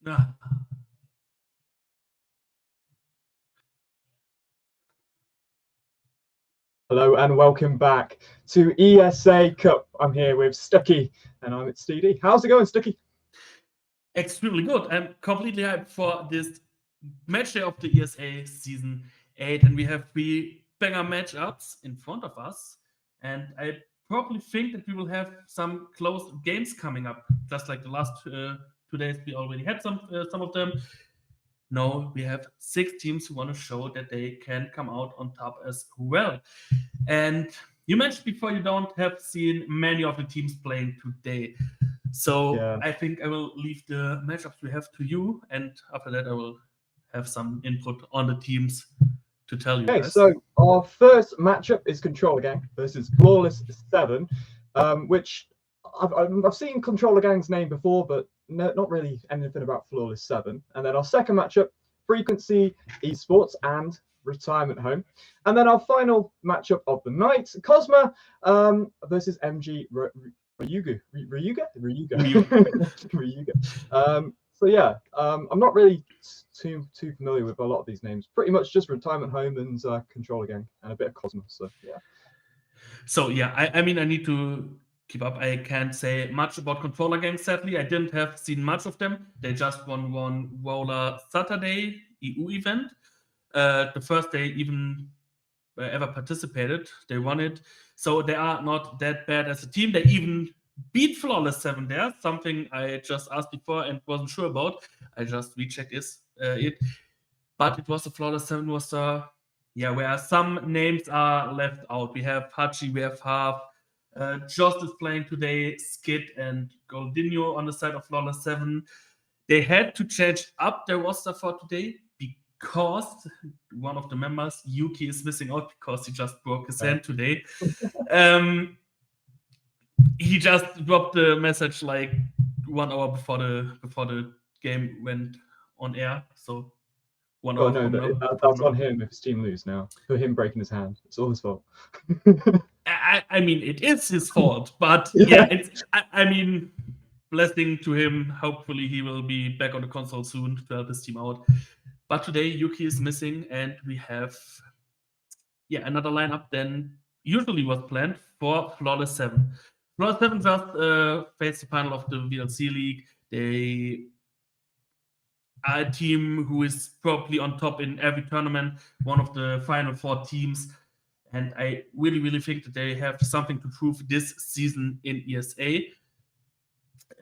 Ah, Hello and welcome back to ESA Cup. I'm here with Stucky and I'm at Steedy. How's it going, Stucky? extremely good. I'm completely hyped for this match day of the ESA Season 8, and we have three banger matchups in front of us. And I probably think that we will have some close games coming up, just like the last 2 days. We already had some of them. No, we have 6 teams who want to show that they can come out on top as well. And you mentioned before you don't have seen many of the teams playing today. So Yeah. I think I will leave the matchups we have to you, and after that I will have some input on the teams to tell you Okay, guys. so our first matchup is Controller Gang versus Flawless 7, which I've seen Controller Gang's name before, but not really anything about Flawless 7. And then our second matchup, Frequency Esports and Retirement Home. And then our final matchup of the night, Cosma versus MG Ryuga. Ryuga. So yeah, I'm not really too familiar with a lot of these names. Pretty much just Retirement Home and Controller Gang and a bit of Cosmos. So yeah. So yeah, I mean I need to keep up. I can't say much about Controller Gang, sadly. I didn't have seen much of them. They just won one Roller Saturday EU event. The first they even ever participated. They won it. So they are not that bad as a team. They even beat Flawless 7 there, something I just asked before and wasn't sure about. I just rechecked it. But it was the Flawless 7 was where some names are left out. We have Hachi, we have Half, Just is playing today, Skid and Goldinho on the side of Flawless 7. They had to change up their roster for today because one of the members, Yuki, is missing out because he just broke his hand today. He just dropped the message like 1 hour before the game went on air. So 1 hour no, that's on him if his team lose now. For him breaking his hand. It's all his fault. I mean, it is his fault, but I mean, blessing to him. Hopefully, he will be back on the console soon to help his team out. But today, Yuki is missing, and we have another lineup than usually was planned for Flawless 7. Flawless 7 just faced the final of the VLC League. They are a team who is probably on top in every tournament, one of the final 4 teams. And I really, really think that they have something to prove this season in ESA.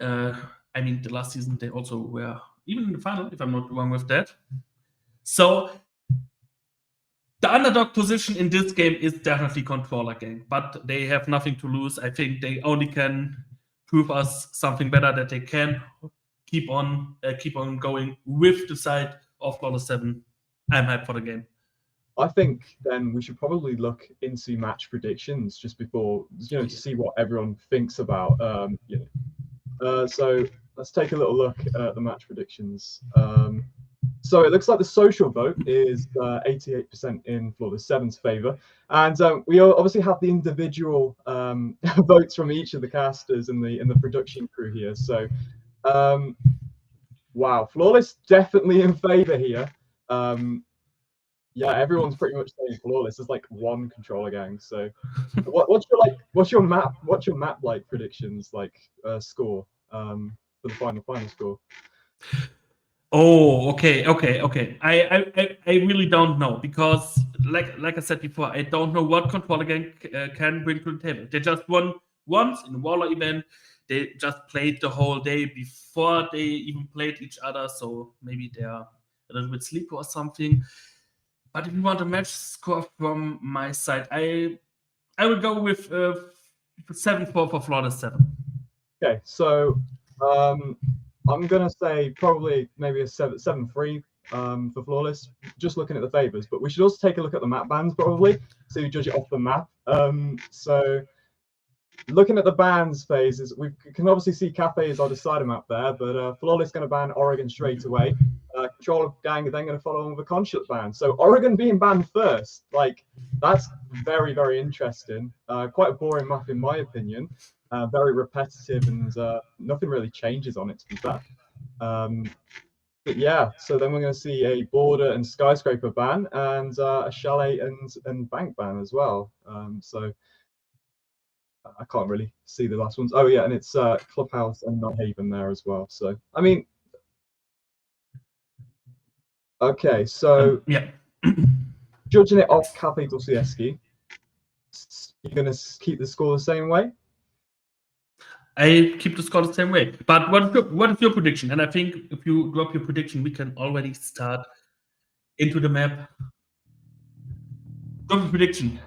I mean, the last season they also were even in the final, if I'm not wrong with that. So the underdog position in this game is definitely Controller Gang, but they have nothing to lose. I think they only can prove us something better, that they can keep on going with the side of Flawless 7. I'm hyped for the game. I think then we should probably look into match predictions just before, to see what everyone thinks about. So let's take a little look at the match predictions. So it looks like the social vote is 88% in Flawless 7's favor, and we obviously have the individual votes from each of the casters in the production crew here. So, wow, Flawless definitely in favor here. Yeah, everyone's pretty much saying Flawless. There's like one Controller Gang. So, what's your map like predictions like score for the final score? Oh, okay. I really don't know because, like I said before, I don't know what Controller Gang can bring to the table. They just won once in a Waller event. They just played the whole day before they even played each other, so maybe they are a little bit sleepy or something. But if you want a match score from my side, I will go with 7-4 for Flawless 7. Okay, so I'm gonna say probably maybe a 7-3 for Flawless. Just looking at the favors, but we should also take a look at the map bans probably, so you judge it off the map. So looking at the bans phases, we can obviously see Cafe is our decider map there, but Flawless going to ban Oregon straight away. Controller Gang are then going to follow on with a consulate ban. So Oregon being banned first, like that's very, very interesting. Quite a boring map in my opinion. Very repetitive and nothing really changes on it, to be fair. But yeah, so then we're going to see a border and skyscraper ban and a chalet and bank ban as well. So I can't really see the last ones. Oh yeah, and it's clubhouse and not haven there as well. So I mean, okay, so yeah. judging it off Cafe Dostoevsky, you're going to keep the score the same way. I keep the score the same way. But what is your prediction? And I think if you drop your prediction, we can already start into the map. Drop your prediction.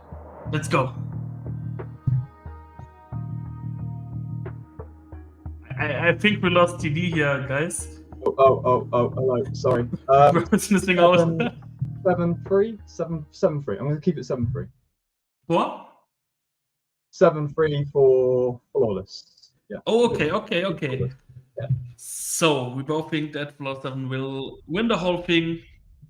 Let's go. I think we lost TD here, guys. Hello. Sorry. It's missing out. 7-3. I'm going to keep it 7-3. What? 7-3 for flawless. Yeah. Oh, okay. Yeah. So we both think that Floor 7 will win the whole thing.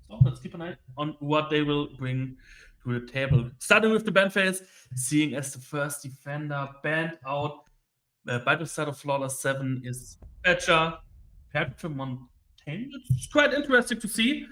So let's keep an eye on what they will bring to the table. Starting with the ban phase, seeing as the first defender banned out by the side of Flawless 7 is Thatcher, paired with Montaigne. It's quite interesting to see.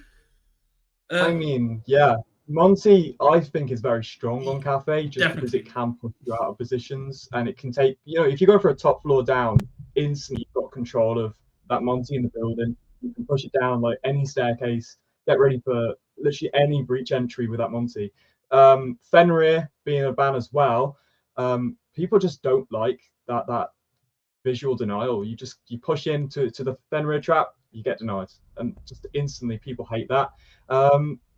I mean, yeah, Monty, I think, is very strong on Cafe just Definitely. because it can push you out of positions and it can take, if you go for a top floor down, instantly you've got control of that Monty in the building. You can push it down like any staircase, get ready for literally any breach entry with that Monty. Fenrir being a ban as well, people just don't like that visual denial. You push into the Fenrir trap, you get denied, and just instantly people hate that.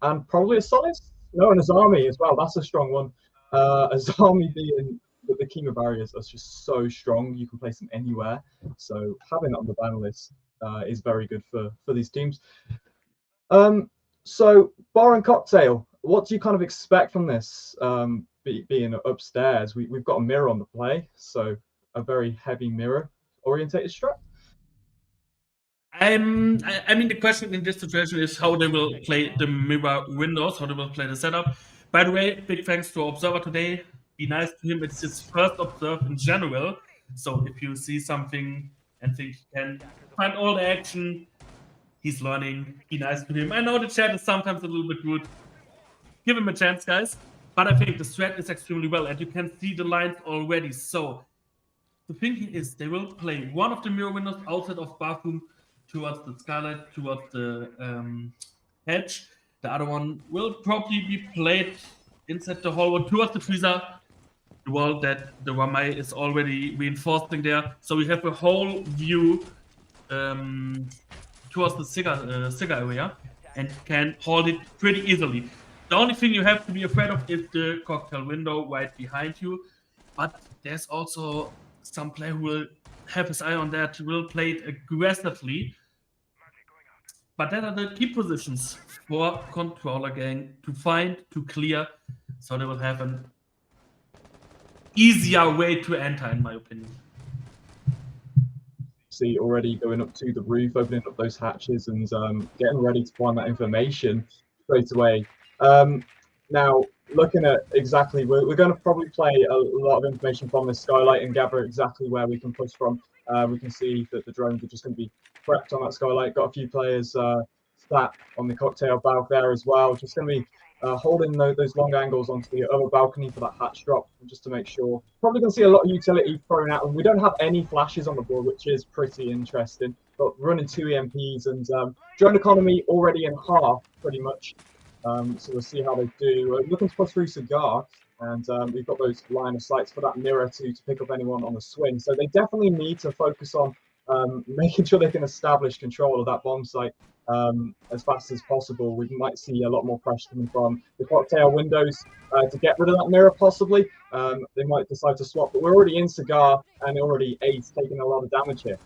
And probably a Solace, no, and Azami as well. That's a strong one. Azami being the Kima barriers are just so strong. You can place them anywhere. So having that on the ban list is very good for these teams. So bar and cocktail. What do you kind of expect from this? Being upstairs, we've got a mirror on the play, so a very heavy mirror orientated strat. I mean, the question in this situation is how they will play the mirror windows, how they will play the setup. By the way, big thanks to Observer today. Be nice to him. It's his first observe in general. So if you see something and think he can find all the action, he's learning. Be nice to him. I know the chat is sometimes a little bit rude. Give him a chance, guys. But I think the strat is extremely well, and you can see the lines already. So the thinking is they will play one of the mirror windows outside of bathroom towards the skylight, towards the hedge. The other one will probably be played inside the hallway towards the freezer, the wall that the Ramai is already reinforcing there. So we have a whole view towards the cigar area and can hold it pretty easily. The only thing you have to be afraid of is the cocktail window right behind you. But there's also some player who will have his eye on that, will play it aggressively. But that are the key positions for Controller Gang to find, to clear, so they will have an easier way to enter, in my opinion. See already going up to the roof, opening up those hatches and getting ready to find that information straight away. Now, looking at exactly, we're going to probably play a lot of information from this skylight and gather exactly where we can push from. We can see that the drones are just going to be prepped on that skylight. Got a few players sat on the cocktail valve there as well. Just going to be holding those long angles onto the other balcony for that hatch drop, just to make sure. Probably going to see a lot of utility thrown out, and we don't have any flashes on the board, which is pretty interesting. But running 2 EMPs and drone economy already in half, pretty much. So we'll see how they do. Looking to push through Cigar, and we've got those line of sights for that mirror to pick up anyone on the swing. So they definitely need to focus on making sure they can establish control of that bomb site as fast as possible. We might see a lot more pressure coming from the cocktail windows to get rid of that mirror, possibly. They might decide to swap, but we're already in Cigar and already Ace taking a lot of damage here.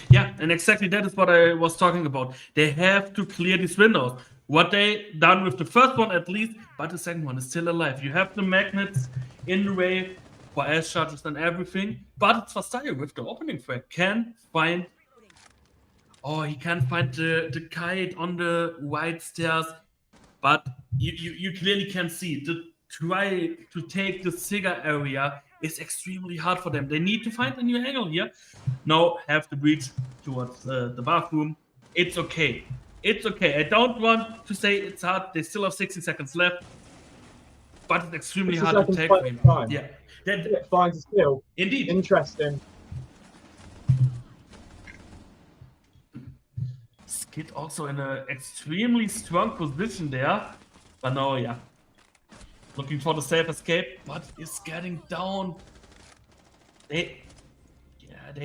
Yeah, and exactly that is what I was talking about. They have to clear these windows. What they done with the first one at least, but the second one is still alive. You have the magnets in the way for S charges and everything, but it's Fastaio with the opening frag. He can't find the kite on the white stairs, but you clearly can see the try to take the cigar area is extremely hard for them. They need to find a new angle here. Now have the breach towards the bathroom. It's okay. It's okay. I don't want to say it's hard. They still have 60 seconds left, but it's extremely 60 hard to seconds take plenty him. of time. Yeah, Yeah, finds a steal. indeed. Interesting. Skid also in an extremely strong position there, but no, yeah. Looking for the safe escape, but is getting down. They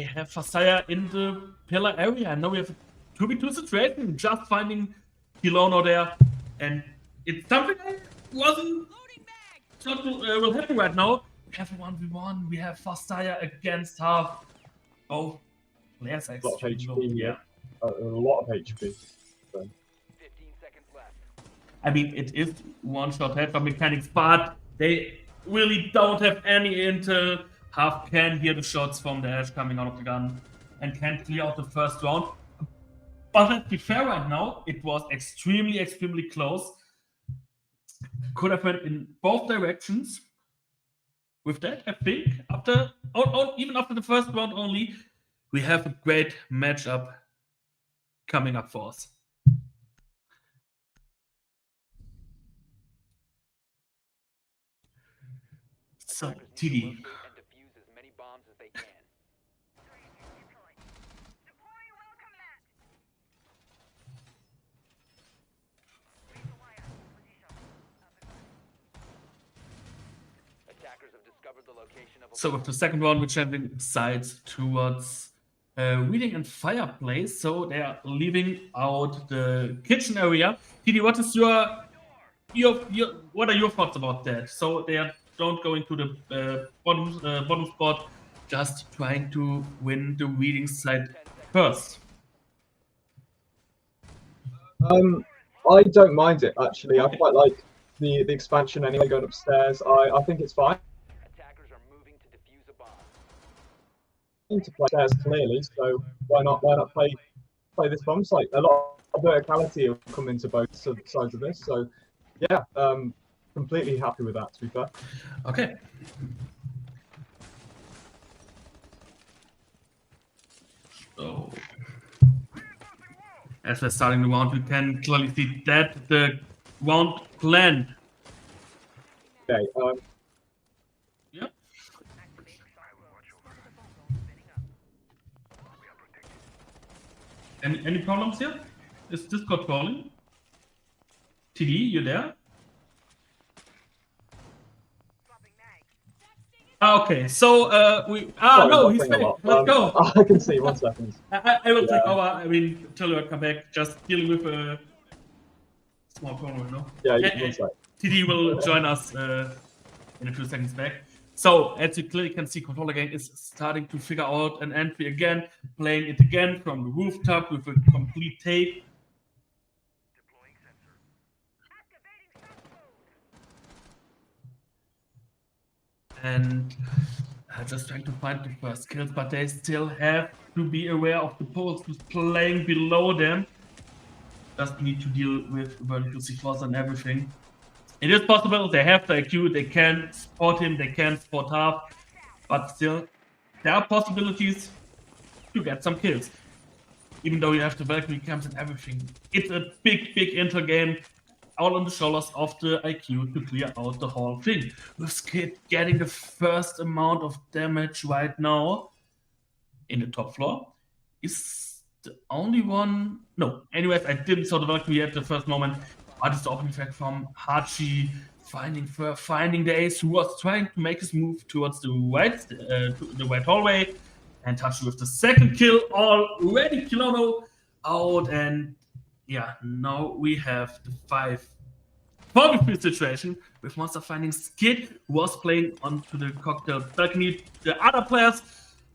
have Fasaya in the pillar area. And now we have a 2v2 situation, just finding Kilono there. And it's something I wasn't thought will happen right now. We have a 1v1, we have Fasaya against half. Oh, players are A lot of extremely low. HP. Yeah. A lot of HP. So. 15 seconds left. I mean, it is one-shot headshot mechanics, but they really don't have any intel. Half can hear the shots from the Ash coming out of the gun and can clear out the first round. But let's be fair right now, it was extremely, extremely close. Could have went in both directions. With that, I think, even after the first round only, we have a great matchup coming up for us. So, TD. Locate and defuse as many bombs as they can. Attackers have discovered the location of a So with the second round, we're changing sides towards reading and fireplace. So they are leaving out the kitchen area. TD, what is your what are your thoughts about that? So they are don't going to the bottom spot, just trying to win the reading side first. I don't mind it actually. I quite like the expansion anyway. Going upstairs, I think it's fine Attackers are moving to defuse a bomb. to play upstairs clearly. So why not play this bomb site? A lot of verticality will come into both sides of this. So yeah, completely happy with that. To be fair. Okay. So as we're starting the round, we can clearly see that the round planned. Okay. Yep. Any problems here? Is Discord calling? TD, you there? Okay, so sorry, no, he's nothing a back. lot. Let's go. I can see. 1 second. I will take Yeah. over. I mean, till you come back. Just dealing with a small problem, you know. Yeah, Yeah, 1 sec. TD will join us in a few seconds back. So, as you clearly can see, Controller Gang is starting to figure out an entry again, playing it again from the rooftop with a complete take. And just trying to find the first kills, but they still have to be aware of the poles who's playing below them. Just need to deal with vertical C4s and everything. It is possible, they have the IQ, they can spot him, they can spot half, but still, there are possibilities to get some kills. Even though you have the Valkyrie camps and everything. It's a big, big inter game, all on the shoulders of the IQ to clear out the whole thing. With Skid getting the first amount of damage right now in the top floor. Is the only one... No, anyways, I didn't saw the Valkyrie at the first moment. But it's the opening effect from Hachi finding the ace who was trying to make his move towards the right hallway. And Hachi with the second kill already. Kilono out, and yeah, now we have the 5-4v3 situation with Monster finding Skid, who was playing onto the cocktail balcony. The other players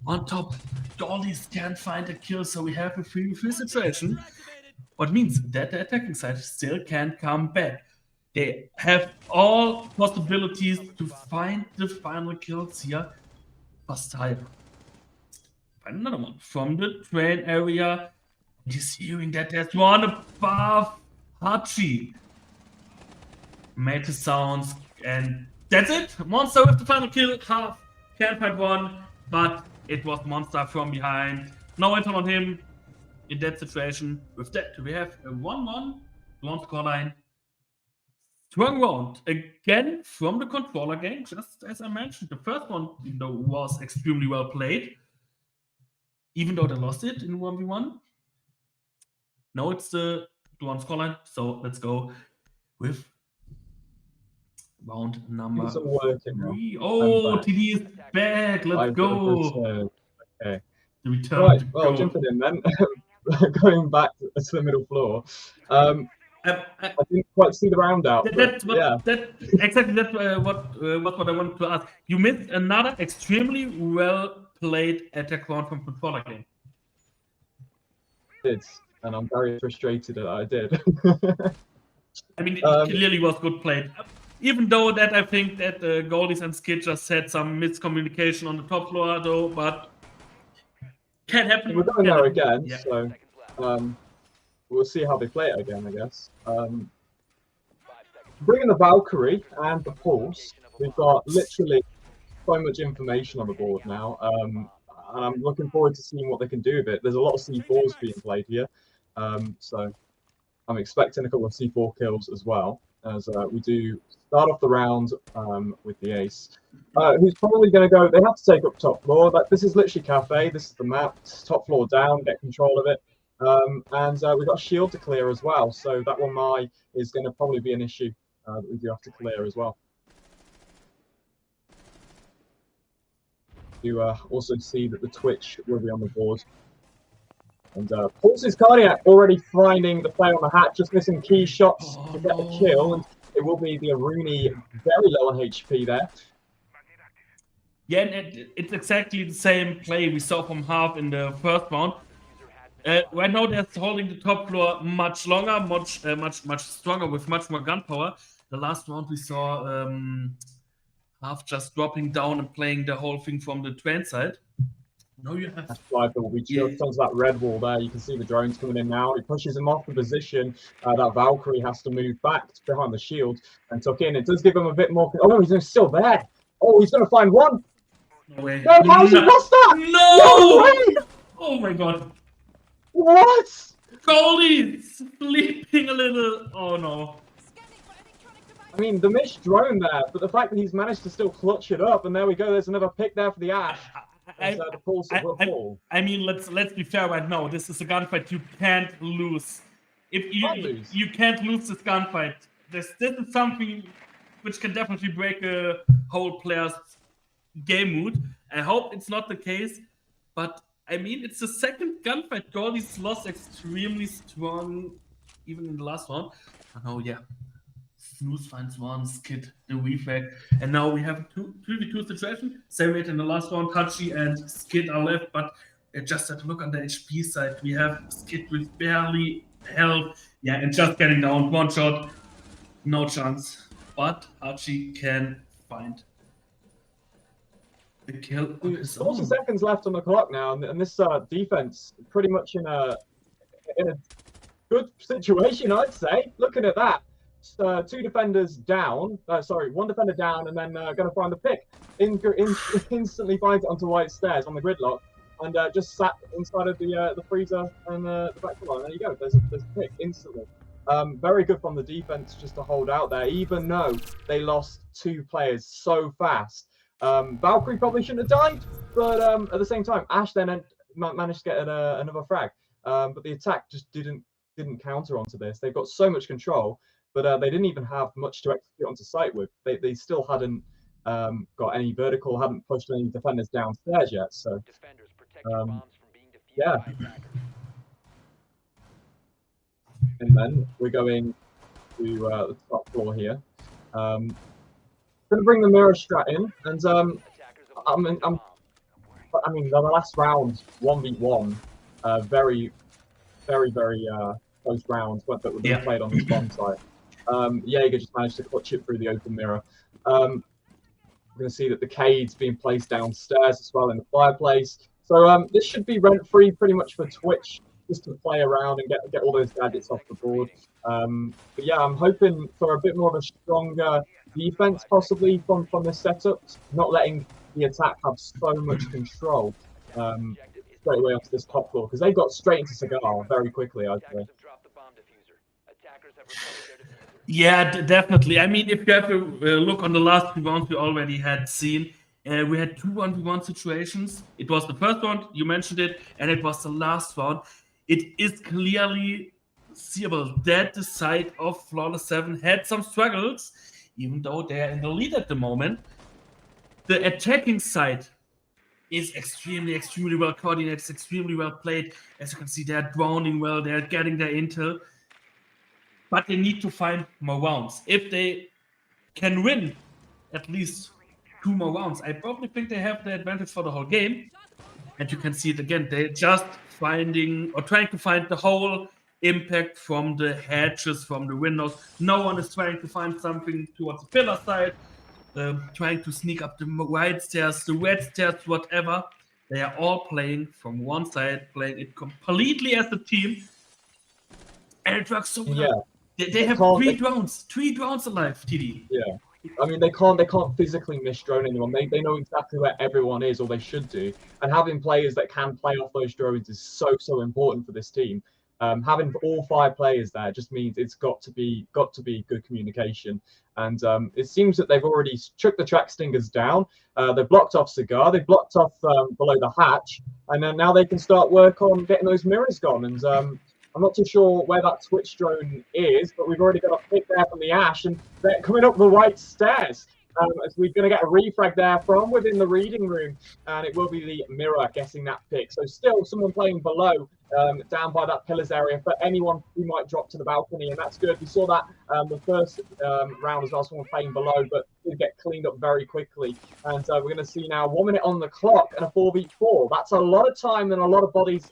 on top, Dollies can't find a kill, so we have a 3v3 situation. What means that the attacking side still can come back. They have all possibilities to find the final kills here. Bastille. Find another one from the train area. He's hearing that there's one above Hachi. Made the sounds, and that's it. Monster with the final kill. Half can't find one, but it was Monster from behind. No intel on him. in that situation. With that, we have a 1-1 launch scoreline. Strong round again from the controller game. Just as I mentioned, the first one, was extremely well played, even though they lost it in 1v1. Now it's the one scoreline. So let's go with round number Things are working now. 3. Oh, back. TD is back. Let's I've go. Okay. The return Right. to Well, go. jumping in then, going back to the middle floor. I didn't quite see the round out. That's what, yeah. exactly. That's what I wanted to ask. You missed another extremely well played attack round from controller game. Did, and I'm very frustrated that I did. I mean, it clearly was good played. Even though that I think that Goldies and Skid just had some miscommunication on the top floor, though, but can happen. We're going there again, Yeah. so we'll see how they play it again, I guess. Bringing the Valkyrie and the Pulse, we've got literally so much information on the board now, and I'm looking forward to seeing what they can do with it. There's a lot of C4s being played here, so I'm expecting a couple of C4 kills as well, as we do start off the round with the Ace, who's probably going to go. They have to take up top floor. This is literally Cafe. This is the map. Top floor down, get control of it. And we've got a shield to clear as well, so that one is going to probably be an issue that we do have to clear as well. You also see that the Twitch will be on the board. And Pulse's Cardiac already finding the play on the hat, just missing key shots to get the kill. And it will be the Aruni very low on HP there. Yeah, and it's exactly the same play we saw from Half in the first round. Right now they're holding the top floor much longer, much stronger, with much more gunpower. The last round we saw Half just dropping down and playing the whole thing from the train side. No, you have. That's why there will be just onto that red wall there. You can see the drones coming in now. He pushes him off the position. That Valkyrie has to move back behind the shield and tuck in. It does give him a bit more. Oh, he's still there. Oh, he's going to find one. No way. No, how's he lost that? No! way! Oh my god. What? Goldie sleeping a little. Oh no. I mean, the missed drone there, but the fact that he's managed to still clutch it up, and there we go. There's another pick there for the Ash. The Pulse will fall. I mean, let's be fair right now. This is a gunfight you can't lose. If you can't lose this gunfight. This is something which can definitely break a whole player's game mood. I hope it's not the case, but I mean, it's the second gunfight. Goldie's lost extremely strong, even in the last one. Oh yeah. Snooze finds one, Skid the refrag, and now we have a 2v2 situation. Same rate in the last round, Hachi and Skid are left, but just have to look on the HP side. We have Skid with barely health, yeah, and just getting down, one shot, no chance. But Hachi can find the kill. 40 seconds left on the clock now, and this defense pretty much in a good situation, I'd say. Looking at that. Two defenders down, one defender down, and then going to find the pick. Instantly finds it onto White Stairs on the gridlock, and just sat inside of the freezer and the back line. There you go. There's a pick instantly. Very good from the defense just to hold out there, even though they lost 2 players so fast. Valkyrie probably shouldn't have died, but at the same time, Ash then managed to get another frag. But the attack just didn't counter onto this. They've got so much control. But they didn't even have much to execute onto site with. They still hadn't got any vertical, hadn't pushed any defenders downstairs yet. So, yeah. And then we're going to the top floor here. Going to bring the mirror strat in, and I mean, the last round, 1v1, very close rounds, but that were played on this bomb site. Jaeger just managed to clutch it through the open mirror. We're going to see that the Cade's being placed downstairs as well in the fireplace. So this should be rent-free pretty much for Twitch, just to play around and get all those gadgets off the board. But yeah, I'm hoping for a bit more of a stronger defense possibly from this setup, not letting the attack have so much control. straight away onto this top floor because they got straight into Cigar very quickly, I'd say. Attackers have dropped the bomb diffuser. Attackers have recovered their diffuser. Yeah, definitely. I mean, if you have to look on the last 2 rounds we already had seen, we had 2 1v1 situations. It was the first round, you mentioned it, and it was the last round. It is clearly seeable that the side of Flawless 7 had some struggles, even though they are in the lead at the moment. The attacking side is extremely well coordinated, it's extremely well played. As you can see, they're droning well, they're getting their intel. But they need to find more rounds. If they can win at least 2 more rounds, I probably think they have the advantage for the whole game. And you can see it again. They're just finding or trying to find the whole impact from the hatches, from the windows. No one is trying to find something towards the pillar side, trying to sneak up the white stairs, the red stairs, whatever. They are all playing from one side, playing it completely as a team. And it works so well. Yeah. They have 3 drones alive, TD. Yeah. I mean, they can't physically misdrone anyone. They know exactly where everyone is, or they should do. And having players that can play off those drones is so important for this team. Having all 5 players there just means it's got to be good communication. And it seems that they've already chucked the track stingers down. They've blocked off Cigar. They've blocked off below the hatch, and then now they can start work on getting those mirrors gone. And I'm not too sure where that Twitch drone is, but we've already got a pick there from the Ash, and they're coming up the right stairs. As we're going to get a refrag there from within the reading room, and it will be the mirror getting that pick. So still someone playing below, down by that pillars area for anyone who might drop to the balcony, and that's good. We saw that the first round as well, someone playing below, but did get cleaned up very quickly. And we're going to see now 1 minute on the clock and a 4v4. That's a lot of time and a lot of bodies.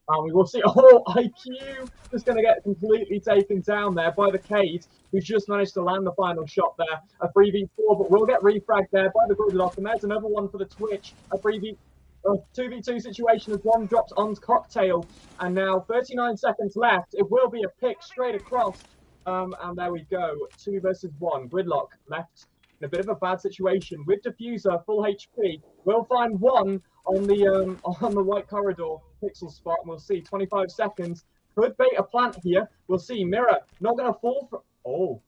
And we will see, IQ just going to get completely taken down there by the Cade, who's just managed to land the final shot there. A 3v4, but we'll get refragged there by the Gridlock. And there's another one for the Twitch. A 2v2 situation as one drops on Cocktail. And now 39 seconds left. It will be a pick straight across. And there we go. 2 versus 1. Gridlock left in a bit of a bad situation with Diffuser, full HP. We'll find one on the white corridor pixel spot, and we'll see 25 seconds. Could bait a plant here. We'll see. Mirror not going to fall for. Oh,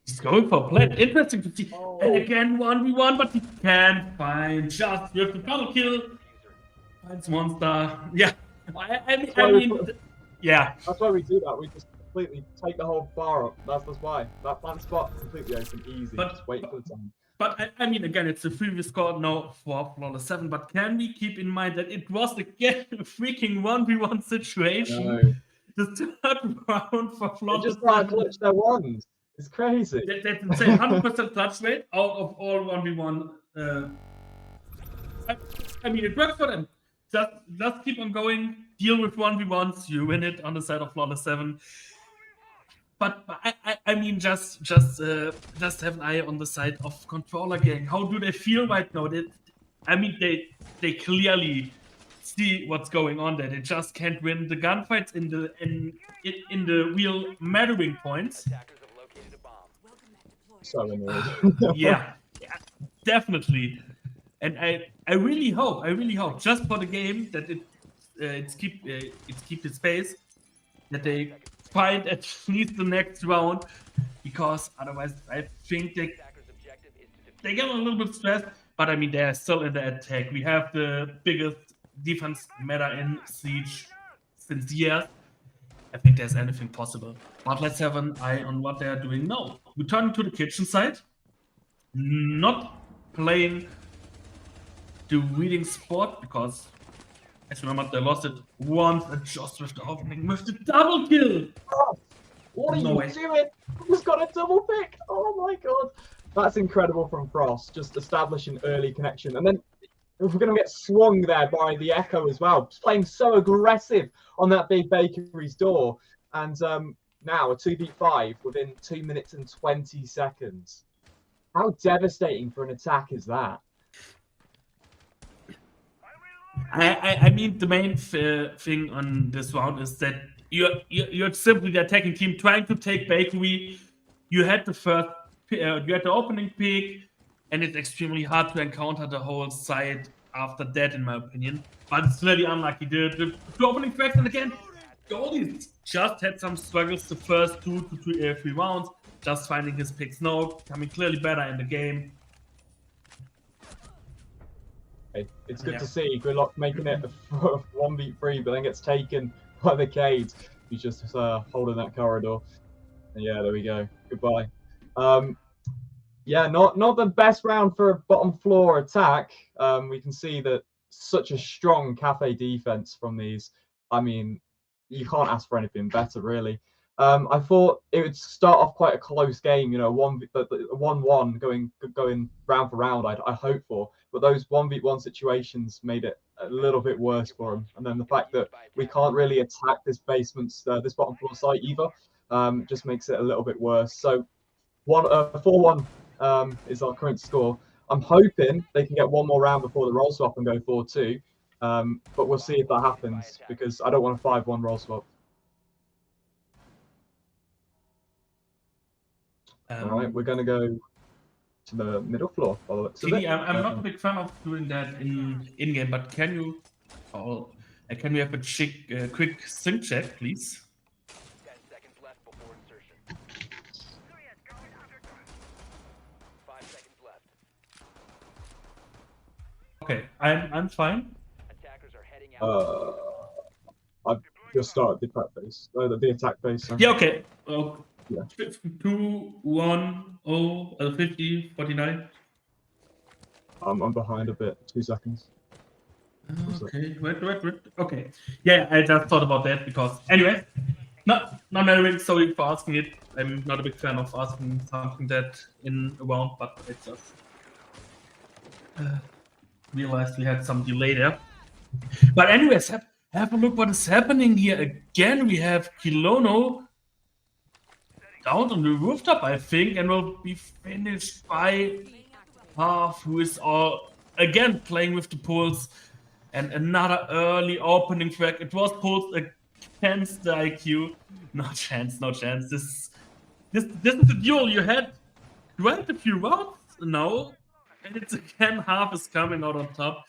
he's going for a plant. Interesting to see. Oh. And again 1v1, but he can't find just with the double kill. Finds monster. Yeah, I mean, yeah. That's why we do that. We just completely take the whole bar up. That's why that plant spot completely open, easy. But, just wait for the time. But I mean, again, it's a 3v score now for Flawless 7. But can we keep in mind that it was again a freaking 1v1 situation? The third round for Flawless 7. They just can't clutch their ones. It's crazy. That's insane. 100% clutch rate out of all 1v1. I mean, it works for them. Just keep on going. Deal with 1v1s. You win it on the side of Flawless 7. But I mean, just have an eye on the side of Controller Gang. How do they feel right now? They clearly see what's going on there. They just can't win the gunfights in the real mattering points. Attackers have located a bomb. So annoyed. yeah, definitely. And I really hope just for the game that it's keep its pace, that they find at least the next round, because otherwise I think they get a little bit stressed. But I mean, they're still in the attack. We have the biggest defense meta in Siege since years. I think there's anything possible. But let's have an eye on what they are doing now. Returning to the kitchen side, not playing the reading spot, because as you remember, they lost it once, and just with the opening with the double kill. Oh, what are you doing? He's got a double pick. Oh my god. That's incredible from Frost, just establishing early connection. And then we're going to get swung there by the Echo as well, just playing so aggressive on that big bakery's door. And now a 2v5 within 2 minutes and 20 seconds. How devastating for an attack is that? I mean, the main thing on this round is that you're simply the attacking team trying to take bakery. You had the opening pick, and it's extremely hard to encounter the whole side after that, in my opinion. But it's really unlucky. The two opening tracks, and again, goalies just had some struggles the first 2 to 3 rounds, just finding his picks now, coming clearly better in the game. It's good to see Gridlock making it a 1v3, but then gets taken by the Cades. He's just holding that corridor. And yeah, there we go. Goodbye. Yeah, not the best round for a bottom floor attack. We can see that such a strong cafe defense from these. I mean, you can't ask for anything better, really. I thought it would start off quite a close game, 1-1 going round for round. I hope for, but those 1v1 situations made it a little bit worse for him. And then the fact that we can't really attack this bottom floor site either, just makes it a little bit worse. So 4-1 is our current score. I'm hoping they can get one more round before the roll swap and go 4-2, but we'll see if that happens because I don't want a 5-1 roll swap. All right, we're going to go to the middle floor. By the looks of it. I'm not a big fan of doing that in game, but can we have a quick sync check, please? 10 seconds left before insertion. 5 seconds left. Okay, I'm fine. Attackers are heading out. I've just started the attack phase. The attack phase. Sorry. Yeah, okay. Yeah. 2, 1, 0, 50, 49. I'm behind a bit. 2 seconds. Okay, wait. Okay. Yeah, I just thought about that because, anyway, not very sorry for asking it. I'm not a big fan of asking something that in a round, but I just realized we had some delay there. But anyways, have a look what is happening here. Again, we have Kilono down on the rooftop, I think, and will be finished by Half, who is again playing with the pulse. And another early opening track. It was pulsed against the IQ. No chance. This is the duel you had quite a few rounds now. And it's again Half is coming out on top.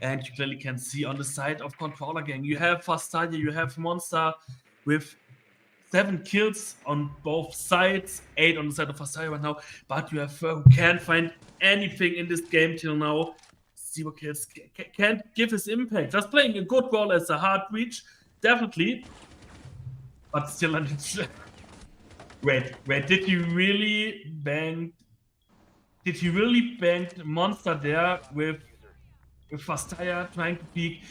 And you clearly can see on the side of Controller Gang, you have Fastadia, you have Monster with 7 kills on both sides, 8 on the side of Fastadia right now. But you have who can't find anything in this game till now. 0 kills, can't give his impact. Just playing a good role as a hard reach, definitely. But still, wait, did he really bang Monster there with Fastadia trying to peek?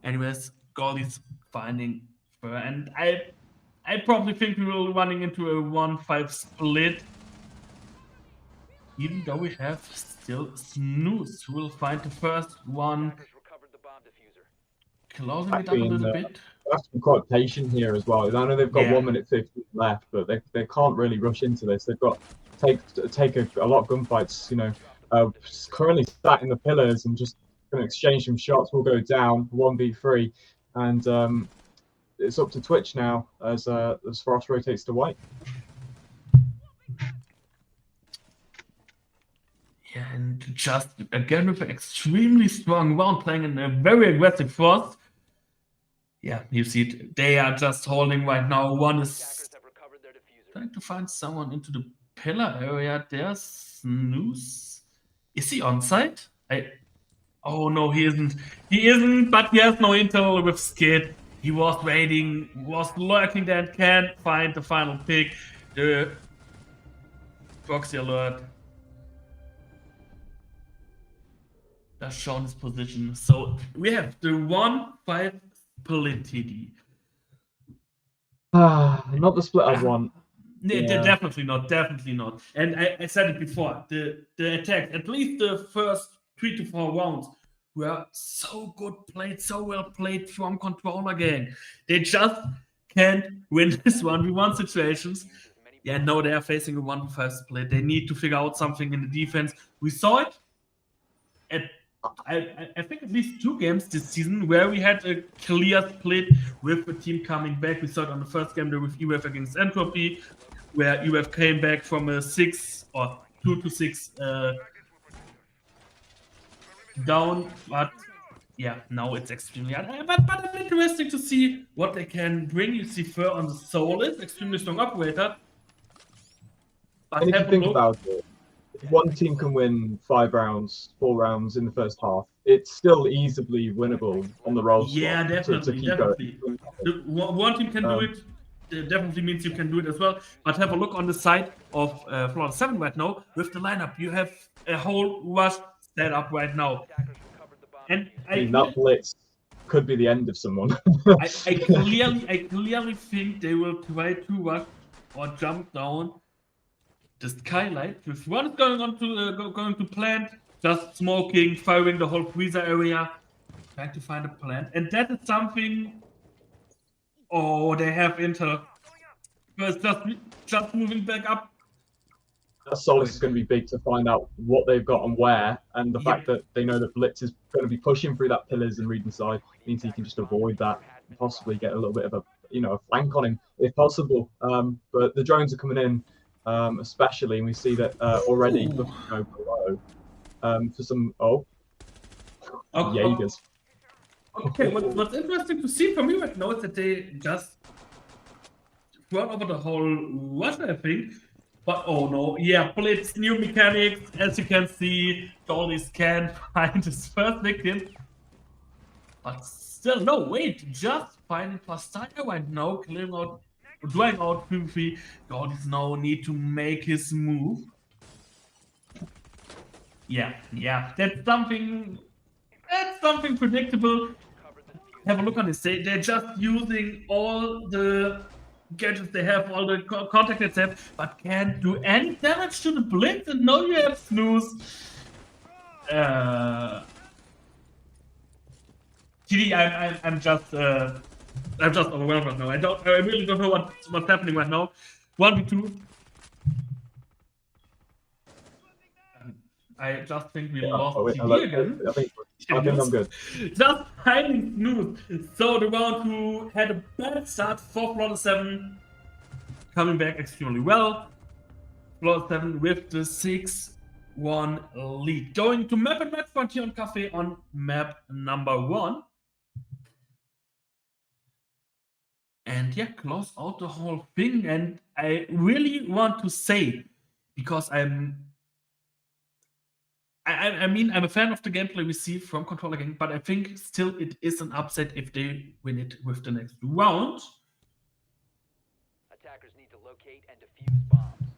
Anyways, goalie's finding her, and I probably think we will running into a 1-5 split. Even though we have still Snooze, who will find the first one, Attackers recovered the bomb diffuser. closing it up a little bit. They have to be quite patient here as well. I know they've got 1 minute 50 left, but they can't really rush into this. They've got to take a lot of gunfights. Currently sat in the pillars and just going to exchange some shots. We'll go down 1v3, and it's up to Twitch now as Frost rotates to white. Yeah, and just again with an extremely strong round, playing in a very aggressive Frost. Yeah, you see it. They are just holding right now. One is Attackers have recovered their diffuser. trying to find someone into the pillar area. There's Snooze. Is he on site? Oh no, he isn't. He isn't, but he has no intel with Skid. He was waiting, was lurking there and can't find the final pick. The proxy alert has shown his position. So we have the 1-5 split TD. Not the split I want. Yeah. Definitely not. And I said it before, the attack, at least the first 3 to 4 rounds, were so well played from Controller Gang. They just can't win this 1v1 situations. Yeah, no, they are facing a 1-5 split. They need to figure out something in the defense. We saw it at I think at least 2 games this season where we had a clear split with the team coming back. We saw it on the first game there with EWF against Entropy, where EWF came back from a 6 or 2 to 6 down, but Yeah, now it's extremely hard. But it's interesting to see what they can bring. You see Fur on the Soulless, extremely strong operator. But And if you have a think look. about it, if one team can win 5 rounds, 4 rounds in the first half, it's still easily winnable on the roll Yeah, swap to definitely, keep going. definitely. One team can do it. Definitely means you can do it as well. But have a look on the side of Florida 7 right now with the lineup. You have a whole rush set up right now. Attackers recovered the bomb. And I mean, that blitz could be the end of someone. I clearly think they will try to rush or jump down the skylight. With one is going to plant, just smoking, firing the whole freezer area, trying to find a plant, and that is something. Oh, they have Intel. It's just moving back up. That Solace is going to be big to find out what they've got and where, and the fact that they know that Blitz is going to be pushing through that pillars and reading side means he can just avoid that, and possibly get a little bit of a flank on him if possible. But the drones are coming in, especially, and we see that already Ooh. looking to go below for some Okay. Jaegers. Okay, what's interesting to see from me right now is that they just run over the whole rush, I think. But oh no, yeah, Blitz, new mechanics. As you can see, Dolly's can find his first victim. But still, no, wait, just finding Plastania right now, clearing out, drawing out 3-3. Dolly's now need to make his move. Yeah, that's something predictable. Have a look on this. They're just using all the gadgets they have, all the contacts they have, but can't do any damage to the Blitz. And now you have Snooze. TD, I'm just overwhelmed right now. I really don't know what's happening right now. 1v2. I just think we lost TD again. I think I'm good. Just hiding Snooze. So the round who had a bad start for Florida 7 coming back extremely well. Florida 7 with the 6-1 lead. Going to map and match Frontier and Cafe on map number 1. And yeah, close out the whole thing. And I really want to say, because I'm a fan of the gameplay we see from Controller Gang, but I think still it is an upset if they win it with the next round. Attackers need to locate and defuse bombs.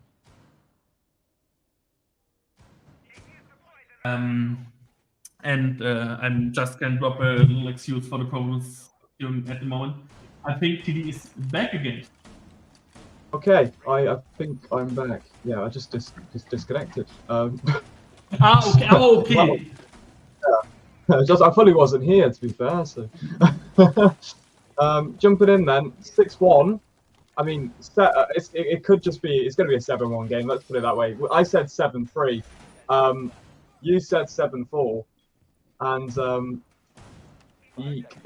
I'm just gonna drop a little excuse for the problems at the moment. I think TD is back again. Okay, I think I'm back. Yeah, I just disconnected. Okay. Oh, okay. I fully wasn't here, to be fair. So, jumping in then, 6-1. I mean, it could just be. It's going to be a 7-1 game. Let's put it that way. I said 7-3. You said 7-4, and eek.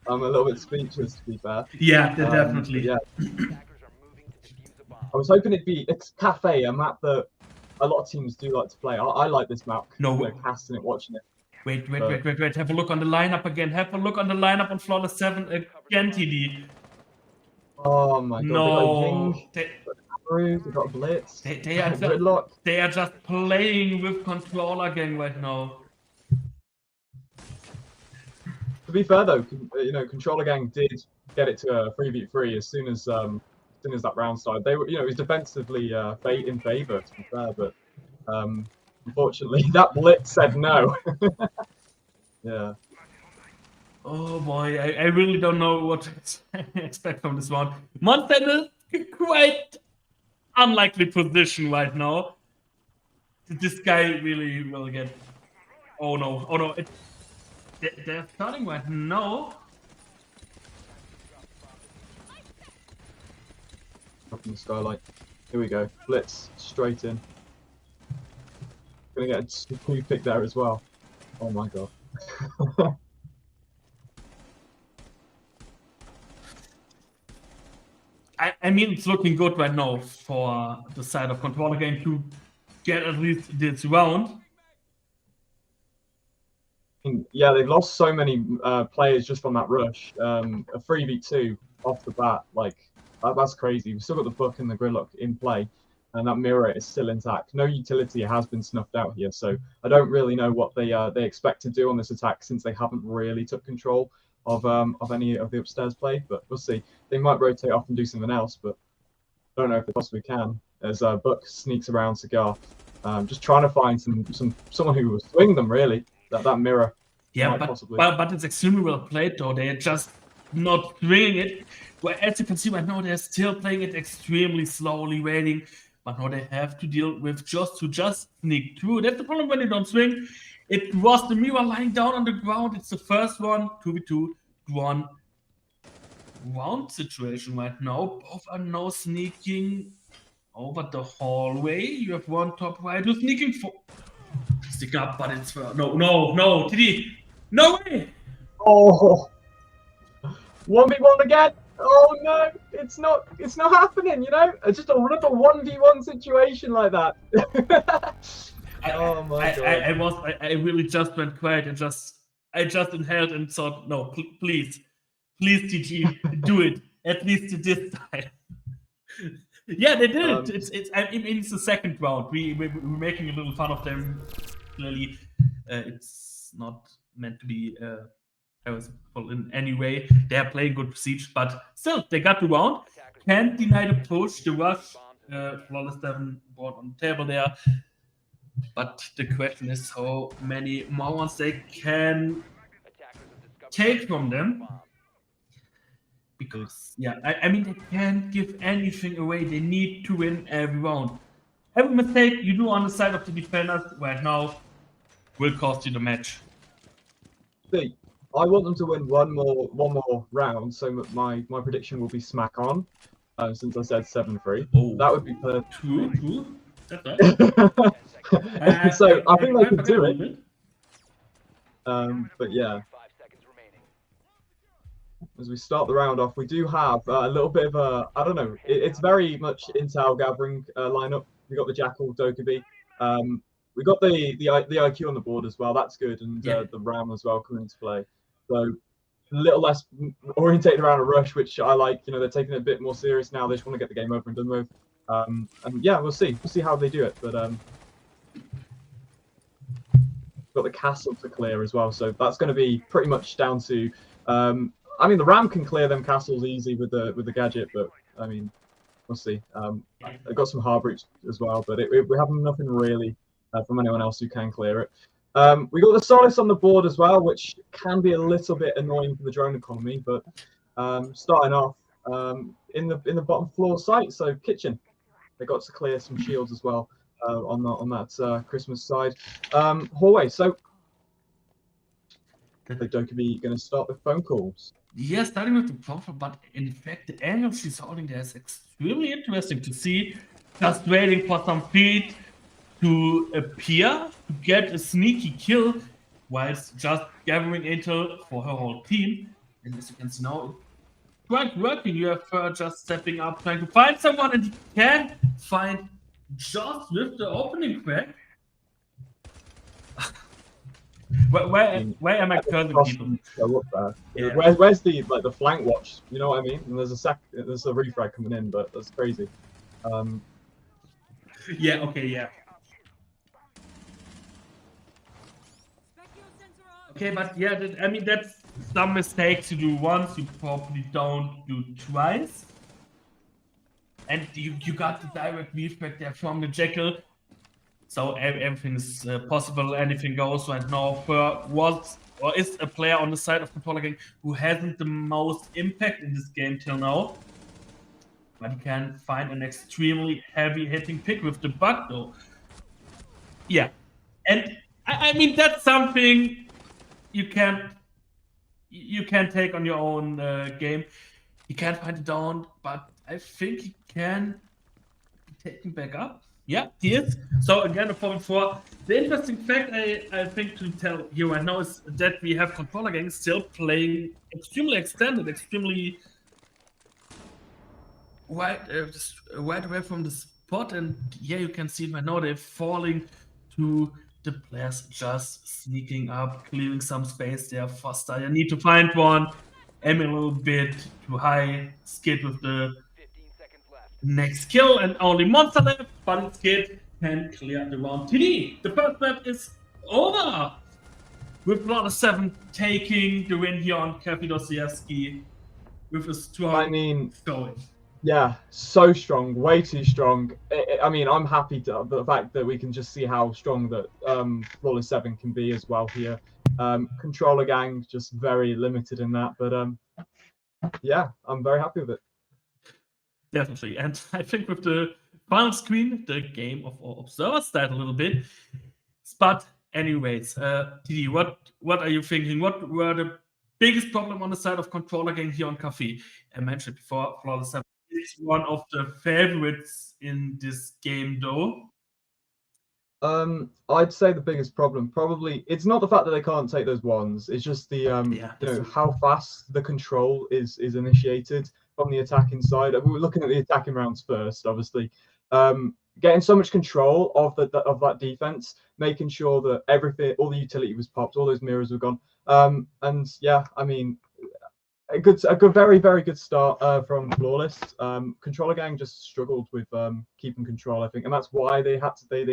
I'm a little bit speechless, to be fair. Yeah, definitely. Yeah. Attackers are moving to defuse a bomb. I was hoping it'd be Cafe, a map that a lot of teams do like to play. I like this map. No. Casting it, watching it. Wait. Have a look on the lineup again. Have a look on the lineup on Flawless 7 again, TD. Oh my god. No. They got Blitz. They are just playing with Controller Gang right now. To be fair though, Controller Gang did get it to a 3v3 as soon as that round started. They were, it was defensively in favor, to be fair, but unfortunately that Blitz said no. Yeah. Oh boy, I really don't know what to expect from this round. Monster in a quite unlikely position right now. This guy really will get. Oh no! They're starting right now. Up in the skylight. Here we go. Blitz straight in. Gonna get a 2 pick there as well. Oh my god. I mean, it's looking good right now for the side of Controller Game to get at least this round. yeah, they've lost so many players just from that rush. A 3v2 off the bat, like that's crazy. We've still got the book and the gridlock in play, and that mirror is still intact. No utility has been snuffed out here, so I don't really know what they expect to do on this attack since they haven't really took control of any of the upstairs play. But we'll see. They might rotate off and do something else, but I don't know if they possibly can. As Buck sneaks around Cigar, just trying to find someone who will swing them really. That mirror. Yeah, but it's extremely well played though. They're just not swinging it. Well, as you can see right now, they're still playing it extremely slowly, waiting. But now they have to deal with just sneak through. That's the problem when they don't swing. It was the mirror lying down on the ground. It's the first one, 2v2, one round situation right now. Both are now sneaking over the hallway. You have one top right who's sneaking for. Stick up, but it's no, TD, no way! Oh, 1v1 again. Oh no, it's not happening. You know, it's just another 1v1 situation like that. Oh my god! I really just went quiet and I just inhaled and thought, no, please, TG, do it at least this time. Yeah, they did it. It's the second round. We're making a little fun of them. Clearly, it's not meant to be irresponsible in any way. They are playing good siege, but still, they got the round. Can't deny the push, the rush. Flawless 7 board on the table there. But the question is how many more ones they can take from them. Because, yeah, I mean, they can't give anything away. They need to win every round. Every mistake you do on the side of the defenders right now will cost you the match. See, I want them to win one more round, so my prediction will be smack on. Since I said 7-3, that would be perfect. True. That's right. So I think they could do it. But yeah. As we start the round off, we do have a little bit of a, I don't know, it's very much intel gathering lineup. We got the Jackal, Dokkaebi. We got the IQ on the board as well. That's good, and the Ram as well coming into play. So a little less orientated around a rush, which I like. You know, they're taking it a bit more serious now. They just want to get the game over and done with. And yeah, we'll see. We'll see how they do it. But got the castle to clear as well, so that's going to be pretty much down to. I mean, the Ram can clear them castles easy with the gadget, but I mean, we'll see. I've got some hard breach as well, but we have nothing really from anyone else who can clear it. We got the Solace on the board as well, which can be a little bit annoying for the drone economy. But starting off in the bottom floor site, so kitchen, they got to clear some shields as well on that Christmas side. Hallway, so the Dokkaebi going to start with phone calls. Yeah, starting with the profile, but in fact, the angle she's holding there is extremely interesting to see. Just waiting for some feed to appear, to get a sneaky kill, whilst just gathering intel for her whole team. And as you can see now, it's quite working. You have her just stepping up, trying to find someone, and you can find just with the opening crack. Where am I cursing people? Yeah. Where's the flank watch? You know what I mean? And there's a refrag coming in, but that's crazy. Yeah. Okay. Yeah. Okay, but yeah, I mean that's some mistakes you do once, you probably don't do twice. And you got the direct refrag there from the Jackal. So everything is possible, anything goes right now. Is a player on the side of Controller Gang who hasn't the most impact in this game till now. But he can find an extremely heavy hitting pick with the bug though. Yeah. And I mean that's something you can't take on your own game. He can't find it down, but I think he can be taken back up. Yeah, he is. So again, a 4-4. The interesting fact I think to tell here right now is that we have Controller Gang still playing extremely extended, extremely wide away from the spot. And yeah, you can see it right now. They're falling to the players just sneaking up, clearing some space there faster. You need to find one. Aim a little bit too high. Skid with the 15 seconds left. next kill, and only monster left, but it's Skid can clear the round. TD, the first map is over! With Flawless 7 taking the win here on Kafi Dostoevsky with a strong I mean, showing. yeah, so strong, way too strong. I mean, I'm happy to the fact that we can just see how strong that Flawless 7 can be as well here. Controller gang just very limited in that, but yeah, I'm very happy with it. Definitely. And I think with the final screen, the game of all observers died a little bit. But anyways, TD, what are you thinking? What were the biggest problem on the side of controller gang here on Cafe? I mentioned before, Flawless 7 is one of the favorites in this game, though. I'd say the biggest problem probably it's not the fact that they can't take those ones. It's just the how fast the control is initiated from the attacking side. We were looking at the attacking rounds first, obviously. Getting so much control of that defense, making sure that everything, all the utility was popped, all those mirrors were gone. And yeah, I mean, a very, very good start from Flawless. Controller gang just struggled with keeping control, I think, and that's why they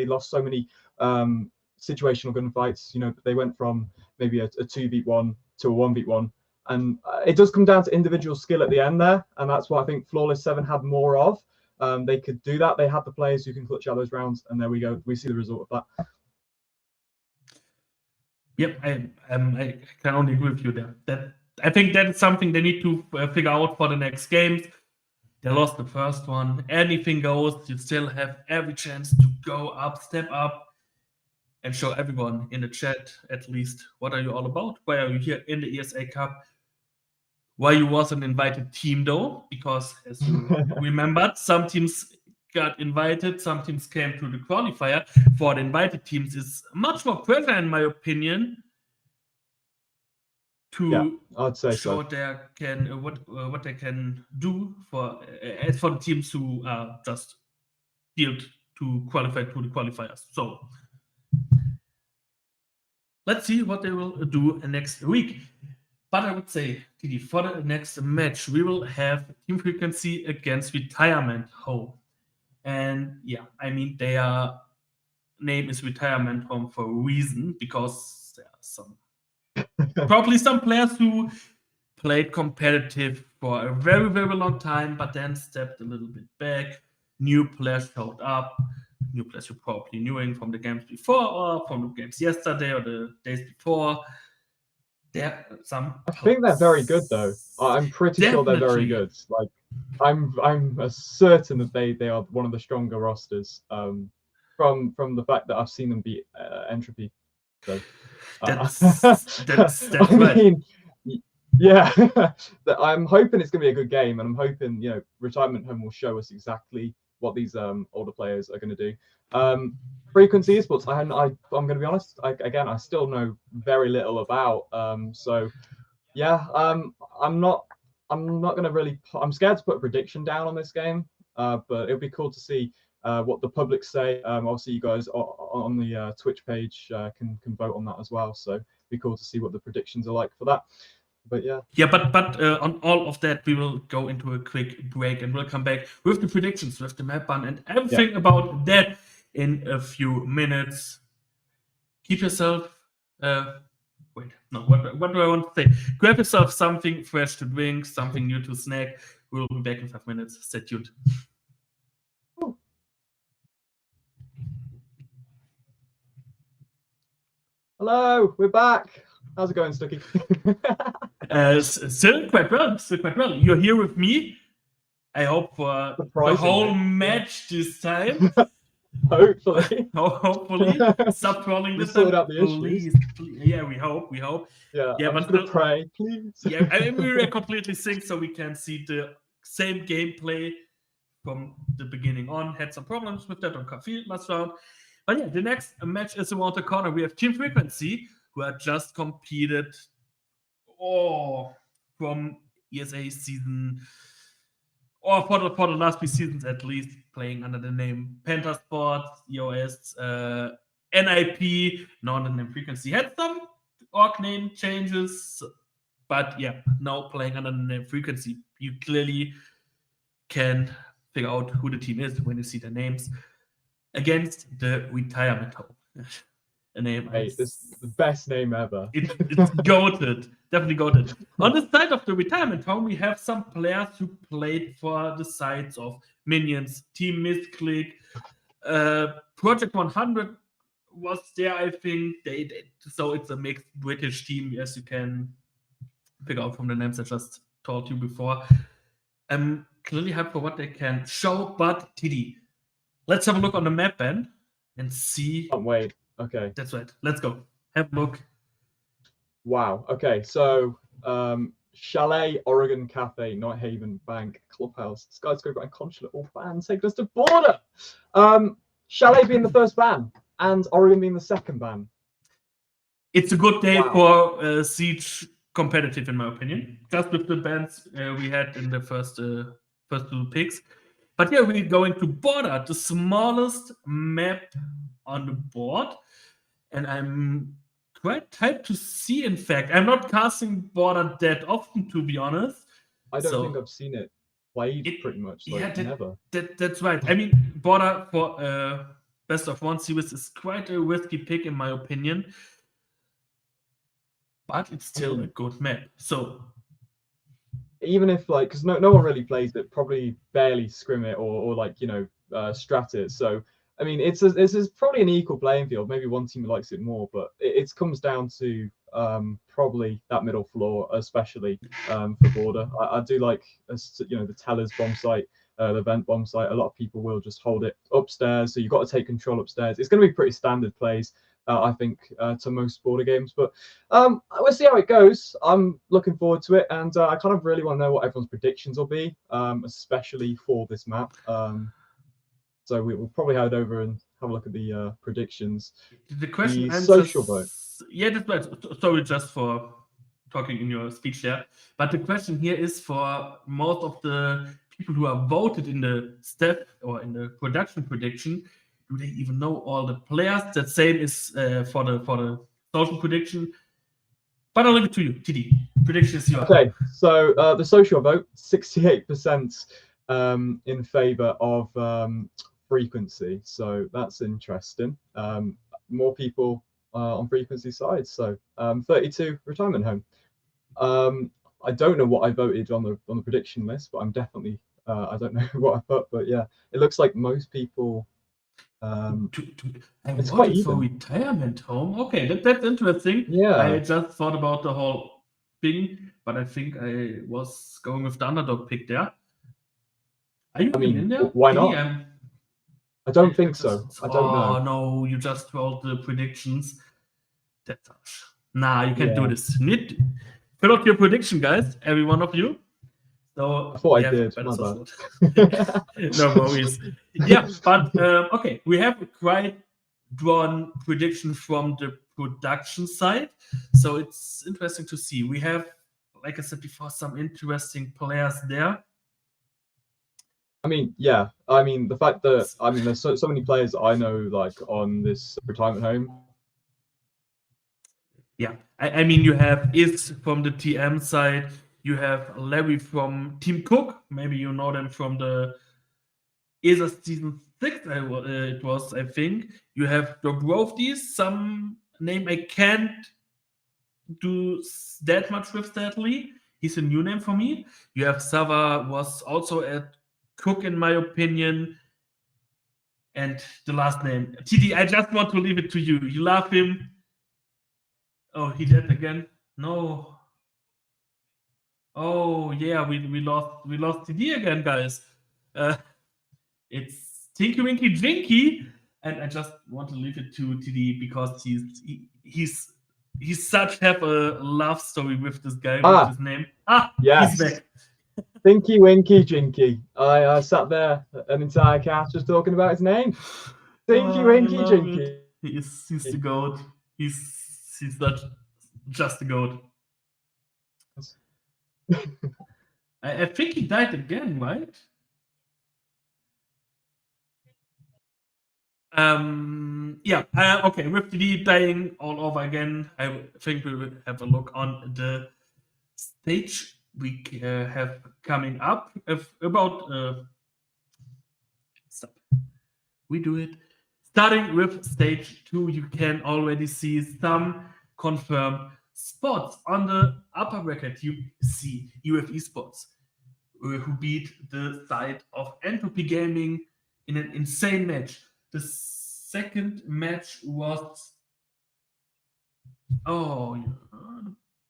lost so many situational gunfights. You know, they went from maybe a 2v1 to a 1v1, and it does come down to individual skill at the end there, and that's what I think Flawless 7 had more of. They could do that. They had the players who can clutch out those rounds, and there we go. We see the result of that. Yep, I can only agree with you there. I think that is something they need to figure out for the next games. They lost the first one. Anything goes. You still have every chance to go up, step up, and show everyone in the chat at least what are you all about. Why are you here in the ESA Cup? Why you was an invited team though? Because as you remembered, some teams got invited, some teams came to the qualifier. For the invited teams, is much more pressure, in my opinion, to I'd say show so. what they can do for as for the teams who are just built to qualify to the qualifiers. So let's see what they will do next week. But I would say, TD, for the next match, we will have Team Frequency against Retirement Home. And yeah, I mean, their name is Retirement Home for a reason, because there are probably some players who played competitive for a very, very long time, but then stepped a little bit back. New players showed up. New players you probably knew from the games before, or from the games yesterday, or the days before. I think they're very good, though. I'm pretty sure they're very good. Like, I'm certain that they are one of the stronger rosters. From the fact that I've seen them beat Entropy. So that's I right. mean, yeah, I'm hoping it's gonna be a good game, and I'm hoping Retirement Home will show us exactly what these older players are gonna do. Frequency Esports, I'm gonna be honest. I still know very little about. So yeah, I'm not gonna really. I'm scared to put a prediction down on this game. But it would be cool to see what the public say. Obviously, you guys on the Twitch page can vote on that as well. So it'd be cool to see what the predictions are like for that. But yeah. Yeah, but on all of that, we will go into a quick break and we'll come back with the predictions, with the map ban, and everything about that in a few minutes. Keep yourself. Wait, no, what do I want to say? Grab yourself something fresh to drink, something new to snack. We'll be back in 5 minutes. Stay tuned. Hello, we're back. How's it going, Stucky? Still quite well. You're here with me. I hope for the whole match this time. Hopefully. Hopefully. Stop trolling this time. Out the please. Yeah, we hope. Yeah, I'm just gonna pray, please. Yeah, I mean, we are completely synced, so we can see the same gameplay from the beginning on. Had some problems with that on Cafe last round. But yeah, the next match is around the corner. We have Team Frequency, who had just competed from ESA season, or for the last 3 seasons at least, playing under the name Panther Sports, EOS, NIP, non-name frequency, had some org name changes, but yeah, now playing under name frequency, you clearly can figure out who the team is when you see the names against the retirement home. A name Hey, this is the best name ever. it's goated, definitely goated. On the side of the retirement home, we have some players who played for the sides of Minions, Team Misclick, Project 100 was there, I think. So it's a mixed British team, as you can figure out from the names I just told you before. I'm clearly hyped for what they can show, but TD, let's have a look on the map, Ben, and see. Can't wait. Okay. That's right. Let's go. Have a look. Wow. Okay. So, Chalet, Oregon Cafe, Night Haven, Bank, Clubhouse, Skyscraper, and Consulate all banned. Taking us to Border. Chalet being the first ban, and Oregon being the second ban. It's a good day Wow. for Siege competitive, in my opinion. Just with the bans we had in the first two picks. But yeah, we're going to Border, the smallest map on the board. And I'm quite hyped to see, in fact. I'm not casting Border that often, to be honest. I don't think I've seen it played pretty much. Like, never. That's right. I mean, Border for best of one series is quite a risky pick, in my opinion. But it's still a good map. So even if like, because no one really plays it, probably barely scrim it or like strat it. So I mean, it's probably an equal playing field. Maybe one team likes it more, but it comes down to probably that middle floor, especially for Border. I do like the Tellers bomb site, the Vent bomb site. A lot of people will just hold it upstairs, so you've got to take control upstairs. It's going to be pretty standard plays. I think to most Border games, but we'll see how it goes. I'm looking forward to it, and I kind of really want to know what everyone's predictions will be, especially for this map. So we'll probably head over and have a look at the predictions. the question The answers, social vote. Yeah, that's right. Sorry, just for talking in your speech there. But the question here is for most of the people who are voted in the step or in the production prediction. Do they even know all the players? That same is for the social prediction. But I'll leave it to you, TD. Prediction is yours. Okay, so the social vote, 68% in favor of frequency. So that's interesting. More people on frequency side. So 32 retirement home. I don't know what I voted on the prediction list, but I'm definitely I don't know what I put, but yeah, it looks like most people. It's quite even for retirement home. Okay, that's interesting. Yeah, I just thought about the whole thing, but I think I was going with the underdog pick there. Are you in there? Why not? I don't think so. I don't know. Oh no, you just rolled the predictions. That's nah, you can't do this. Fill out your prediction, guys. Every one of you. So I thought I did. My bad. No worries. Yeah, but okay, we have a quite drawn prediction from the production side, so it's interesting to see. We have, like I said before, some interesting players there. I mean, yeah. I mean, the fact that there's so many players that I know like on this retirement home. Yeah, I mean, you have Is from the TM side. You have Larry from Team Cook. Maybe you know them from the ESA Season 6, it was, I think. You have Dobrovdi, some name I can't do that much with, sadly. He's a new name for me. You have Sava, was also at Cook, in my opinion. And the last name, TD, I just want to leave it to you. You love him. Oh, he did again. No. Oh yeah, we lost TD again, guys. It's Tinky Winky Jinky, and I just want to leave it to TD because he's such have a love story with this guy with his name. Yes. He's back. Tinky Winky Jinky. I sat there an entire cast just talking about his name. Tinky Winky Jinky. He's the goat. He's just the goat. I think he died again, right? Okay, with the dying all over again, I think we will have a look on the stage we have coming up. Stop. We do it. Starting with stage 2, you can already see some confirmed spots. On the upper bracket, you see UFE spots who beat the side of Entropy Gaming in an insane match. The second match was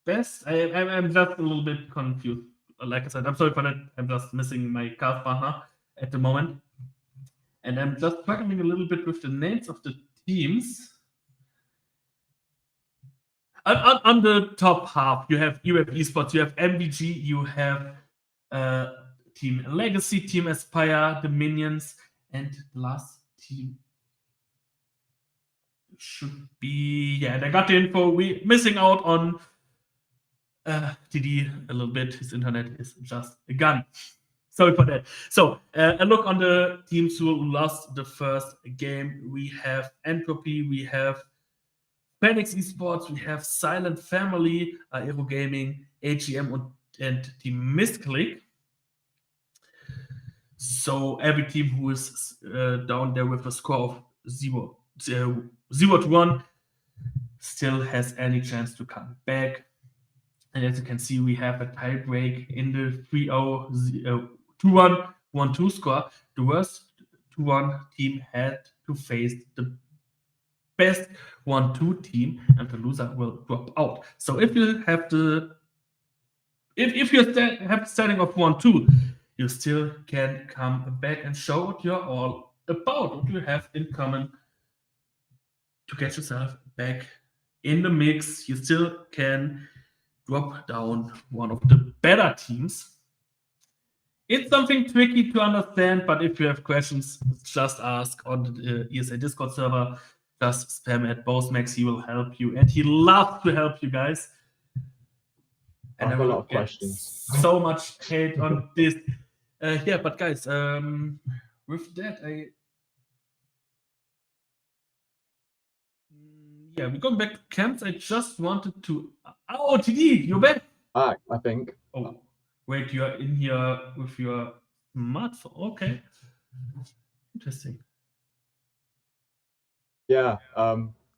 best. I'm just a little bit confused. Like I said, I'm sorry for that. I'm just missing my cast partner at the moment. And I'm just struggling a little bit with the names of the teams. On the top half, you have UF Esports, you have MVG, you have Team Legacy, Team Aspire, the Minions, and the last team should be, they got the info. We missing out on TD a little bit. His internet is just a gun. Sorry for that. So a look on the teams who lost the first game. We have Entropy, we have Phoenix Esports, we have Silent Family, Aero Gaming, AGM and Team Misclick. So every team who is down there with a score of 0 to 1 still has any chance to come back. And as you can see, we have a tie break in the 3-0, 2-1, 1-2 score. The worst 2-1 team had to face the best 1-2 team, and the loser will drop out. So if you have if you have standing of 1-2, you still can come back and show what you're all about, what you have in common to get yourself back in the mix. You still can drop down one of the better teams. It's something tricky to understand, but if you have questions, just ask on the ESA Discord server. Just spam at Bosmax, he will help you, and he loves to help you guys. And I have a lot of questions. So much hate on this. But guys, with that, we're going back to camps. I just wanted to. Oh, TD, you're back. I think. Oh, wait, you're in here with your smartphone. Okay, interesting. Yeah.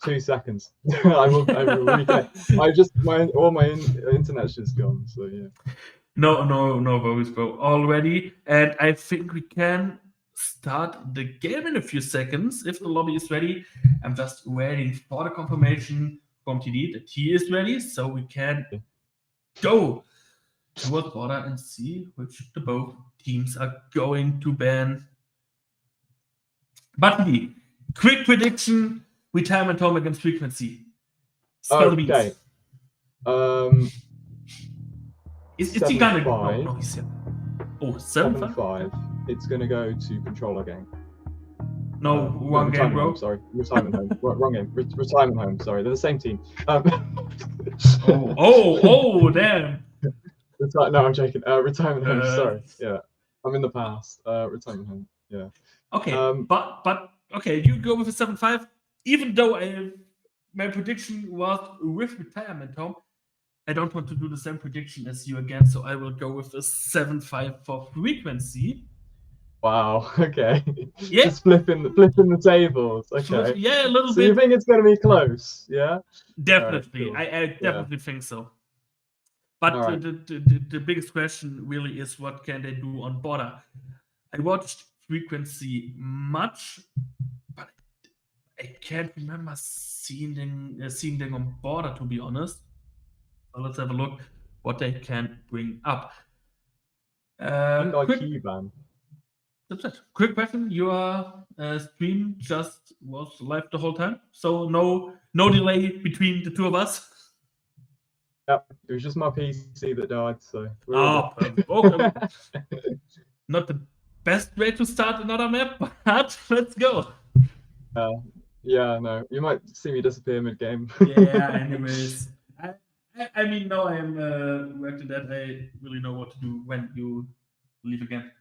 2 seconds. I will reconnect. All my internet's just gone. So yeah. No worries, bro. Already, and I think we can start the game in a few seconds if the lobby is ready. I'm just waiting for the confirmation from TD that he is ready, so we can go towards border and see which the both teams are going to ban. But TD, quick prediction: retirement home against frequency. Spell the beats. Is he gonna go? No, he's here. Oh, 7-5? It's gonna go to controller game. No, wrong game, bro. Home, sorry, retirement home. Wrong game. Retirement home. Sorry, they're the same team. Damn. No, I'm joking. Retirement home. Sorry. Yeah, I'm in the past. Retirement home. Yeah. Okay, but okay, you go with a 7-5. Even though my prediction was with retirement home, I don't want to do the same prediction as you again, so I will go with a 7-5 for frequency. Wow. Okay. Yeah. Just flipping the tables. Okay. Yeah, a little bit. So you think it's going to be close? Yeah. Definitely. Right, cool. I definitely think so. But right. The biggest question really is what can they do on border? I watched frequency much, but I can't remember seeing them on border, to be honest. So let's have a look what they can bring up. IQ ban. That's it. Quick question: your stream just was live the whole time, so no delay between the two of us. Yep, it was just my PC that died. So. Okay. Not the best way to start another map, but let's go. Yeah, no, you might see me disappear mid-game. Yeah. Anyways, I mean, now I am worked to that. I really know what to do when you leave again.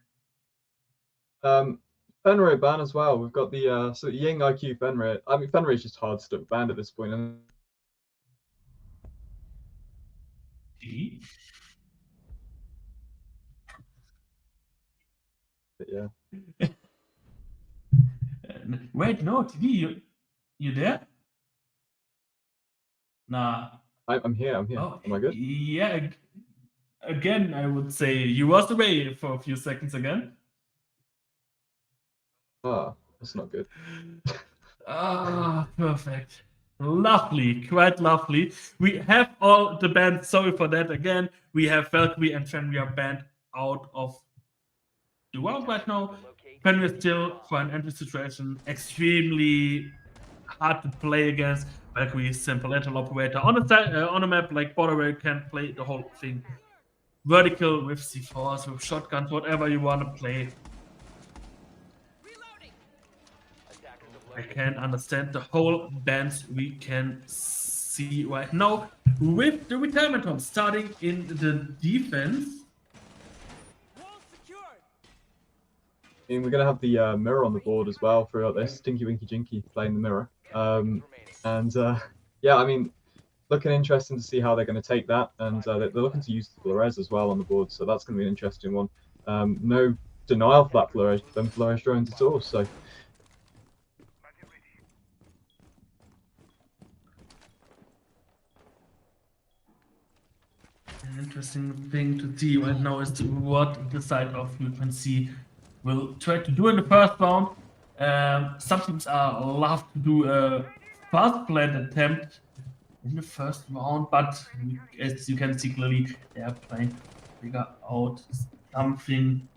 Fenrir ban as well. We've got the so Ying IQ Fenrir. I mean, Fenrir is just hard stuck banned at this point. And TV? yeah, Wait, no, TV, you there? Nah. I'm here. I'm here. Oh, Am I good? yeah. Again, I would say you was away for a few seconds again. Ah, that's not good. Ah, perfect. Lovely, quite lovely. We have all the bands. Sorry for that again. We have Valkyrie and Fenrir banned out of the world right now. Fenrir still, for an entry situation, extremely hard to play against. Valkyrie is simple lateral operator. On a map like Borderware, you can play the whole thing vertical with C4s, with shotguns, whatever you want to play. I can understand the whole band we can see right now with the retirement home starting in the defense. I mean, we're gonna have the mirror on the board as well throughout this. Tinky Winky Jinky playing the mirror. Yeah, I mean, looking interesting to see how they're going to take that, and they're looking to use the Flores as well on the board, so that's going to be an interesting one. No denial for that Flores drones at all. So an interesting thing to see right now is what the side of UNC will try to do in the first round. Some teams are love to do a fast planned attempt in the first round, but as you can see clearly, they are trying to figure out something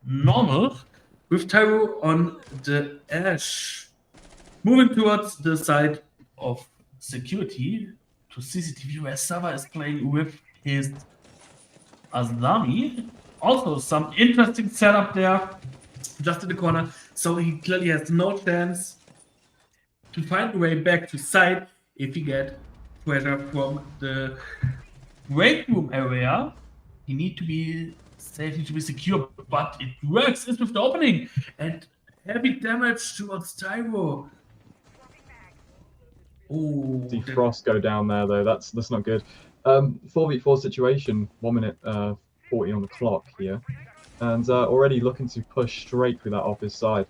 normal with Tyro on the Ash. Moving towards the side of security to CCTV, where Sava is playing with his Azami. Also, some interesting setup there, just in the corner. So he clearly has no chance to find a way back to side if he get pressure from the break room area. He need to be safe, need to be secure, but it works. It's with the opening and heavy damage towards Tyro. Oh, see Frost go down there though. That's not good. 4v4 situation. 1 minute 40 on the clock here, and already looking to push straight through that off his side.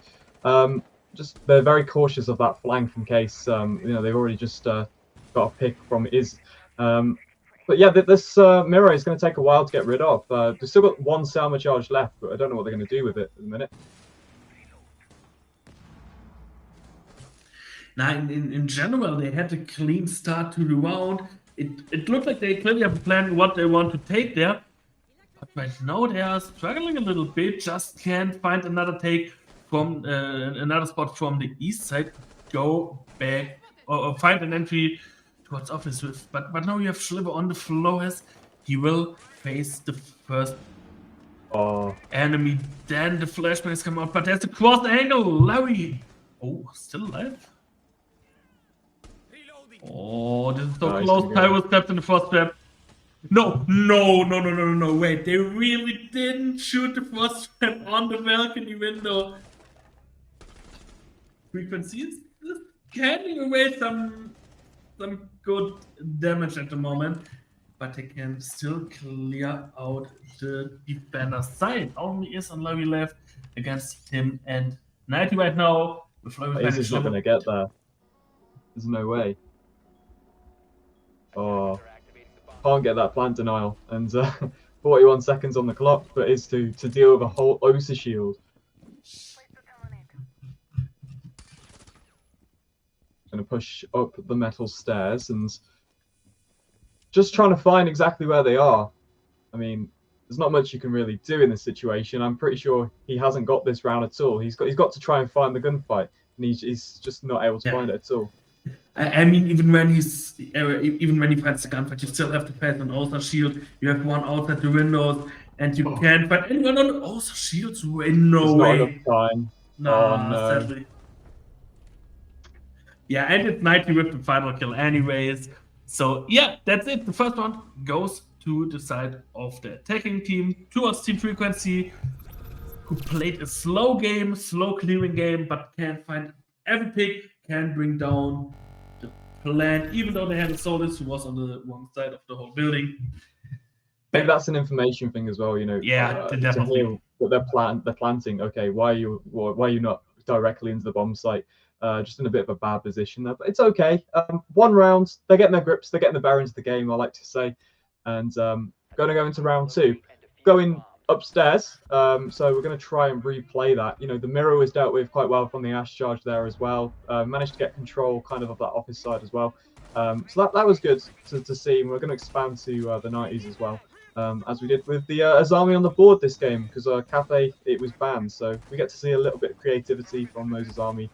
Just they're very cautious of that flank in case they've already just got a pick from Iz. But yeah, this mirror is going to take a while to get rid of. They've still got 1 Selma charge left, but I don't know what they're going to do with it at the minute. Now, in general, they had a clean start to the round. It looked like they clearly have a plan what they want to take there. But right now they are struggling a little bit. Just can't find another take from another spot from the east side. Go back or find an entry towards office with. But now you have Schliver on the floors. He will face the first enemy. Then the flashbangs come out. But there's a cross angle. Larry. Oh, still alive. Oh, this is so close. Tyro stepped in the first step. No. Wait, they really didn't shoot the first step on the balcony window. Frequency is getting away some good damage at the moment, but they can still clear out the defender side. Only is on Larry left against him and 90 right now. With Larry He's not going to get there. There's no way. Oh, can't get that plant denial, and 41 seconds on the clock, but is to deal with a whole OSA shield. Going to push up the metal stairs and just trying to find exactly where they are. I mean, there's not much you can really do in this situation. I'm pretty sure he hasn't got this round at all. He's got to try and find the gunfight, and he's just not able to find it at all. I mean, even when he finds the gunfight, you still have to pass an OSA shield. You have one outside the windows, and you can't find anyone on the OSA shields. No way. Not enough time. No, no. Sadly. Yeah, and it's 90 with the final kill anyways. So yeah, that's it. The first one goes to the side of the attacking team towards Team Frequency, who played a slow game, slow clearing game, but can find every pick, can bring down the plant, even though they had a Solus who was on the wrong side of the whole building. Maybe that's an information thing as well, you know. Yeah, To definitely. hear what they're planting. Okay, why are you not directly into the bomb site? Just in a bit of a bad position there, but it's okay. 1 round, they're getting their grips, they're getting the bearings of the game, I like to say, and going to go into round 2, going upstairs. So we're going to try and replay that. You know, the mirror was dealt with quite well from the Ash charge there as well. Managed to get control kind of that office side as well. So that was good to see. And we're going to expand to the 90s as well. As we did with the Azami on the board this game, because Cafe, it was banned, so we get to see a little bit of creativity from those Azami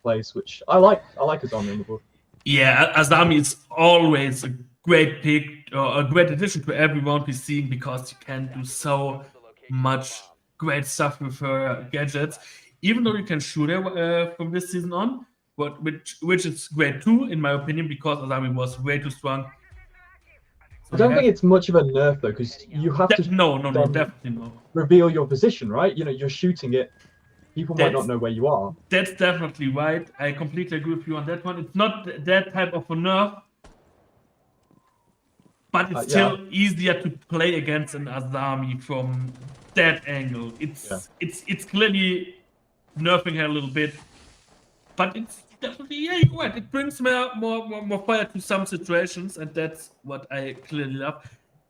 plays, which I like. I like Azami on the board. Yeah, Azami is always a great pick, or a great addition to every round we're seeing, because you can do so much great stuff with her gadgets. Even though you can shoot her from this season on, which is great too, in my opinion, because Azami was way too strong. I don't think it's much of a nerf though, because you have to No, definitely no. reveal your position, right? You know, you're shooting it. People might not know where you are. That's definitely right. I completely agree with you on that one. It's not that type of a nerf, but it's still easier to play against an Azami from that angle. It's clearly nerfing her a little bit, but it's definitely, yeah, you're right. It brings more fire to some situations, and that's what I clearly love.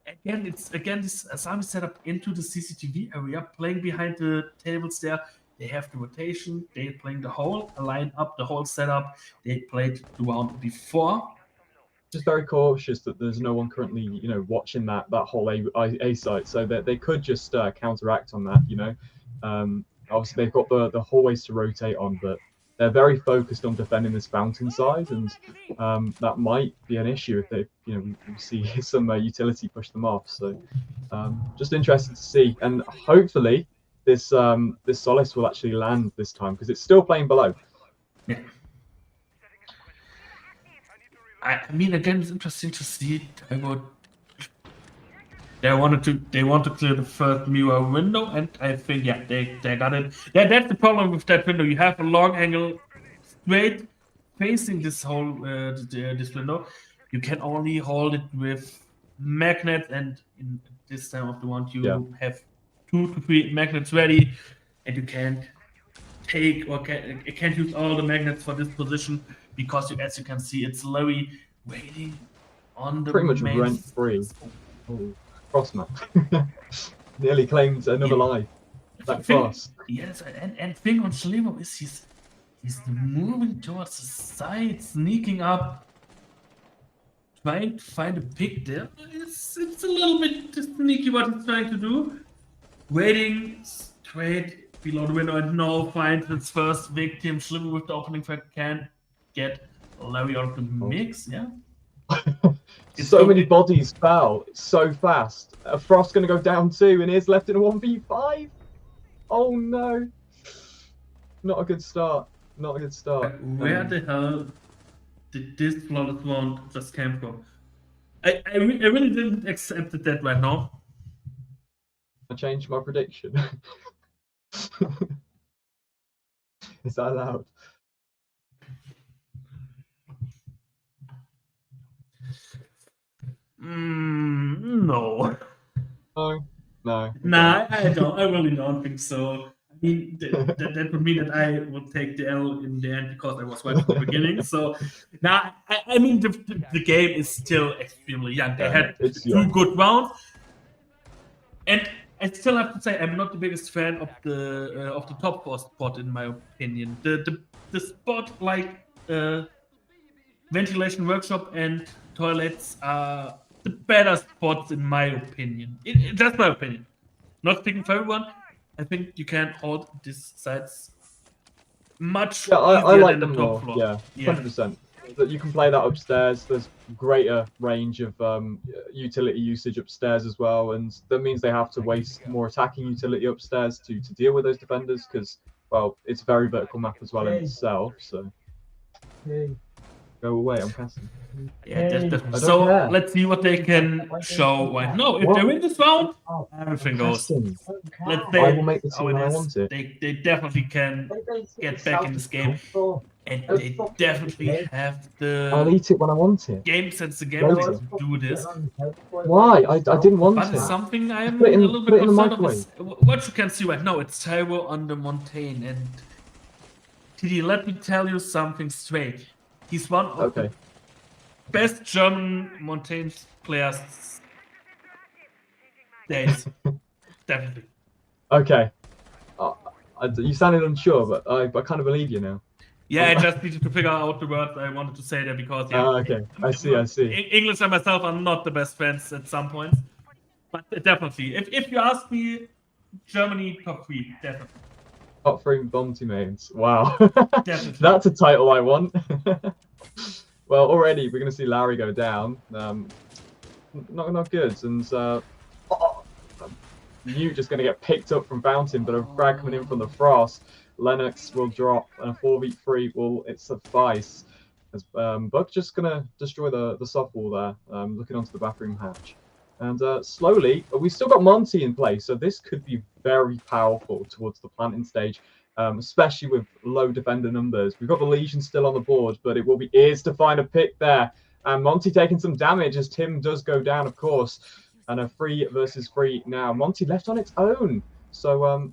Again, this Azami setup into the CCTV area, playing behind the tables there. They have the rotation. They're playing the whole line up, the whole setup. They played the round before. Just very cautious that there's no one currently, you know, watching that whole A site, so that they could just counteract on that. You know, obviously they've got the hallways to rotate on, but they're very focused on defending this fountain side, and that might be an issue if they, you know, we see some utility push them off. So just interested to see, and hopefully this Solace will actually land this time, because it's still playing below. Yeah. I mean, again, it's interesting to see. They want to clear the first mirror window, and I think they got it. Yeah, that's the problem with that window. You have a long angle straight facing this whole this window. You can only hold it with magnets, and in this time of the round you have 2 to 3 magnets ready, and you can't take or can't use all the magnets for this position, because as you can see, it's Larry waiting on the pretty much rent free. Oh, cross map. Nearly claimed another life. That cross. Yes, and thing on Schlemo is he's moving towards the side, sneaking up, trying to find a pick there. It's a little bit sneaky what he's trying to do. Waiting straight below the window, and now finds his first victim. Schlemo with the opening frag can get Larry out of the mix, yeah. So many bodies fell so fast. Frost's going to go down 2, and he's left in a 1v5. Oh no. Not a good start. Not a good start. Where the hell did this flawless round just came from? I really didn't accept that right now. I changed my prediction. Is that allowed? No. No. Nah, I don't. I really don't think so. I mean, that would mean that I would take the L in the end, because I was right at the beginning. So, now, I mean, the game is still extremely young. They had 2 good rounds, and I still have to say I'm not the biggest fan of the top 4 spot, in my opinion. The spot like ventilation workshop and toilets are the better spots, in my opinion. That's my opinion. Not speaking for everyone. I think you can hold these sites much easier I like than the them top more. floor. Yeah, 100%. That you can play that upstairs. There's greater range of utility usage upstairs as well, and that means they have to waste more attacking utility upstairs to deal with those defenders, because, well, it's a very vertical map as well in itself. So. Go away, I'm casting. Yeah, definitely. I don't So care. let's see what they can show right now. If they win this round, everything goes. Casting. Let's I say will make the how team it when I is. want it. They definitely can get back in this game, and they definitely have I'll the eat it when I want it. game sense, the game Later. to do this. Why? I didn't want But it. it's something I'm Put it in- a little put bit it in the concerned of. Is what you can see right now. It's Taiwo on the Montaigne, and TD, let me tell you something straight. He's one of Okay. the best German Montaigne players. Days, definitely. Okay. You sounded unsure, but I kind of believe you now. Yeah, I just needed to figure out the words I wanted to say there because Okay. I see. English and myself are not the best friends at some points, but definitely, if you ask me, Germany top 3, definitely. Top 3 Bounty mains. Wow. Definitely. That's a title I want. Well, already we're going to see Larry go down. Not good. And Newt just going to get picked up from Fountain, but a frag coming in from the Frost. Lennox will drop, and a 4v3 will suffice. As Buck just going to destroy the soft wall there, looking onto the bathroom hatch. And slowly, we still got Monty in place, so this could be very powerful towards the planting stage, especially with low defender numbers. We've got the Legion still on the board, but it will be ears to find a pick there. And Monty taking some damage as Tim does go down, of course. And a 3 versus 3 now. Monty left on its own. So,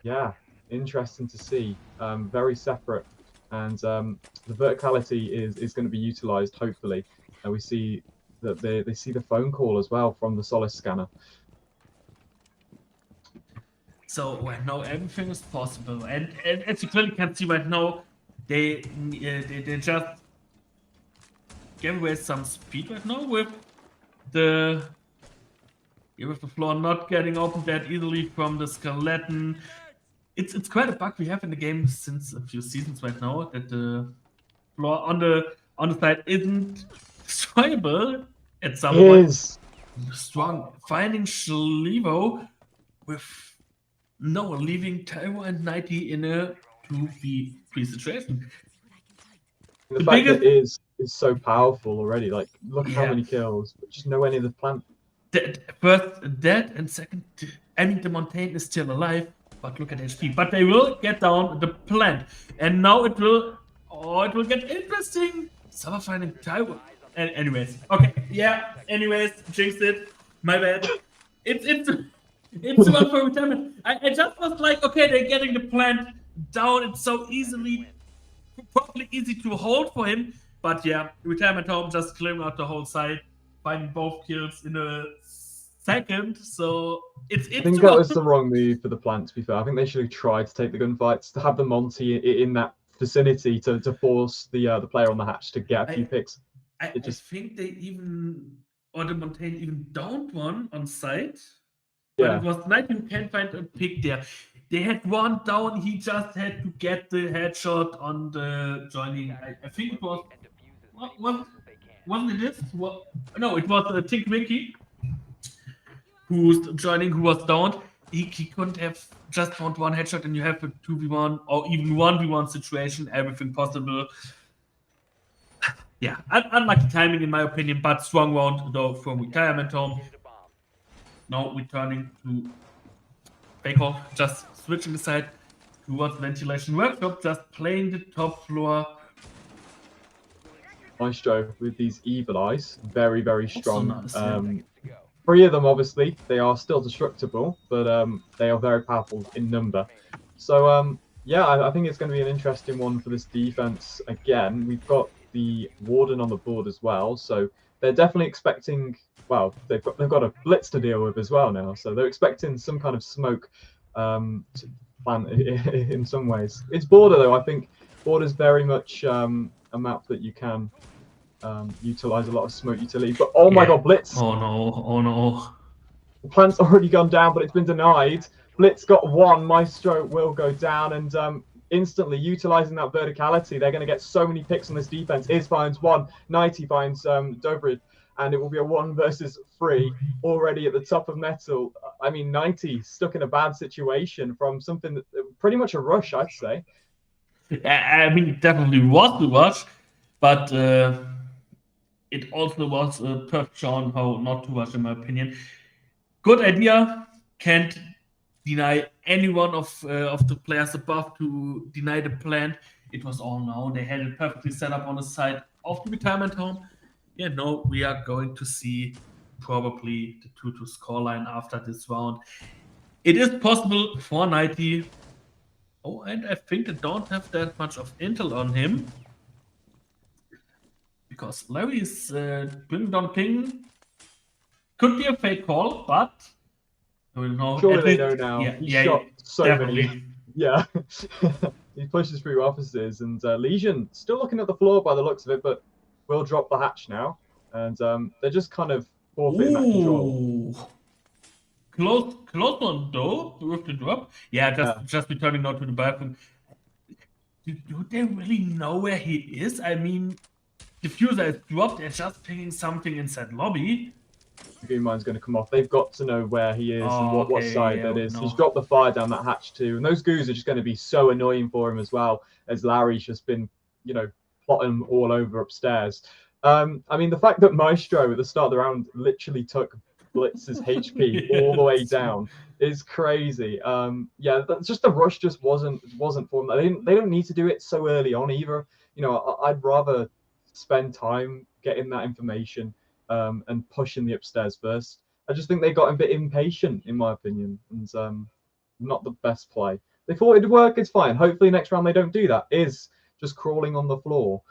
yeah, interesting to see. Very separate. And the verticality is going to be utilized, hopefully. And we see that they see the phone call as well from the Solace scanner. So right now everything is possible, and as you clearly can see right now, they just gave away some speed right now with the floor not getting opened that easily from the skeleton. It's quite a bug we have in the game since a few seasons right now, that the floor on the side isn't destroyable at some point. Strong finding Shlevo with leaving Taiwo and 90 in a 2v3 situation. The fact that it is so powerful already. Like, look how many kills, but just nowhere near the plant. First dead, and second, I mean, the Montaigne is still alive, but look at HP. But they will get down the plant, and now it will get interesting. Someone finding Taiwo. Anyways, okay, yeah. Anyways, jinxed it. My bad. It's one for retirement. I just was like, okay, they're getting the plant down. It's so probably easy to hold for him. But yeah, retirement home, just clearing out the whole side, finding both kills in a second. So it's I think that was the wrong move for the plant, to be fair. I think they should have tried to take the gunfights, to have the Monty in that vicinity to force the player on the hatch to get a few picks. I think they the Montaigne even downed one on site. But it was 90 who can't find a pick there. They had one down, he just had to get the headshot on the joining. I think it was. Wasn't it this? No, it was Tink Winky who's joining, who was down. He couldn't have just found one headshot, and you have a 2v1 or even 1v1 situation, everything possible. Yeah, unlucky timing in my opinion, but strong round though from retirement home. Now returning to Baker, just switching the side towards ventilation workshop, just playing the top floor. Maestro with these evil eyes, very, very strong. Nice, yeah. 3 of them, obviously, they are still destructible, but they are very powerful in number. So, yeah, I think it's going to be an interesting one for this defense. Again, we've got the Warden on the board as well, so they're definitely expecting. Well, they've got a blitz to deal with as well now, so they're expecting some kind of smoke to plant in some ways. It's Border though. I think Border's very much a map that you can utilize a lot of smoke utility. But oh my god, blitz! Oh no! The plant's already gone down, but it's been denied. Blitz got 1. Maestro will go down, and instantly utilizing that verticality, they're going to get so many picks on this defense. Iz finds 1, 90 finds Dobrid, and it will be a 1 versus 3 already at the top of metal. I mean, 90 stuck in a bad situation from something that pretty much a rush, I'd say. I mean, it definitely was the rush. But it also was a perfect shot how not to rush, in my opinion. Good idea. Can't deny any one of the players above to deny the plan. It was all known. They had it perfectly set up on the side of the retirement home. Yeah, no, we are going to see probably the 2-2 scoreline after this round. It is possible 490. Oh, and I think they don't have that much of intel on him. Because Larry is bringing down King. Could be a fake call, but we know. Surely at they least, know now. Yeah, He yeah, shot so definitely. many. Yeah. He pushes through offices, and Legion still looking at the floor by the looks of it, but will drop the hatch now. And they're just kind of forfeiting that control. Ooh. Close one though with the drop. Yeah, just returning now to the bathroom. Do they really know where he is? I mean, diffuser is dropped. They're just pinging something inside lobby. The green mine's going to come off. They've got to know where he is and what Okay, side yeah, that is. no. He's dropped the fire down that hatch too, and those goos are just going to be so annoying for him as well, as Larry's just been, plotting all over upstairs. I mean, the fact that Maestro at the start of the round literally took Blitz's HP all the way down is crazy. Yeah, that's just the rush just wasn't for them. They don't need to do it so early on either. I'd rather spend time getting that information and pushing the upstairs first. I just think they got a bit impatient, in my opinion, and not the best play. They thought it'd work, it's fine. Hopefully next round they don't do that. Is just crawling on the floor.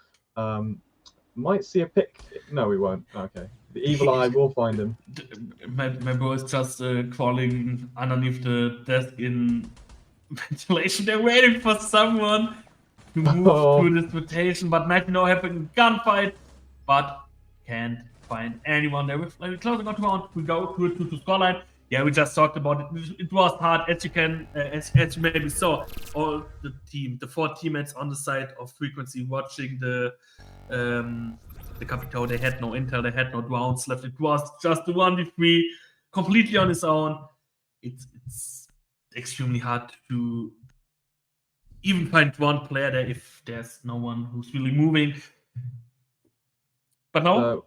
Might see a pick. No, we won't. Okay. The evil eye will find him. My bro is just crawling underneath the desk in ventilation. They're waiting for someone to move through this rotation, but might now having a gunfight, but can't find anyone there. We're closing out round. We go to scoreline. Yeah, we just talked about it. It was hard, as you can, as you maybe saw. All the 4 teammates on the side of frequency watching the Capitão. They had no intel, they had no rounds left. It was just the 1v3 completely on his own. It's extremely hard to even find one player there if there's no one who's really moving. But now,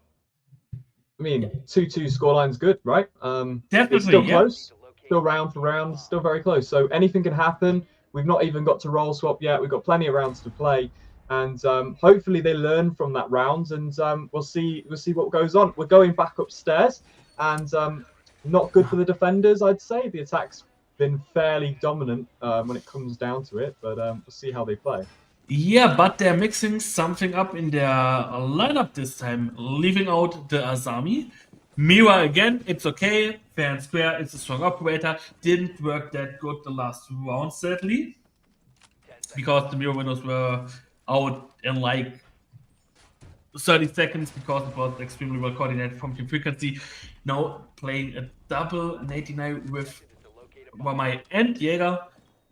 I mean, 2-2 scoreline's good, right? definitely, it's still yeah. close, still round for round, still very close. So anything can happen. We've not even got to roll swap yet. We've got plenty of rounds to play, and hopefully they learn from that round, and we'll see what goes on. We're going back upstairs, and not good for the defenders, I'd say. The attack's been fairly dominant when it comes down to it, but we'll see how they play. Yeah, but they're mixing something up in their lineup this time, leaving out the Asami. Mira again, it's okay, fair and square, it's a strong operator. Didn't work that good the last round, sadly, because the Mira windows were out in like 30 seconds because it was extremely well coordinated from Team Frequency. Now playing a double, an 89 with Wamai and Jäger.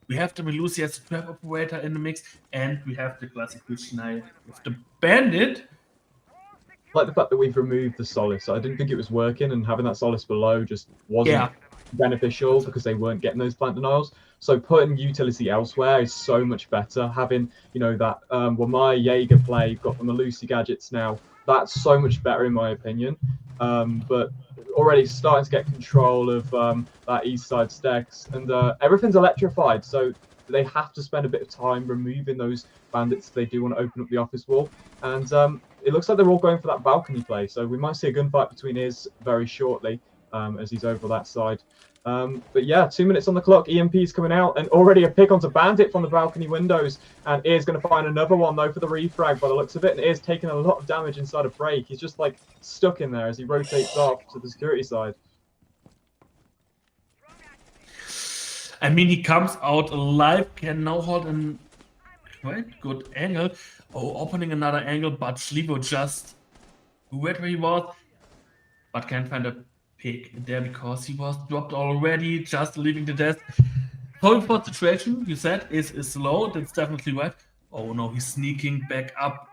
We have the Melusi as a trap operator in the mix, and we have the classic Kushinai with the Bandit. I like the fact that we've removed the Solace. I didn't think it was working, and having that Solace below just wasn't beneficial because they weren't getting those plant denials. So putting utility elsewhere is so much better. Having, that Wamai Jaeger play, got the Melusi gadgets now, that's so much better in my opinion. But already starting to get control of that east side stacks, and everything's electrified, so they have to spend a bit of time removing those bandits if they do want to open up the office wall. And it looks like they're all going for that balcony play, so we might see a gunfight between Iz very shortly as he's over that side. But yeah, 2 minutes on the clock. EMP's coming out, and already a pick onto Bandit from the balcony windows. And Ear's going to find another one, though, for the refrag by the looks of it. And Ear's taking a lot of damage inside a break. He's just, like, stuck in there as he rotates off to the security side. I mean, he comes out alive, can now hold a quite good angle. Oh, opening another angle, but Schlivo just where he was, but can't find a pick there because he was dropped already, just leaving the desk. Going for situation, you said, is slow. That's definitely right. Oh no, he's sneaking back up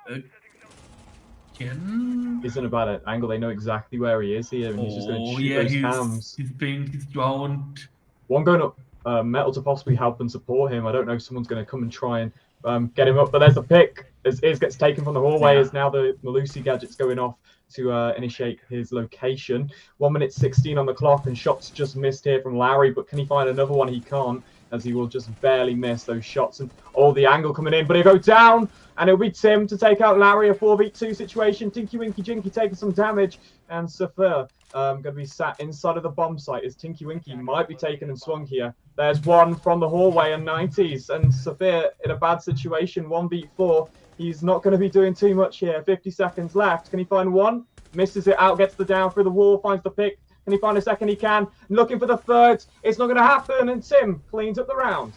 again. Isn't a bad angle. They know exactly where he is here, and he's just going to shoot those cams. He's drowned. One going up Metal to possibly help and support him. I don't know if someone's going to come and try and get him up, but there's a pick. as Iz gets taken from the hallway, Yeah. as now the Malusi gadget's going off to initiate his location. 1 minute 16 on the clock, and shots just missed here from Larry, but can he find another one? He can't, as he will just barely miss those shots. And the angle coming in, but he'll go down, and it'll be Tim to take out Larry. A 4v2 situation. Tinky Winky Jinky taking some damage, and Safir going to be sat inside of the bomb site as Tinky Winky might be taken and swung here. There's one from the hallway and 90s, and Safir in a bad situation. 1v4. He's not going to be doing too much here. 50 seconds left. Can he find one? Misses it out, gets the down through the wall, finds the pick. Can he find a second? He can. Looking for the third. It's not going to happen, and Tim cleans up the round.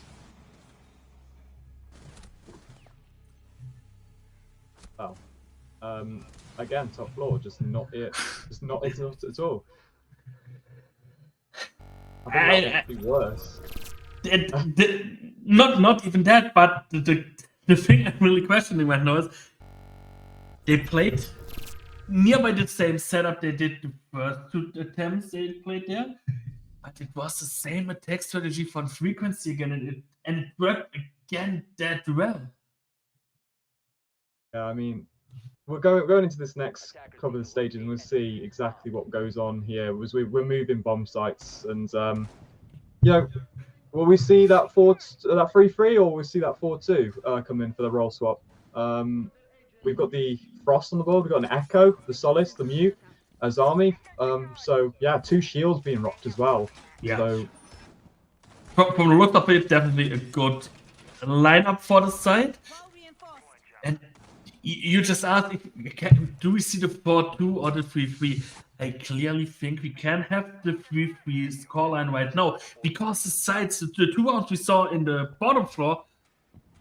Oh. Again, top floor, just not it. Just not it at all. I think that would be worse. Not even that, but the thing I'm really questioning right now is they played nearby the same setup they did the first 2 attempts they played there, but it was the same attack strategy for frequency again, and it worked again that well. Yeah, I mean, we're going into this next couple of stages, and we'll see exactly what goes on here. We're moving bomb sites, and will we see that 3-3, or will we see that 4-2 come in for the roll swap? We've got the Frost on the board. We've got an Echo, the Solace, the Mute, Azami. So yeah, 2 shields being rocked as well. Yeah. So from the look of it, definitely a good lineup for the side. And you just asked, do we see the 4-2 or the 3-3? I clearly think we can have the 3-3 scoreline right now, because the sides, the 2 rounds we saw in the bottom floor,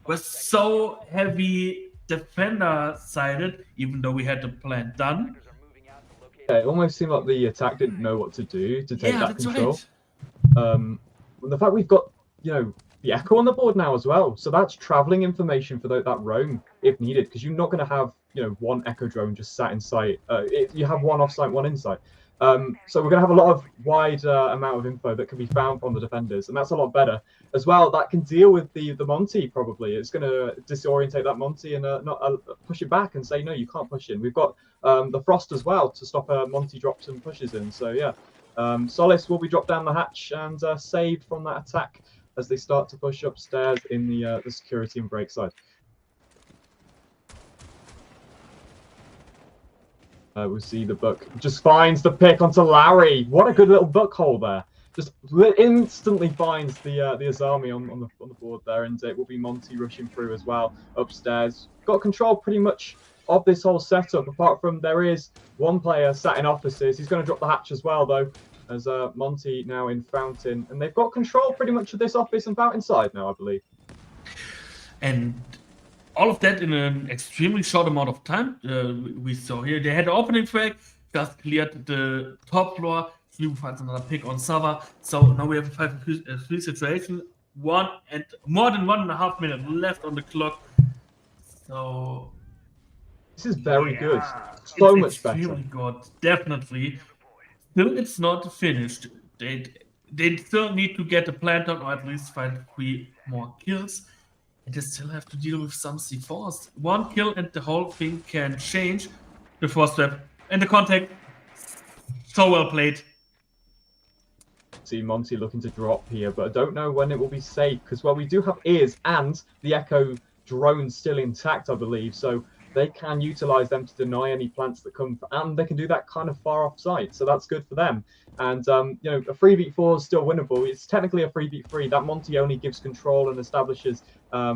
were so heavy defender sided, even though we had the plan done. yeah, it almost seemed like the attack didn't know what to do to take that control. Right. The fact we've got the Echo on the board now as well, so that's traveling information for that roam if needed, because you're not going to have one Echo drone just sat in sight. You have one off site, one in sight. So we're going to have a lot of wide amount of info that can be found from the defenders, and that's a lot better as well. That can deal with the Monty probably. It's going to disorientate that Monty and not push it back and say no, you can't push in. We've got the Frost as well to stop Monty drops and pushes in. So yeah, Solace will be dropped down the hatch and saved from that attack as they start to push upstairs in the security and break side. We'll see the book just finds the pick onto Larry. What a good little book hole there. Just instantly finds the Azami on the board there, and it will be Monty rushing through as well upstairs. Got control pretty much of this whole setup, apart from there is one player sat in offices. He's going to drop the hatch as well though, as Monty now in Fountain, and they've got control pretty much of this office and Fountain side now, I believe. And all of that in an extremely short amount of time. We saw here they had the opening frag, just cleared the top floor. He finds another pick on Sava. So now we have a 5-3 situation. More than 1.5 minutes left on the clock. So this is very good. So much better. Extremely good, definitely. Still, it's not finished. They still need to get the plant on, or at least find 3 more kills. And they still have to deal with some C4s. 1 kill and the whole thing can change. The 4-step and the contact. So well played. See Monty looking to drop here, but I don't know when it will be safe, because we do have Ears and the Echo drone still intact, I believe. So they can utilize them to deny any plants that come, and they can do that kind of far off site. So that's good for them. And a 3v4 is still winnable. It's technically a 3v3. That Monty only gives control and establishes a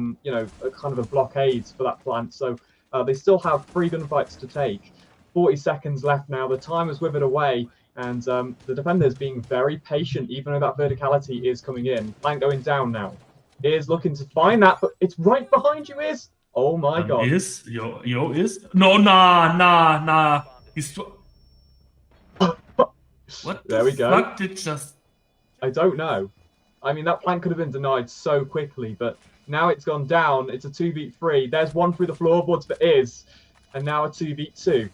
kind of a blockade for that plant. So they still have 3 gunfights to take. 40 seconds left now. The time has withered away, and the defenders being very patient, even though that verticality is coming in. Plant going down now. Is looking to find that, but it's right behind you, Is. Oh my god. Is? Yo, is? No, nah. He's... What there we go. Fuck did just... I don't know. I mean, that plant could have been denied so quickly, but now it's gone down. It's a 2v3. There's one through the floorboards for Is, and now a 2v2.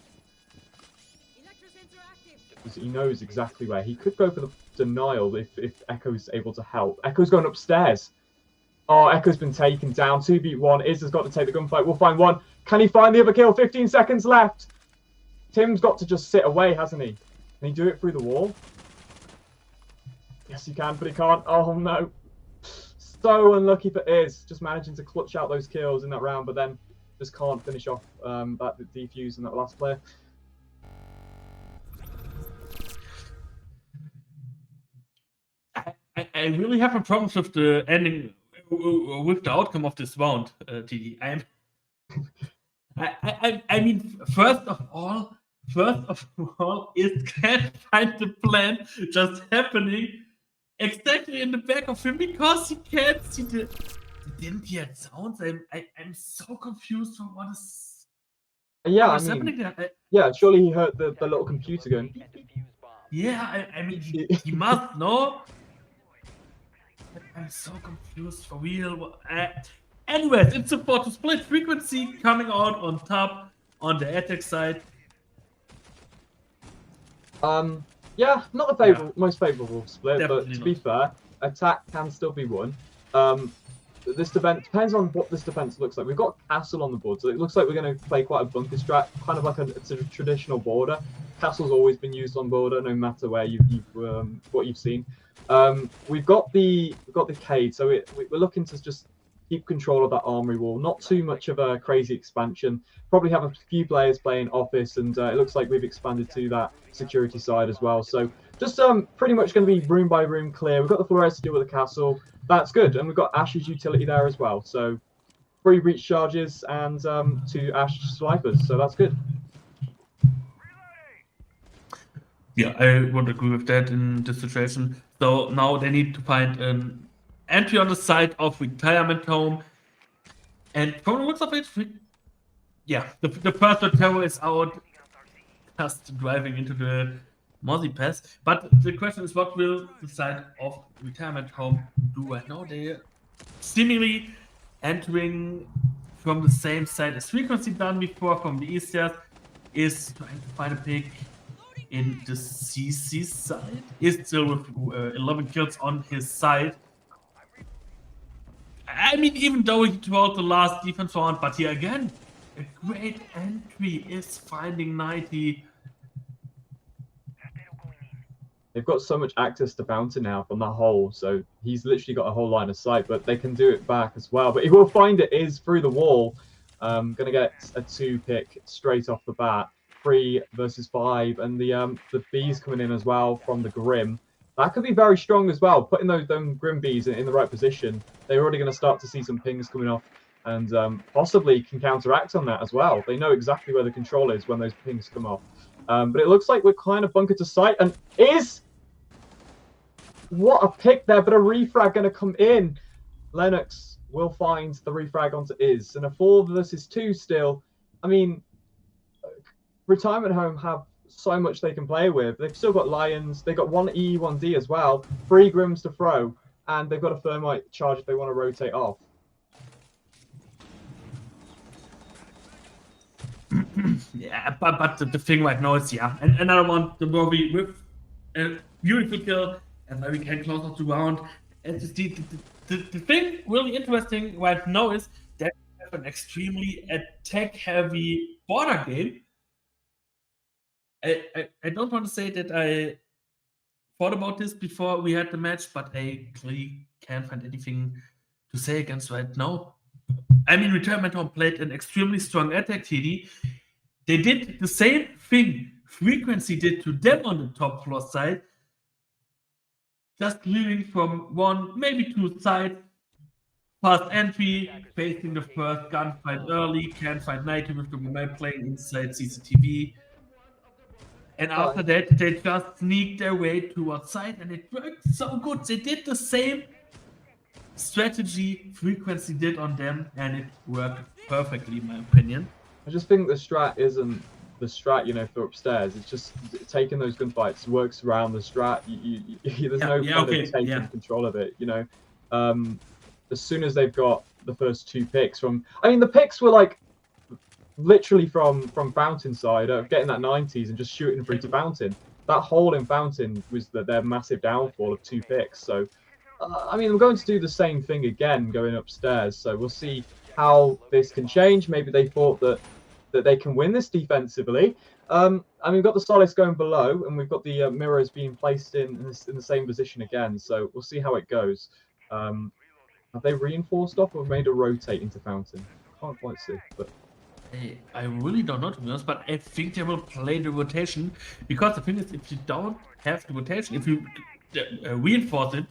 He knows exactly where. He could go for the denial if Echo's able to help. Echo's going upstairs. Oh, Echo's been taken down. 2v1. Iz has got to take the gunfight. We'll find one. Can he find the other kill? 15 seconds left. Tim's got to just sit away, hasn't he? Can he do it through the wall? Yes, he can, but he can't. Oh, no. So unlucky for Iz, just managing to clutch out those kills in that round, but then just can't finish off that defuse in that last player. I really have a problem with the ending, with the outcome of this round, TD. I mean, first of all, it can't find the plan just happening exactly in the back of him because he can't see the. Didn't hear sounds. I'm so confused for what is. Yeah, What's I mean, happening there? yeah, surely he heard the little computer going. And defuse bomb. Yeah, I mean, he must know. I'm so confused for real. Anyways, it's about to split frequency coming out on top on the attack side. Yeah, not the most favorable split, Definitely but to not. be fair, attack can still be won. This defense depends on what this defense looks like. We've got castle on the board, so it looks like we're going to play quite a bunker strat, kind of like a traditional border. Castle's always been used on border, no matter where what you've seen. We've got the Cade, so we're looking to just keep control of that armory wall. Not too much of a crazy expansion. Probably have a few players playing office, and it looks like we've expanded to that security side as well. So just pretty much going to be room by room clear. We've got the Flores to deal with the castle. That's good, and we've got Ash's utility there as well. So 3 breach charges and 2 Ash snipers. So that's good. Yeah, I would agree with that in this situation. So now they need to find an entry on the side of retirement home. And from the looks of it, yeah, the first hotel is out, just driving into the Mozzie Pass. But the question is, what will the side of retirement home do right now? They're seemingly entering from the same side as Frequency done before from the east side, is trying to find a pick in the CC side. Is still with 11 kills on his side. I mean, even though he throughout the last defense round, but here again, a great entry is finding 90. They've got so much access to Fountain now from that hole, so he's literally got a whole line of sight, but they can do it back as well. But he will find it is through the wall. Gonna get a 2 pick straight off the bat. 3 versus 5, and the bees coming in as well from the Grim. That could be very strong as well. Putting those Grim bees in the right position, they're already going to start to see some pings coming off, and possibly can counteract on that as well. They know exactly where the control is when those pings come off. But it looks like we're kind of bunkered to sight, and what a pick there, but a refrag going to come in. Lennox will find the refrag onto Iz, and a 4 versus 2 still. I mean, retirement home have so much they can play with. They've still got Lions. They've got 1 E, 1 D as well. 3 Grims to throw, and they've got a Thermite charge if they want to rotate off. Yeah, but the thing right now is, yeah, and another one, the Robbie with a beautiful kill, and then we can close out the round. And the thing really interesting right now is that we have an extremely attack-heavy border game. I don't want to say that I thought about this before we had the match, but I clearly can't find anything to say against right now. I mean, Retirement Home played an extremely strong attack, TD. They did the same thing Frequency did to them on the top floor side, just clearing from 1, maybe 2 sides. Fast entry, facing the first gunfight early, can't find 90 with the mobile playing inside CCTV. And after that, they just sneaked their way towards side, and it worked so good. They did the same strategy Frequency did on them, and it worked perfectly, in my opinion. I just think the strat isn't the strat, for upstairs. It's just taking those gunfights works around the strat. There's no taking control of it. As soon as they've got the first 2 picks the picks were like literally from Fountain side of getting that 90s and just shooting through to Fountain. That hole in Fountain was their massive downfall of 2 picks. So, we're going to do the same thing again going upstairs. So we'll see how this can change. Maybe they thought that they can win this defensively. And we've got the Solace going below, and we've got the mirrors being placed in the same position again. So we'll see how it goes. Have they reinforced off or made a rotate into Fountain? Can't quite see, but I really don't know, to be honest, but I think they will play the rotation, because the thing is, if you don't have the rotation, if you reinforce it,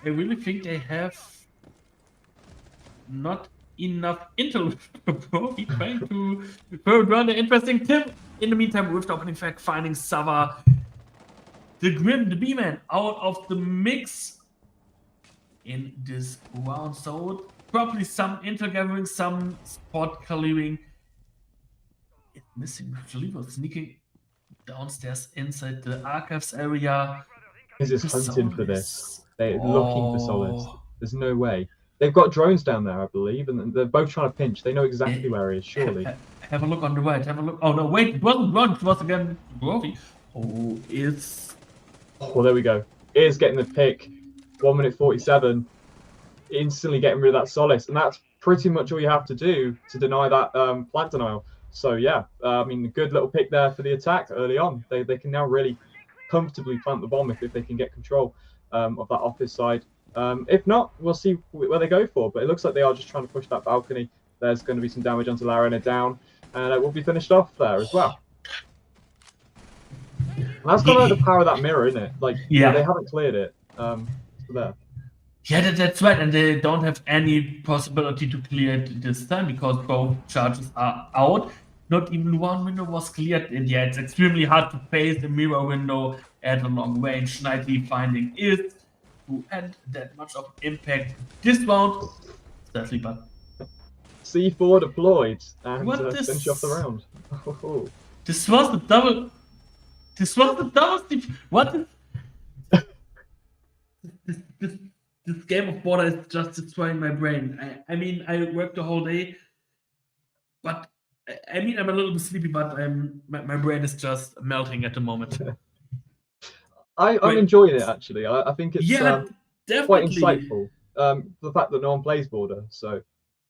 I really think they have not enough intellect for trying to run an interesting tip. In the meantime, with the opening fact, finding Sava, the Grim, the B-Man, out of the mix in this round. So probably some intel gathering, some spot clearing. It's missing. Felipe sneaking downstairs inside the archives area. is just hunting for this. They're looking for Solace. Oh. There's no way. They've got drones down there, I believe, and they're both trying to pinch. They know exactly where he is, surely. Have a look on the right. Have a look. Oh no, wait! It wasn't run. It was again Rovi. Oh, it's. Oh, there we go. Is getting the pick. 1 minute 47. Instantly getting rid of that Solace, and that's pretty much all you have to do to deny that plant denial. So yeah, I mean, good little pick there for the attack early on. They can now really comfortably plant the bomb if they can get control of that office side. If not, we'll see where they go for. But it looks like they are just trying to push that balcony. There's going to be some damage onto Larena down, and it will be finished off there as well. And that's kind of like the power of that mirror, isn't it? Like, yeah, they haven't cleared it. So there. Yeah, that's right, and they don't have any possibility to clear it this time because both charges are out. Not even one window was cleared, and yeah, it's extremely hard to face a mirror window at a long range. Nightly finding is to add that much of impact this round. Sadly, but C4 deployed and this... finish off the round. This was the double. This was the double. What is this game of border is just destroying my brain. I mean, I worked the whole day, but I mean, I'm a little bit sleepy, but my brain is just melting at the moment. I'm enjoying it, actually. I think it's definitely quite insightful. The fact that no one plays border, so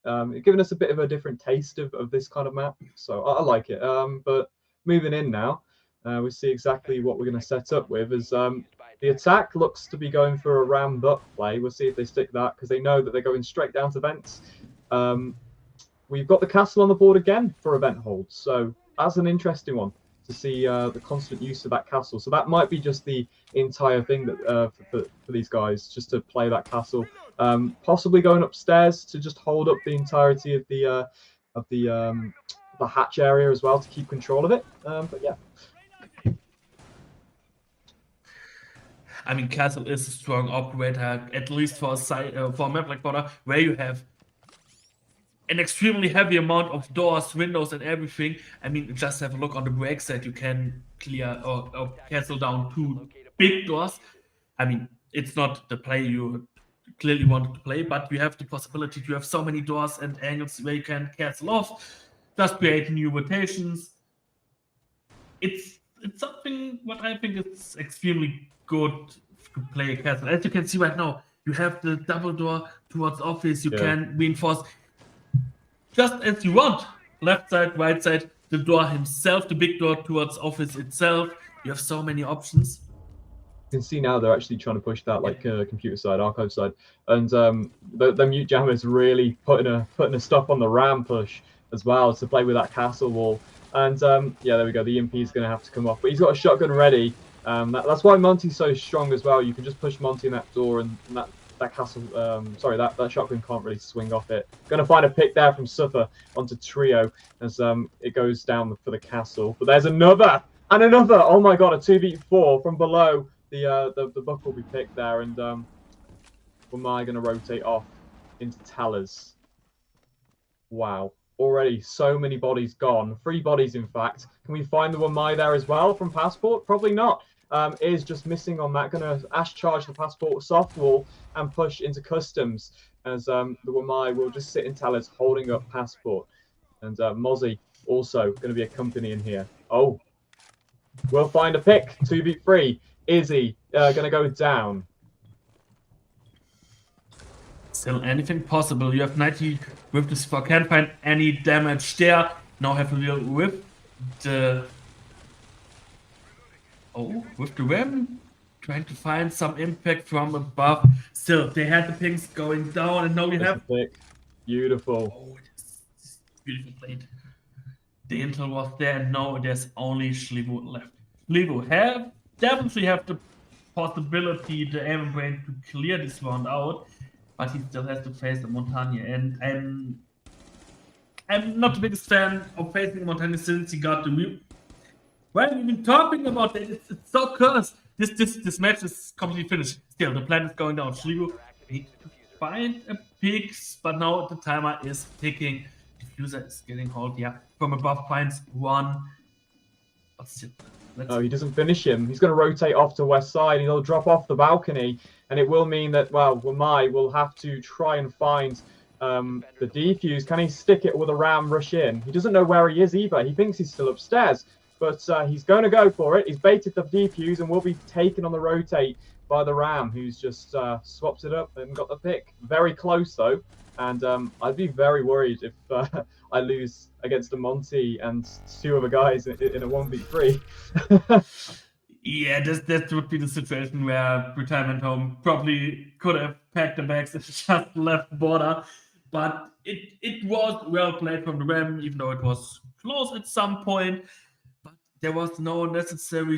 it's giving us a bit of a different taste of this kind of map. So I like it. But moving in now, we see exactly what we're going to set up with. As the attack looks to be going for a round up play. We'll see if they stick that, because they know that they're going straight down to vents. We've got the castle on the board again for event holds, so that's an interesting one to see the constant use of that castle. So that might be just the entire thing that for these guys, just to play that castle. Possibly going upstairs to just hold up the entirety of the hatch area as well to keep control of it. But yeah. I mean, Castle is a strong operator, at least for a map like Border, where you have an extremely heavy amount of doors, windows, and everything. I mean, just have a look on the break set. You can clear or cancel down 2 big doors. I mean, it's not the play you clearly wanted to play, but you have the possibility to have so many doors and angles where you can cancel off, just create new rotations. It's something what I think is extremely good to play a castle. As you can see right now, you have the double door towards office. You can reinforce just as you want. Left side, right side, the door himself, the big door towards office itself. You have so many options. You can see now they're actually trying to push that like computer side, archive side, and the mute jammer is really putting a stop on the ram push as well to play with that castle wall. And yeah, there we go. The EMP is going to have to come off, but he's got a shotgun ready. That's why Monty's so strong as well. You can just push Monty in that door, and that castle, that shotgun can't really swing off it. Going to find a pick there from Suffer onto Trio as it goes down for the castle. But there's another and another. Oh my god, a 2v4 from below. The buck will be picked there, and Wamai going to rotate off into Tellers. Wow. Already so many bodies gone. 3 bodies, in fact. Can we find the Wamai there as well from Passport? Probably not. Is just missing on that. Going to Ash charge the Passport soft wall and push into Customs as the Wamai will just sit in Tellers holding up Passport. And Mozzie also going to be accompanying here. Oh, we'll find a pick. 2v3. Izzy going to go down. Still anything possible. You have 90 with the score. Can't find any damage there. Now have to deal with the... Oh, with the ram. Trying to find some impact from above. Still, they had the pings going down, and now we There's have... the pick. Beautiful. Oh, this is beautiful played. The intel was there, and now there's only Schlivo left. Schlivo definitely have the possibility, the aim brain, to clear this round out, but he still has to face the Montagne, and I'm not the biggest fan of facing Montagne since he got the mute. Well, we've been talking about that. It's so cursed. This match is completely finished. Still, the plan is going down. Schlivo needs to find a picks, but now the timer is ticking. Diffuser is getting hold. Yeah, from above finds one. But still, Oh, he doesn't finish him. He's going to rotate off to west side. He'll drop off the balcony, and it will mean that, well, Wamai will have to try and find the defuse. Can he stick it with a ram rush in? He doesn't know where he is either. He thinks he's still upstairs, but he's going to go for it. He's baited the defuse and will be taken on the rotate by the ram, who's just swapped it up and got the pick. Very close, though. And I'd be very worried if I lose against a Monty and two other guys in a 1v3. Yeah, that would be the situation where Retirement Home probably could have packed the bags and just left border. But it was well played from the Ram, even though it was close at some point. But there was no necessary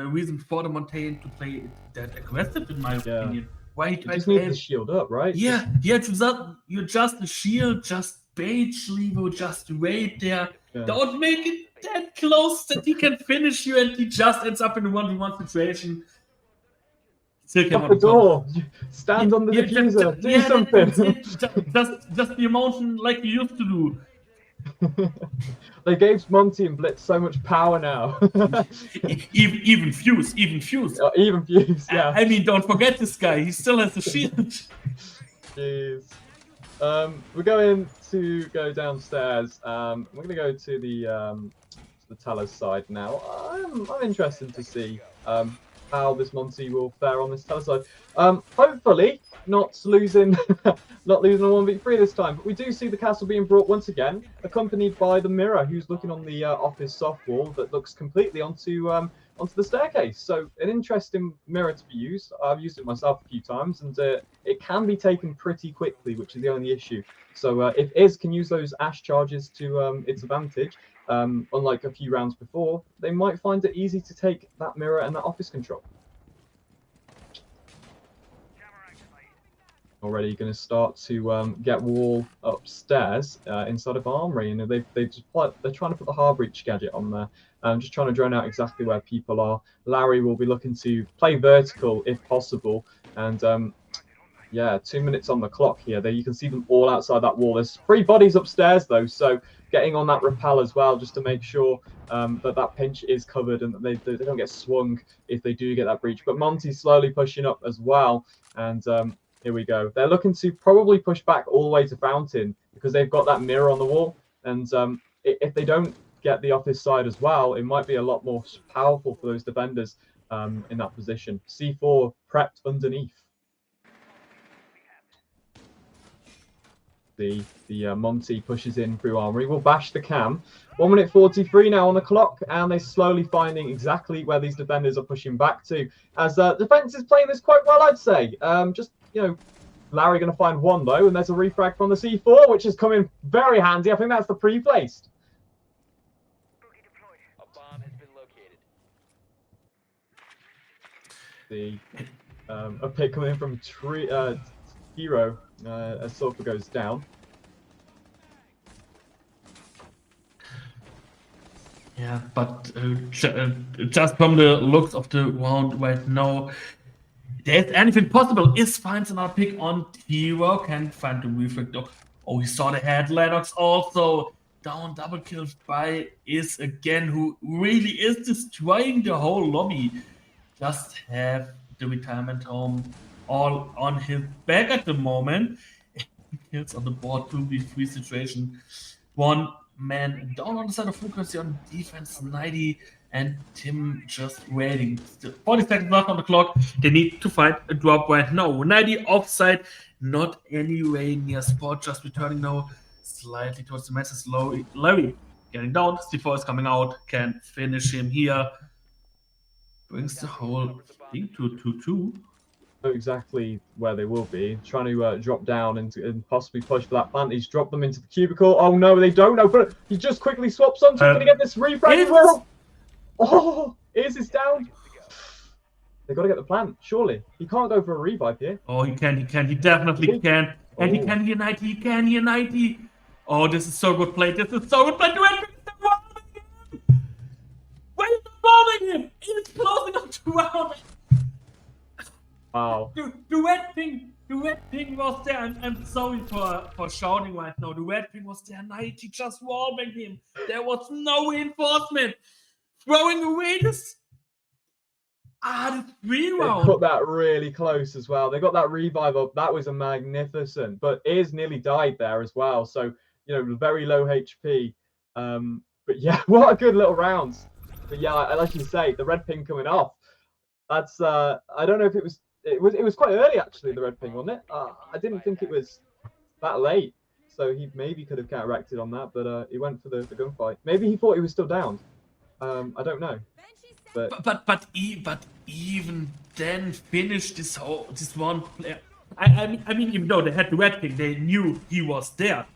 reason for the Montaigne to play that aggressive, in my opinion. Why he just needs to shield up, right? Yeah, you just a shield, just bait Schlivo, just wait there. Yeah. Don't make it that close that he can finish you, and he just ends up in a 1v1 situation. Still Shut the door. Stand on the diffuser. Do something. Just the emotion like you used to do. They gave Monty and Blitz so much power now. even Fuse. Even Fuse, yeah. I mean, don't forget this guy. He still has the shield. Jeez. We're going to go downstairs. We're going to go to the Teller's side now. I'm interested to see how this Monty will fare on this Teller side. Hopefully not losing not losing a 1v3 this time, but we do see the castle being brought once again, accompanied by the mirror, who's looking on the office soft wall that looks completely onto the staircase. So an interesting mirror to be used. I've used it myself a few times, and it can be taken pretty quickly, which is the only issue. So if Iz can use those Ash charges to its advantage, unlike a few rounds before, they might find it easy to take that mirror and that office control. Already going to start to get wall upstairs inside of Armory, and they're trying to put the hard breach gadget on there. Just trying to drone out exactly where people are. Larry will be looking to play vertical if possible, and yeah, 2 minutes on the clock here. There you can see them all outside that wall. There's 3 bodies upstairs though, so getting on that rappel as well, just to make sure that pinch is covered and that they don't get swung if they do get that breach. But Monty's slowly pushing up as well, and here we go. They're looking to probably push back all the way to Fountain because they've got that mirror on the wall, and if they don't get the office side as well, it might be a lot more powerful for those defenders in that position. C4 prepped underneath. The Monty pushes in through Armory. Will bash the cam. 1 minute 43 now on the clock, and they're slowly finding exactly where these defenders are pushing back to. As defense is playing this quite well, I'd say. Just, you know, Larry going to find one though, and there's a refrag from the C4, which is coming very handy. I think that's the pre-placed. A bomb has been located. A pick coming in from Hero as Sulfur goes down. Yeah, but just from the looks of the round right now, there's anything possible. Is finds another pick on Hero, can't find the reflect though. Oh, he saw the head. Lennox also down, double kills by Is again, who really is destroying the whole lobby. Just have the Retirement Home all on his back at the moment. Kills on the board, 2v3 situation. 1 man down on the side of frequency on defense, 90, and Tim just waiting. Still 40 seconds left on the clock. They need to find a drop right now. 90 offside, not anyway near spot, just returning now slightly towards the masses. Larry getting down. C4 is coming out, can finish him here. Brings the whole thing to 2-2. Know exactly where they will be, trying to drop down and possibly push for that plant. He's dropped them into the cubicle. Oh no, they don't know, but he just quickly swaps onto it. Can he get this refrag as well? Oh, is down. They got to get the plant, surely. He can't go for a revive here. Oh, he can, he definitely can. And he can hear 90, Oh, this is so good play. This is so good play. Why is he him? He's closing up to round. Wow. The red thing was there. I'm sorry for shouting right now. The red thing was there. 90 just wallbanged him. There was no reinforcement. Throwing away this. The 3 round. They got that really close as well. They got that revive up. That was a magnificent. But Iz nearly died there as well. So, very low HP. But yeah, what a good little rounds. But yeah, as you say, the red ping coming off. That's I don't know if it was quite early actually, the red ping, wasn't it? I didn't think it was that late. So he maybe could have counteracted on that, but he went for the gunfight. Maybe he thought he was still down. I don't know. But even then, finish this one player. I mean, even though they had the red ping, they knew he was there.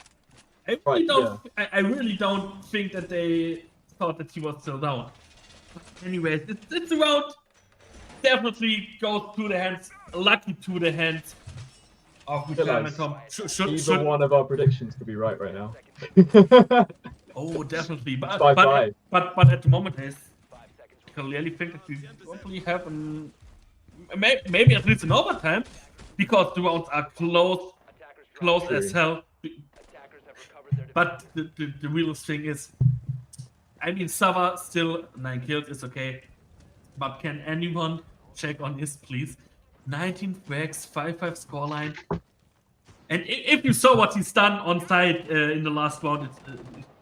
I really don't think that they thought that he was still down. But anyways, it's around. Definitely goes to the hands, lucky to the hands of Retirement Tom. Either one of our predictions could be right now. Oh, definitely. But 5-5. But at the moment, I clearly think that we probably have maybe at least an overtime, because the rounds are close as hell. But the real thing is, I mean, Sava still 9 kills is okay, but can anyone check on this, please? 19 frags, 5-5 scoreline. And if you saw what he's done on site in the last round,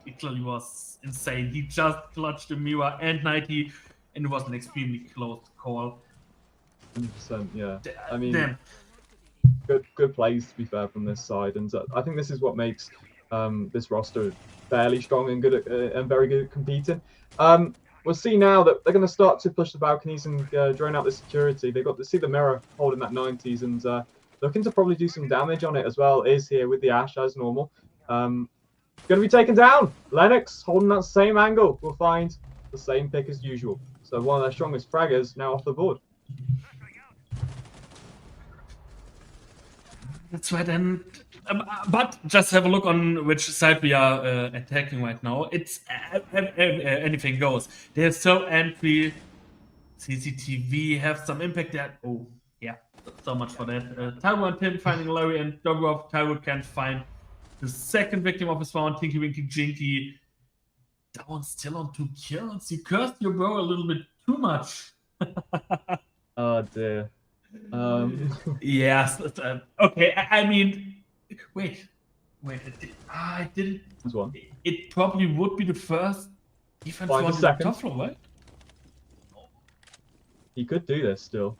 it clearly was insane. He just clutched the mirror and 90, and it was an extremely close call. 100%, yeah. I mean, Damn. good plays to be fair from this side, and I think this is what makes this roster fairly strong and good at, and very good at competing. We'll see now that they're going to start to push the balconies and drone out the security. They got to see the mirror holding that 90s and looking to probably do some damage on it as well. Is here with the Ash as normal. Going to be taken down. Lennox holding that same angle. We'll find the same pick as usual. So one of their strongest fraggers now off the board. That's right, and but just have a look on which side we are attacking right now. It's anything goes. There's still entry, CCTV have some impact there. Oh yeah, so much for that. Tyro and Tim finding Larry, and Dobrov. Tyro can't find the second victim of his round. Tinky Winky Jinky. That one's still on 2 kills. You cursed your bro a little bit too much. Oh dear. Yes. Okay. I mean, wait. I didn't. There's one. It probably would be the first defense Find one a in the second. top floor, right? He could do this still.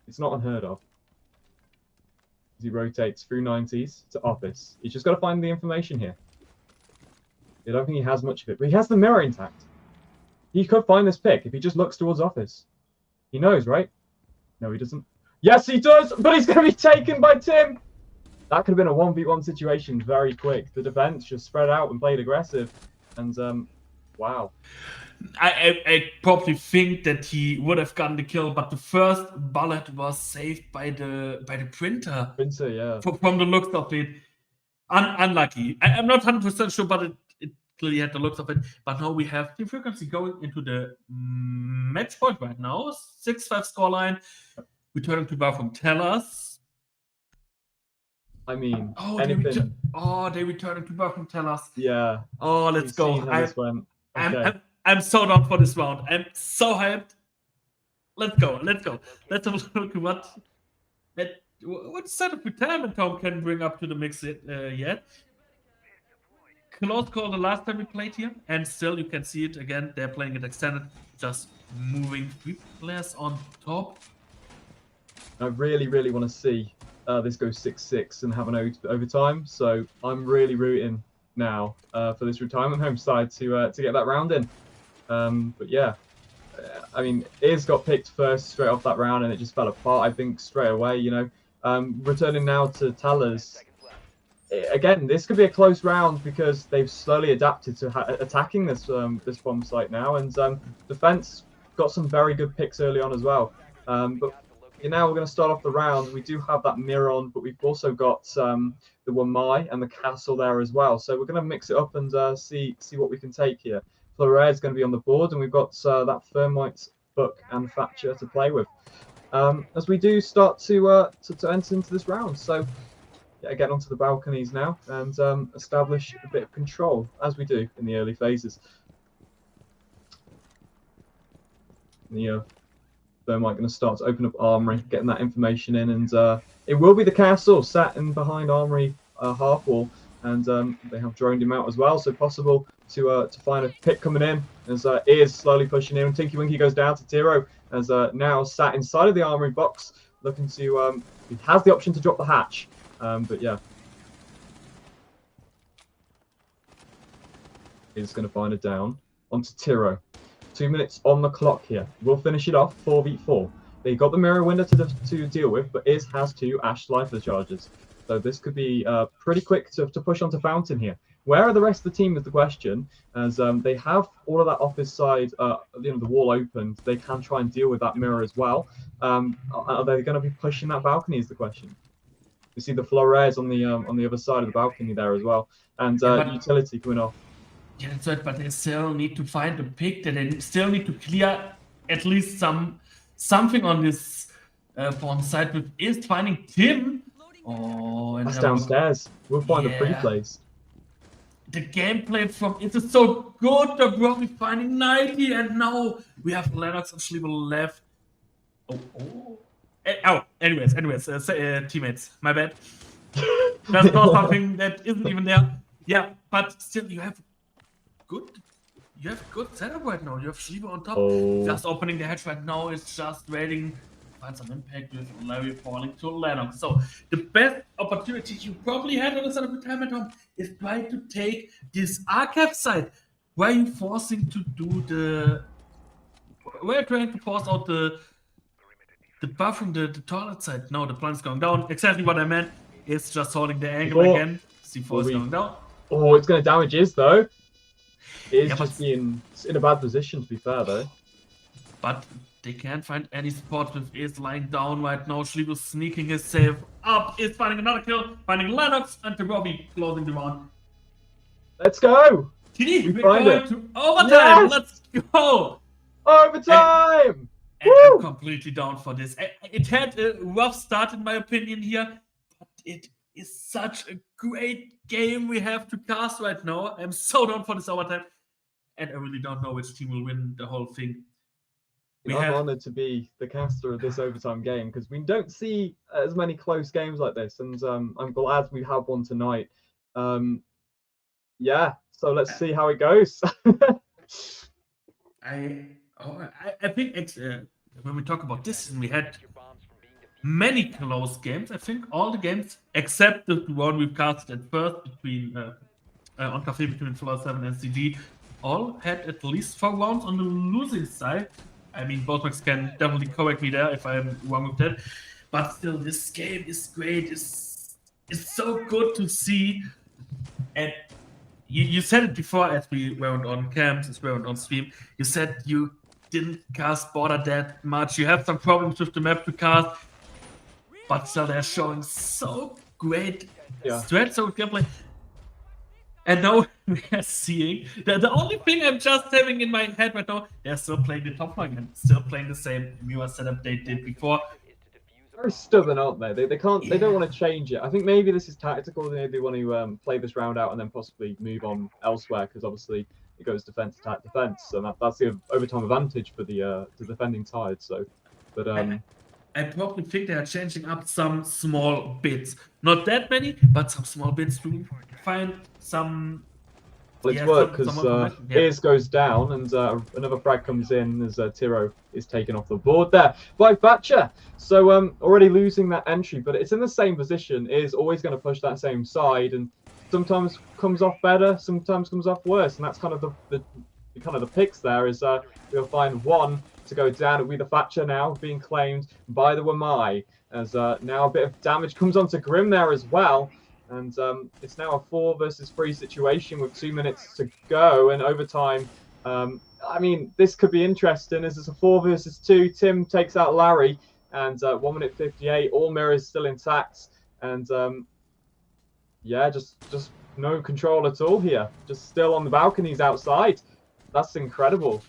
It's not unheard of. As he rotates through 90s to office. He's just got to find the information here. I don't think he has much of it, but he has the mirror intact. He could find this pick if he just looks towards office. He knows, right? No, he doesn't. Yes, he does, but he's going to be taken by Tim. That could have been a 1v1 situation very quick. The defense just spread out and played aggressive. And, wow. I probably think that he would have gotten the kill, but the first bullet was saved by the printer. Printer, yeah. From the looks of it. Unlucky. I'm not 100% sure, but it clearly had the looks of it. But now we have Team Frequency going into the match point right now. 6-5 scoreline. Returning to bar from Tellers. I mean, they returning to bar from Tellers. Yeah. Oh, let's go. I'm so down for this round. I'm so hyped. Let's go. Let's have a look at what set of retirement Tom can bring up to the mix yet. Close call the last time we played here, and still you can see it again. They're playing it extended, just moving 3 players on top. I really, really want to see this goes 6-6 and have an overtime. So I'm really rooting now for this retirement home side to get that round in. But yeah, I mean, Iz got picked first straight off that round, and it just fell apart. I think straight away, you know. Returning now to Tellers. Again, this could be a close round because they've slowly adapted to attacking this this bomb site now, and defense got some very good picks early on as well. But now we're going to start off the round. We do have that mirror on, but we've also got the Wamai and the castle there as well. So we're going to mix it up and see what we can take here. Fleuret is going to be on the board, and we've got that Thermite, Buck, and Thatcher to play with as we do start to enter into this round. So yeah, get onto the balconies now and establish a bit of control as we do in the early phases. The Thermite going to start to open up Armory, getting that information in, and it will be the castle sat in behind Armory half wall, and they have droned him out as well, so possible to find a pick coming in as Ears slowly pushing in. Tinky Winky goes down to Tiro as now sat inside of the Armory box, looking to he has the option to drop the hatch, but yeah, he's going to find it down onto Tiro. 2 minutes on the clock here. We'll finish it off 4v4. They got the mirror window to deal with, but Iz has 2 Ash Lifer charges. So this could be pretty quick to push onto Fountain here. Where are the rest of the team is the question, as they have all of that office side, the wall opened. They can try and deal with that mirror as well. Are they going to be pushing that balcony is the question. You see the Flores on the other side of the balcony there as well, and utility coming off. Yeah, that's right, but they still need to find a pick. They still need to clear at least something on this bomb side with Is finding Tim. Oh, and that's downstairs. We'll find the free plays. The gameplay from it is so good. They're probably finding 90, and now we have Lennox and Schliebel left. Anyways, teammates, my bad. That's not something that isn't even there. Yeah, but still, you have good setup right now. You have Schliebel on top. Just opening the hatch right now is just waiting. Find some impact with Larry falling to Lennox. So the best opportunity you probably had on the side of retirement home is trying to take this archive side. Why are you forcing to do the? Why are you trying to force out the buff from the toilet side? No, the plan's going down. Exactly what I meant. It's just holding the angle again. C4 is going down. Oh, it's going to damage Iz though. It's just being in a bad position, to be fair, though. But they can't find any support with Is lying down right now. Schliebel sneaking his save up. Is finding another kill. Finding Lennox and the Robbie closing the round. Let's go! TD, we're going to overtime. Yes! Let's go! Overtime! And I'm completely down for this. It had a rough start, in my opinion, here. But it is such a great game we have to cast right now. I'm so down for this overtime. And I really don't know which team will win the whole thing. I'm honored to be the caster of this overtime game because we don't see as many close games like this, and I'm glad we have one tonight. Yeah, so let's see how it goes. I think when we talk about this, we had many close games. I think all the games except the one we've casted at first between on Cafe between Floor 7 and CG, all had at least 4 rounds on the losing side. I mean, both Max can definitely correct me there if I'm wrong with that. But still, this game is great. It's so good to see. And you said it before as we weren't on camps, as we weren't on stream. You said you didn't cast Border that much. You have some problems with the map to cast. But still, they're showing so great strats, so gameplay. And now we are seeing the only thing I'm just having in my head right now, they're still playing the top line and still playing the same Mura setup they did before. Very stubborn, aren't they? They can't. They don't want to change it. I think maybe this is tactical. They want to play this round out and then possibly move on elsewhere because obviously it goes defense, attack, defense, and that's the overtime advantage for the defending side. So, but I probably think they are changing up some small bits. Not that many, but some small bits to find some Well, it's Yeah, worked because someone commented, yeah. Ears goes down and another frag comes in as Tiro is taken off the board there by Thatcher. So already losing that entry, but it's in the same position. Is always going to push that same side, and sometimes comes off better, sometimes comes off worse, and that's kind of the picks there. Is we'll find one to go down. It'll be the Thatcher now being claimed by the Wamai, as now a bit of damage comes onto Grim there as well. And it's now a 4 versus 3 situation with 2 minutes to go and overtime. I mean, this could be interesting as it's a 4 versus 2. Tim takes out Larry, and 1 minute 58. All mirrors still intact, and yeah, just no control at all here. Just still on the balconies outside. That's incredible.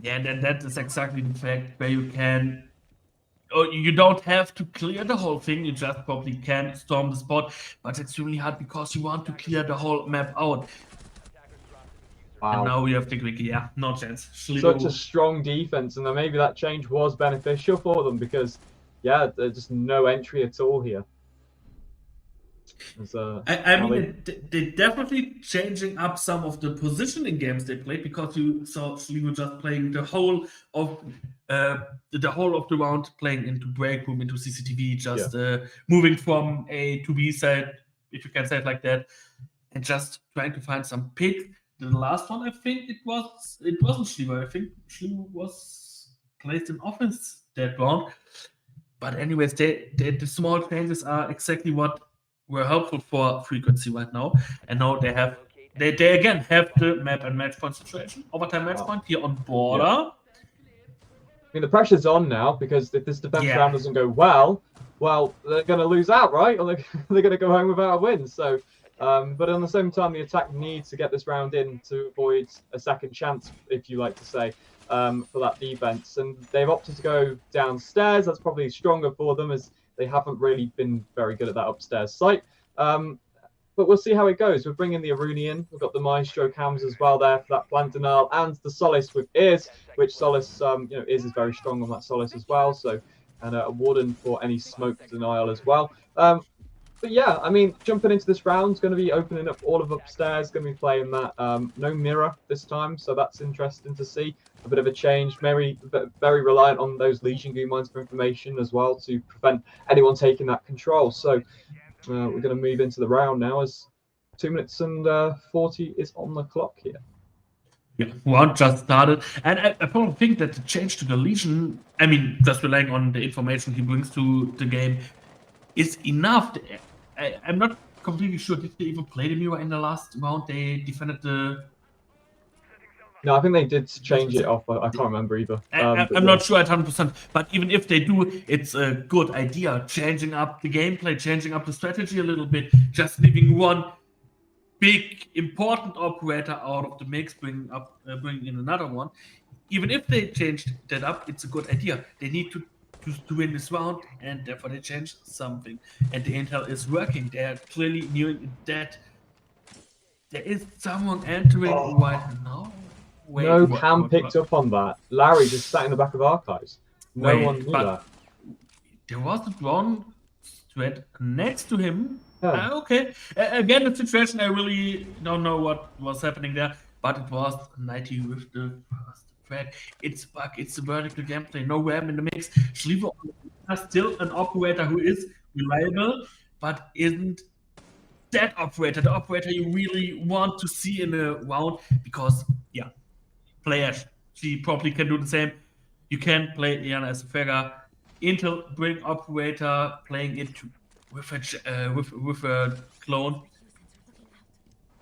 Yeah, and that is exactly the fact where you can. Oh, you don't have to clear the whole thing, you just probably can storm the spot, but it's extremely hard because you want to clear the whole map out. Wow. And now we have the quickie, yeah, no chance. Such a strong defense, and then maybe that change was beneficial for them because, yeah, there's just no entry at all here. I mean, they're definitely changing up some of the positioning games they played because you saw Sligo just playing the whole of the round, playing into break room, into CCTV, just moving from A to B side, if you can say it like that, and just trying to find some pick. The last one, I think it wasn't Sligo. I think Sligo was placed in offense that round. But anyways, the small changes are exactly what were helpful for frequency right now, and now they again have the map and match point situation, overtime match point here on border. I mean, the pressure's on now because if this defense round doesn't go well, they're going to lose out, right? Or they're going to go home without a win. So, but at the same time, the attack needs to get this round in to avoid a second chance, if you like to say, for that defense. And they've opted to go downstairs. That's probably stronger for them as they haven't really been very good at that upstairs site. But we'll see how it goes. We're bringing the Aruni in. We've got the Maestro cams as well there for that plant denial, and the Solace with Ears, which Solace, Ears is very strong on that Solace as well. So, and a Warden for any smoke denial as well. But yeah, I mean, jumping into this round is going to be opening up all of upstairs, going to be playing that. No mirror this time, so that's interesting to see. A bit of a change, very reliant on those Legion Goo mines for information as well to prevent anyone taking that control. So we're going to move into the round now as 2 minutes and 40 is on the clock here. Yeah, round just started, and I probably think that the change to the Legion, I mean, just relying on the information he brings to the game, is enough. I'm not completely sure. Did they even play the mirror in the last round? They defended the. No, I think they did change it off. I can't remember either. I'm not sure at 100%. But even if they do, it's a good idea. Changing up the gameplay, changing up the strategy a little bit, just leaving one big important operator out of the mix, bringing in another one. Even if they changed that up, it's a good idea. They need to win this round, and therefore they changed something. And the intel is working. They are clearly knowing that there is someone entering right now. Cam picked up on that. Larry just sat in the back of archives. No one knew that. There was a drone straight next to him. Yeah. Okay. Again, the situation, I really don't know what was happening there, but it was 90 with the first threat. It's bug, it's the vertical gameplay, no RAM in the mix. Schlivo is still an operator who is reliable, but isn't that operator, the operator you really want to see in a round, because, yeah, play Ash. She probably can do the same. You can play Iana as a figure. Intel bring operator playing it with a clone.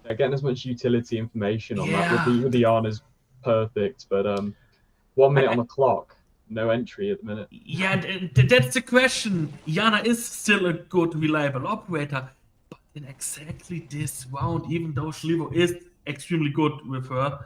Yeah, getting as much utility information on that with the Iana is perfect, but 1 minute on the clock, no entry at the minute. Yeah, that's the question. Iana is still a good, reliable operator, but in exactly this round, even though Schlivo is extremely good with her,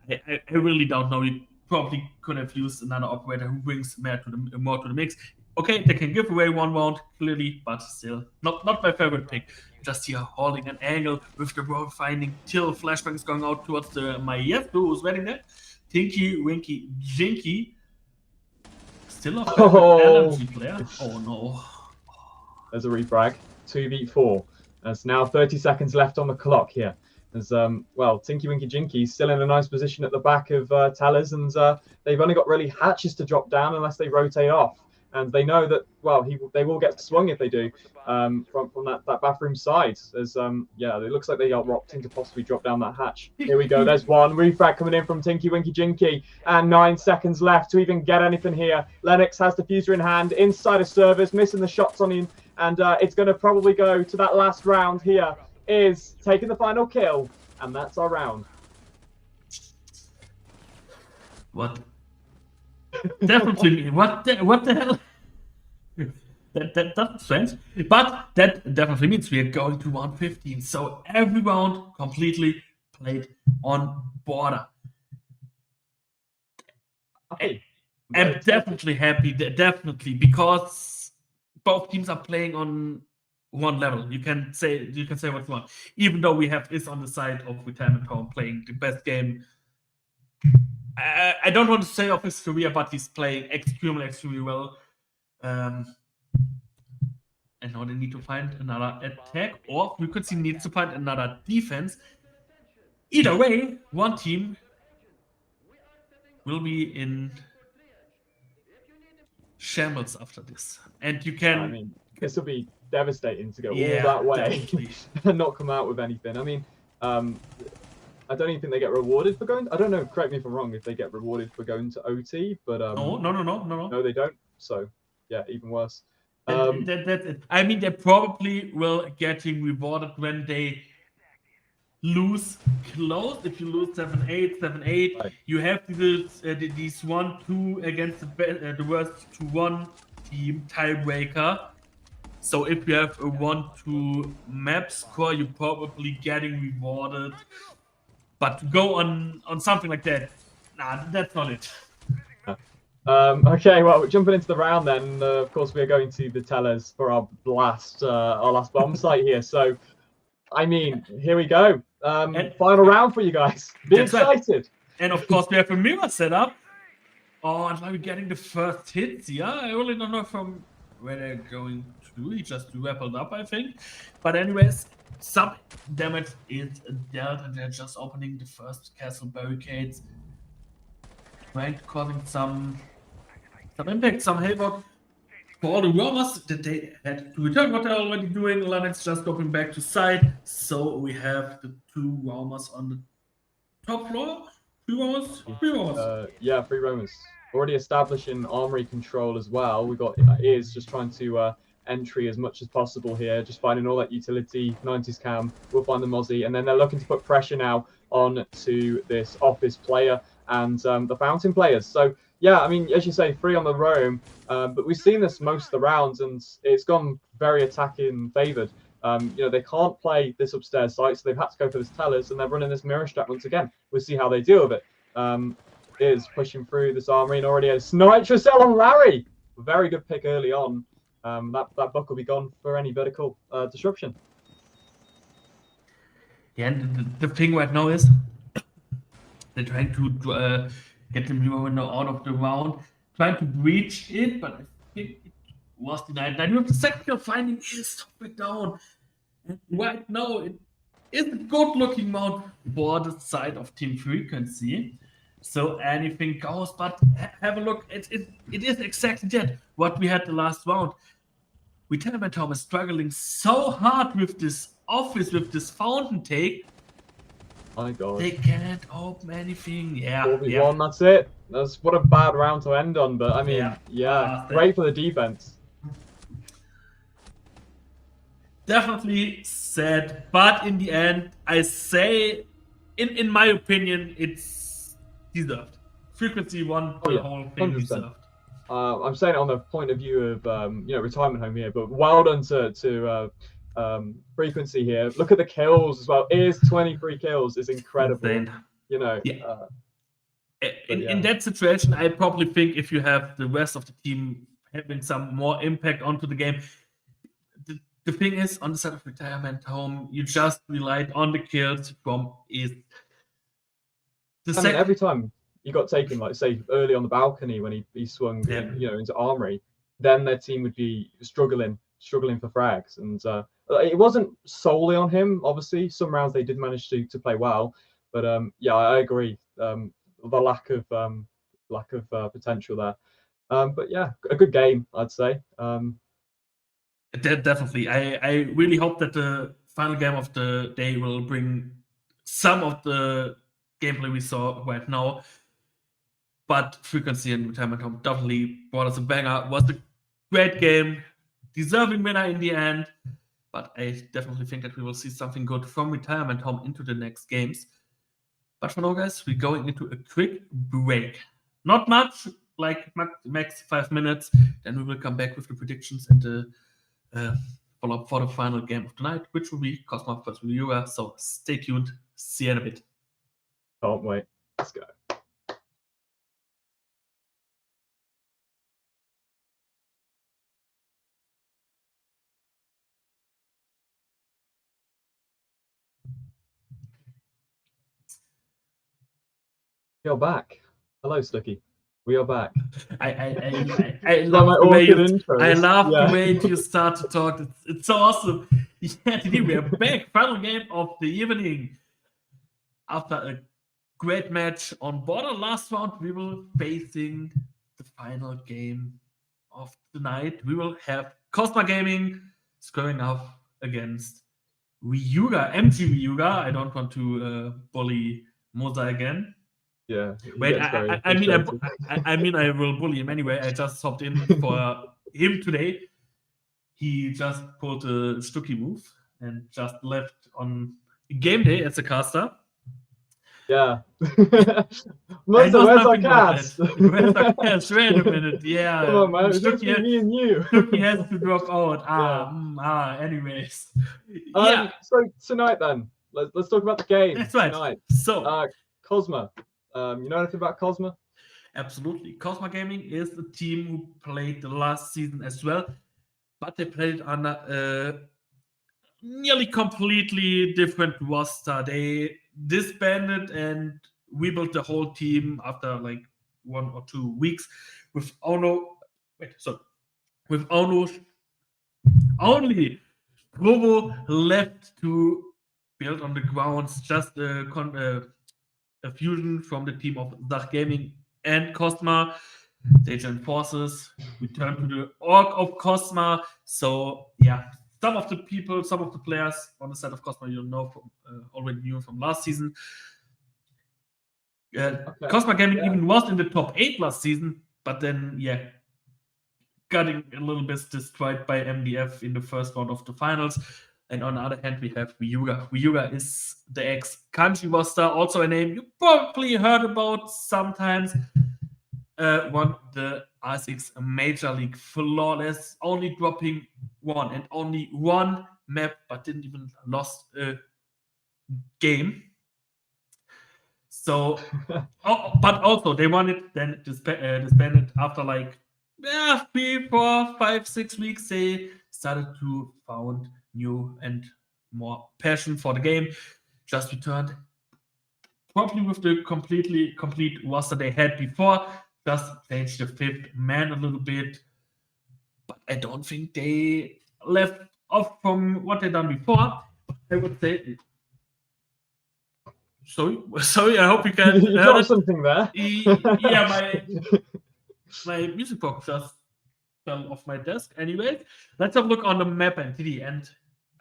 I really don't know. You probably could have used another operator who brings more to the mix. Okay, they can give away one round, clearly, but still, not my favorite pick. Just here holding an angle with the road finding till flashbang is going out towards the Maiev, who's waiting there. Tinky, Winky, Jinky. Still a LMG player. Oh no. There's a refrag. 2v4. There's now 30 seconds left on the clock here. As well, Tinky Winky Jinky's still in a nice position at the back of Tellers, and they've only got really hatches to drop down unless they rotate off. And they know that, well, they will get swung if they do from that bathroom side. As yeah, it looks like they got Ropton to possibly drop down that hatch. Here we go. There's one refrag coming in from Tinky Winky Jinky, and 9 seconds left to even get anything here. Lennox has diffuser in hand, inside of service, missing the shots on him, and it's going to probably go to that last round here. Is taking the final kill, and that's our round. What? Definitely. What the hell? That's strange. But that definitely means we are going to round 15. So every round completely played on border. Okay. I'm definitely happy, definitely, because both teams are playing on one level. You can say what you want. Even though we have is on the side of Retirement Home playing the best game. I don't want to say of his career, but he's playing extremely well. And now they need to find another attack, or Frequency needs to find another defense. Either way, one team will be in shambles after this. And you can... I mean, this will be devastating to go all Yeah, that way definitely. and not come out with anything. I mean, I don't even think they get rewarded for going. I don't know. Correct me if I'm wrong. If they get rewarded for going to OT, but No, they don't. So yeah, even worse. That's it. I mean, they probably will getting rewarded when they lose close. If you lose 7-8, 7-8, Right. you have these 1-2 against the worst 2-1 team tiebreaker. So if you have a 1-2 map score, you're probably getting rewarded. But to go on something like that, nah, that's not it. Okay, well, jumping into the round then. Of course, we are going to the Tellers for our last bomb site here. So, I mean, here we go. Final round for you guys. Be excited. Right. And of course, we have a mirror set up. Oh, and now we're getting the first hits. Yeah, I really don't know from where they're going to do. He just rappelled up, I think. But anyways, some damage is dealt, and they're just opening the first castle barricades. Right, causing some impact, some havoc for all the roamers that they had to return. What they're already doing, Lennox just going back to side. So we have the 2 roamers on the top floor. 3 roamers? 3 roamers. Yeah, 3 roamers. Already establishing armory control as well. We've got Ears just trying to entry as much as possible here, just finding all that utility, 90s cam, we'll find the Mozzie, and then they're looking to put pressure now on to this office player and the fountain players. So yeah, I mean, as you say, 3 on the roam, but we've seen this most of the rounds, and it's gone very attacking favoured. You know, they can't play this upstairs site, so they've had to go for this Tellers, and they're running this mirror strat once again. We'll see how they deal with it. Is pushing through this armory and already has Nitro Cell on Larry. Very good pick early on. That buck will be gone for any vertical disruption. Yeah, and the thing right now is they're trying to get the mirror window out of the round, trying to breach it, but I think it was denied. Now, the second kill finding is top it down. And right now, it is a good-looking mount for the side of Team Frequency. So anything goes, but have a look. It is exactly that what we had the last round. Retirement Home is struggling so hard with this office, with this fountain take. My God. They can't open anything. Yeah. 4v1, that's it. That's what a bad round to end on, but I mean, yeah, great for the defense. Definitely sad, but in the end, I say, in my opinion, it's deserved. Frequency won the whole thing 100%. deserved. I'm saying it on the point of view of you know, Retirement Home here, but well done to Frequency here. Look at the kills as well. Is 23 kills is incredible. Insane. You know. Yeah. In that situation, I probably think if you have the rest of the team having some more impact onto the game, the thing is, on the side of Retirement Home, you just relied on the kills from ESA. I mean, every time he got taken, like say early on the balcony when he swung, you know, into armory, then their team would be struggling for frags, and it wasn't solely on him. Obviously, some rounds they did manage to play well, but yeah, I agree. The lack of potential there. But yeah, a good game, I'd say. Definitely. I really hope that the final game of the day will bring some of the gameplay we saw right now. But Frequency and Retirement Home definitely brought us a banger. Was a great game, deserving winner in the end. But I definitely think that we will see something good from Retirement Home into the next games. But for now, guys, we're going into a quick break. Not much, like max 5 minutes. Then we will come back with the predictions and the follow-up for the final game of the night, which will be Cosmo vs. Viewer. So stay tuned. See you in a bit. Can't wait. Let's go. You're back. Hello, Stucky. We are back. I Like my love the way awkward you. intros. I love Yeah. the way you start to talk. It's so awesome. Yeah, today we are back. Final game of the evening. After a great match on border last round, we will facing the final game of the night. We will have Cosma Gaming squaring off against Ryuga, MG Ryuga. I don't want to bully Moza again. Yeah. Wait, I mean, I will bully him anyway. I just hopped in for him today. He just pulled a Stucky move and just left on game day as a caster. Yeah. I Where's know our something about cast? that. Where's our cast? Wait a minute. Yeah. Come on, man. It's supposed to be Stucky me and you. has to drop out. Anyways. Yeah. So tonight then, let's talk about the game. That's right. Tonight. So Cosma. You know anything about Cosma? absolutely. Cosma Gaming is the team who played the last season as well, but they played under a nearly completely different roster. They disbanded and rebuilt the whole team after like 1 or 2 weeks with Ono. With Ono only Provo left to build on the grounds, just a fusion from the team of Zach Gaming and Cosma. They joined forces, returned to the org of Cosma. So yeah, some of the players on the side of Cosma you know from already knew from last season. Cosma Gaming even was in the top 8 last season, but then getting a little bit destroyed by MDF in the first round of the finals. And on the other hand, we have Ryuga. Ryuga is the ex-Kanji roster, also a name you probably heard about sometimes. Won the R6 Major League flawless, only dropping only one map, but didn't even lost a game. So, but also they won it, then disbanded after like 3, 4, 5, 6 weeks. They started to found new and more passion for the game. Just returned probably with the complete roster they had before. Just changed the 5th man a little bit, but I don't think they left off from what they done before. I would say. Sorry. I hope you can. You got something there. Yeah, my music box just fell off my desk. Anyway, let's have a look on the map entity, and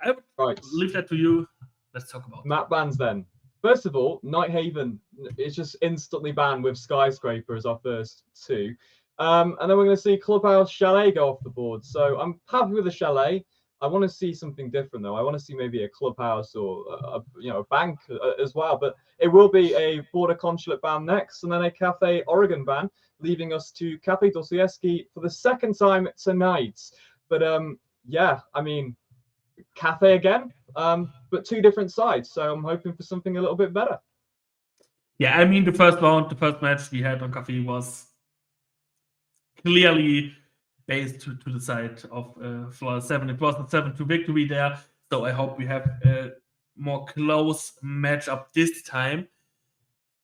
I would leave that to you. Let's talk about map bans then. First of all, Nighthaven is just instantly banned with Skyscraper as our first 2. And then we're going to see Clubhouse Chalet go off the board. So I'm happy with the Chalet. I want to see something different though. I want to see maybe a Clubhouse or a bank as well. But it will be a Border Consulate ban next, and then a Cafe Oregon ban, leaving us to Cafe Dostoevsky for the second time tonight. But yeah, I mean, Cafe again, but 2 different sides. So I'm hoping for something a little bit better. Yeah, I mean, the first match we had on Cafe was clearly based to the side of Florida 7. It was a 7-2 victory there. So I hope we have a more close matchup this time.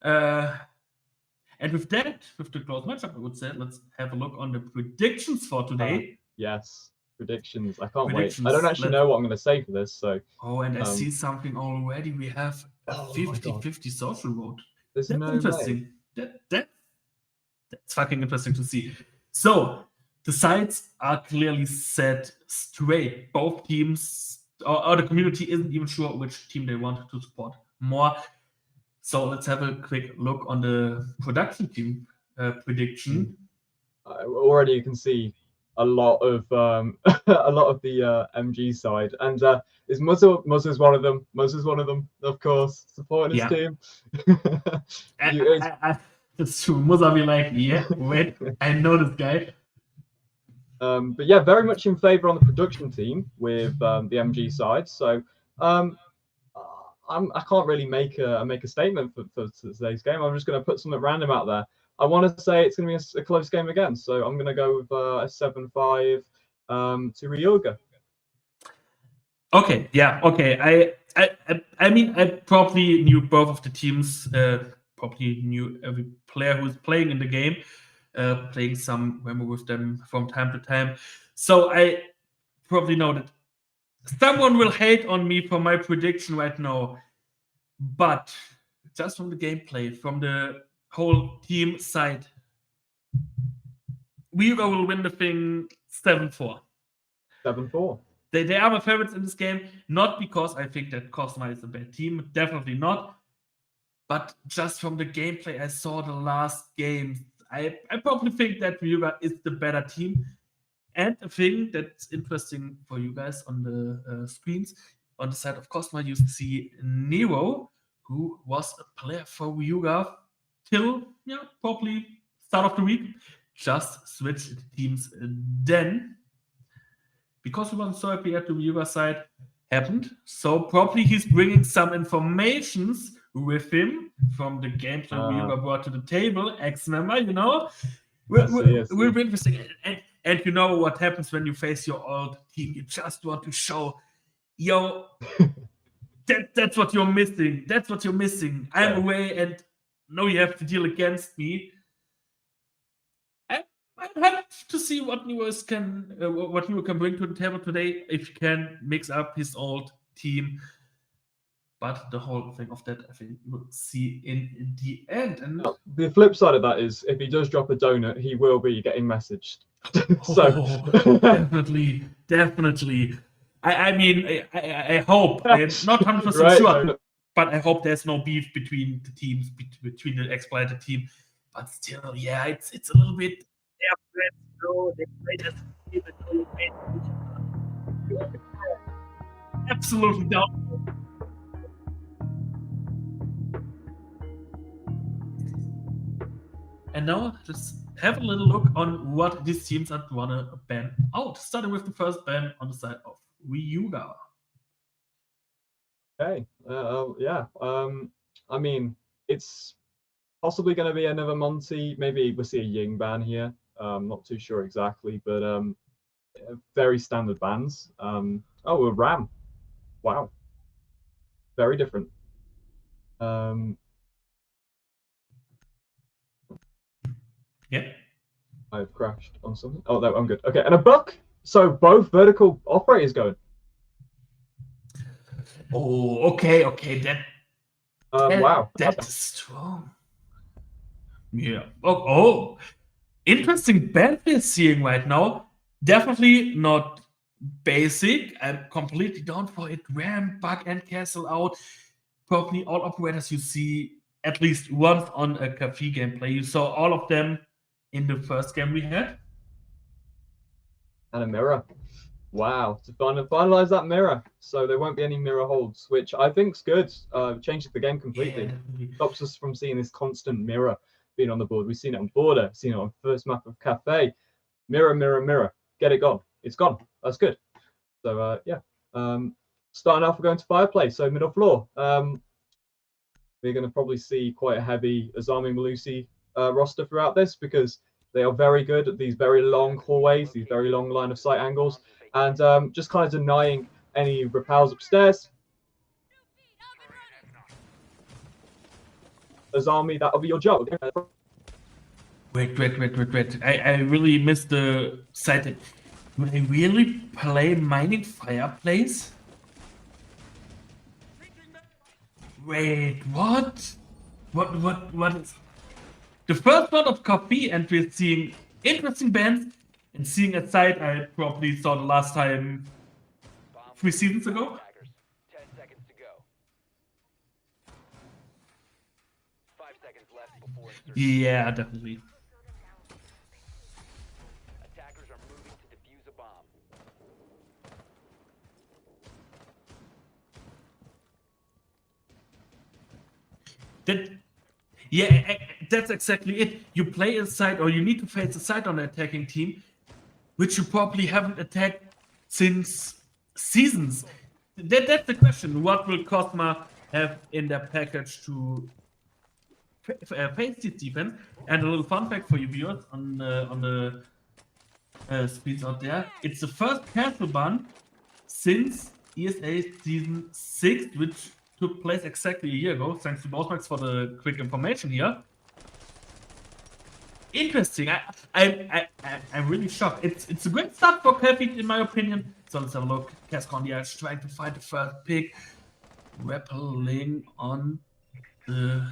And with the close matchup, I would say let's have a look on the predictions for today. Yes. predictions. I can't wait. I Predictions, don't actually know what I'm going to say for this. So, Oh, and I Um, see something already. We have a Oh my God. 50-50 social vote. there's That's no way. interesting. That's fucking interesting to see. So the sides are clearly set straight. Both teams, or the community isn't even sure which team they want to support more. So let's have a quick look on the production team prediction. Already you can see a lot of a lot of the MG side, and is Muzzle's one of them. Muzzle's one of them, of course, supporting his Yeah. team. That's true. Muzza be like, yeah, wait, I know this guy. But yeah, very much in favour on the production team with the MG side. So I can't really make a statement for today's game. I'm just going to put something random out there. I want to say it's going to be a close game again. So I'm going to go with a 7-5 to Ryuga. Okay, yeah, okay. I mean, I probably knew both of the teams. Probably knew every player who's playing in the game. Playing some Remo with them from time to time. So I probably know that someone will hate on me for my prediction right now. But just from the gameplay, from the whole team side, Ryuga will win the thing 7-4. 7-4. They are my favorites in this game, not because I think that Cosma is a bad team, definitely not. But just from the gameplay I saw the last game, I probably think that Ryuga is the better team. And a thing that's interesting for you guys on the screens, on the side of Cosma, you see Nero, who was a player for Ryuga till probably start of the week. Just switched teams then, because he wasn't so happy at the Ryuga side, happened. So probably he's bringing some informations with him from the gameplay Ryuga brought to the table. Ex-member, will be interesting. And you know what happens when you face your old team? You just want to show, that's what you're missing. That's what you're missing. I'm away, and now you have to deal against me. I'm happy to see what Nero can bring to the table today. If he can mix up his old team, but the whole thing of that, I think we'll see in the end. And the flip side of that is, if he does drop a donut, he will be getting messaged. So definitely. I mean, I hope. I'm not 100% sure, but I hope there's no beef between the teams, between the exploited team. But still, yeah, it's a little bit. They played as a team, absolutely down. And now let's have a little look on what these teams are wanna ban out. Starting with the first ban on the side of Ryuga. Okay. I mean, it's possibly going to be another Monty. Maybe we'll see a Ying ban here. Not too sure exactly, but very standard bans. A Ram. Wow. Very different. Yeah. I've crashed on something. Oh, no, I'm good. Okay, and a buck. So both vertical operators going. Oh, okay. Wow. That's strong. Yeah. Oh, interesting ban we're seeing right now. Definitely not basic. I'm completely down for it. Ram, Bug, and Castle out. Probably all operators you see at least once on a Cafe gameplay. You saw all of them in the first game we had. And a mirror. Wow, to finalize that mirror, so there won't be any mirror holds, which I think's good. Changes the game completely. Stops us from seeing this constant mirror being on the board. We've seen it on Border, seen it on first map of Cafe. Mirror, mirror, mirror. Get it gone. It's gone. That's good. So starting off, we're going to Fireplace, so middle floor. We're going to probably see quite a heavy Azami Malusi roster throughout this, because they are very good at these very long hallways, these very long line of sight angles, and just kind of denying any repels upstairs. Azami, that'll be your job. Wait. I really missed the sight. Do they really play mining fireplace? Wait, what? What is the first one of coffee? And we're seeing interesting bands and seeing a site I probably saw the last time Bomb 3 seasons located by ago. attackers. 10 seconds to go. 5 seconds left before insertion. Yeah, definitely. Attackers are moving to defuse a bomb. That, yeah, that's exactly it. You play a side, or you need to face a side on the attacking team, which you probably haven't attacked since seasons. That's the question. What will Cosma have in their package to face this defense? And a little fun fact for you viewers on the screens out there: it's the first castle ban since ESA season 6, which took place exactly a year ago. Thanks to Bossmax for the quick information here. Interesting. I'm really shocked. It's a great start for Kelfie, in my opinion. So let's have a look. Cascondia is trying to find the first pick. Rappelling on the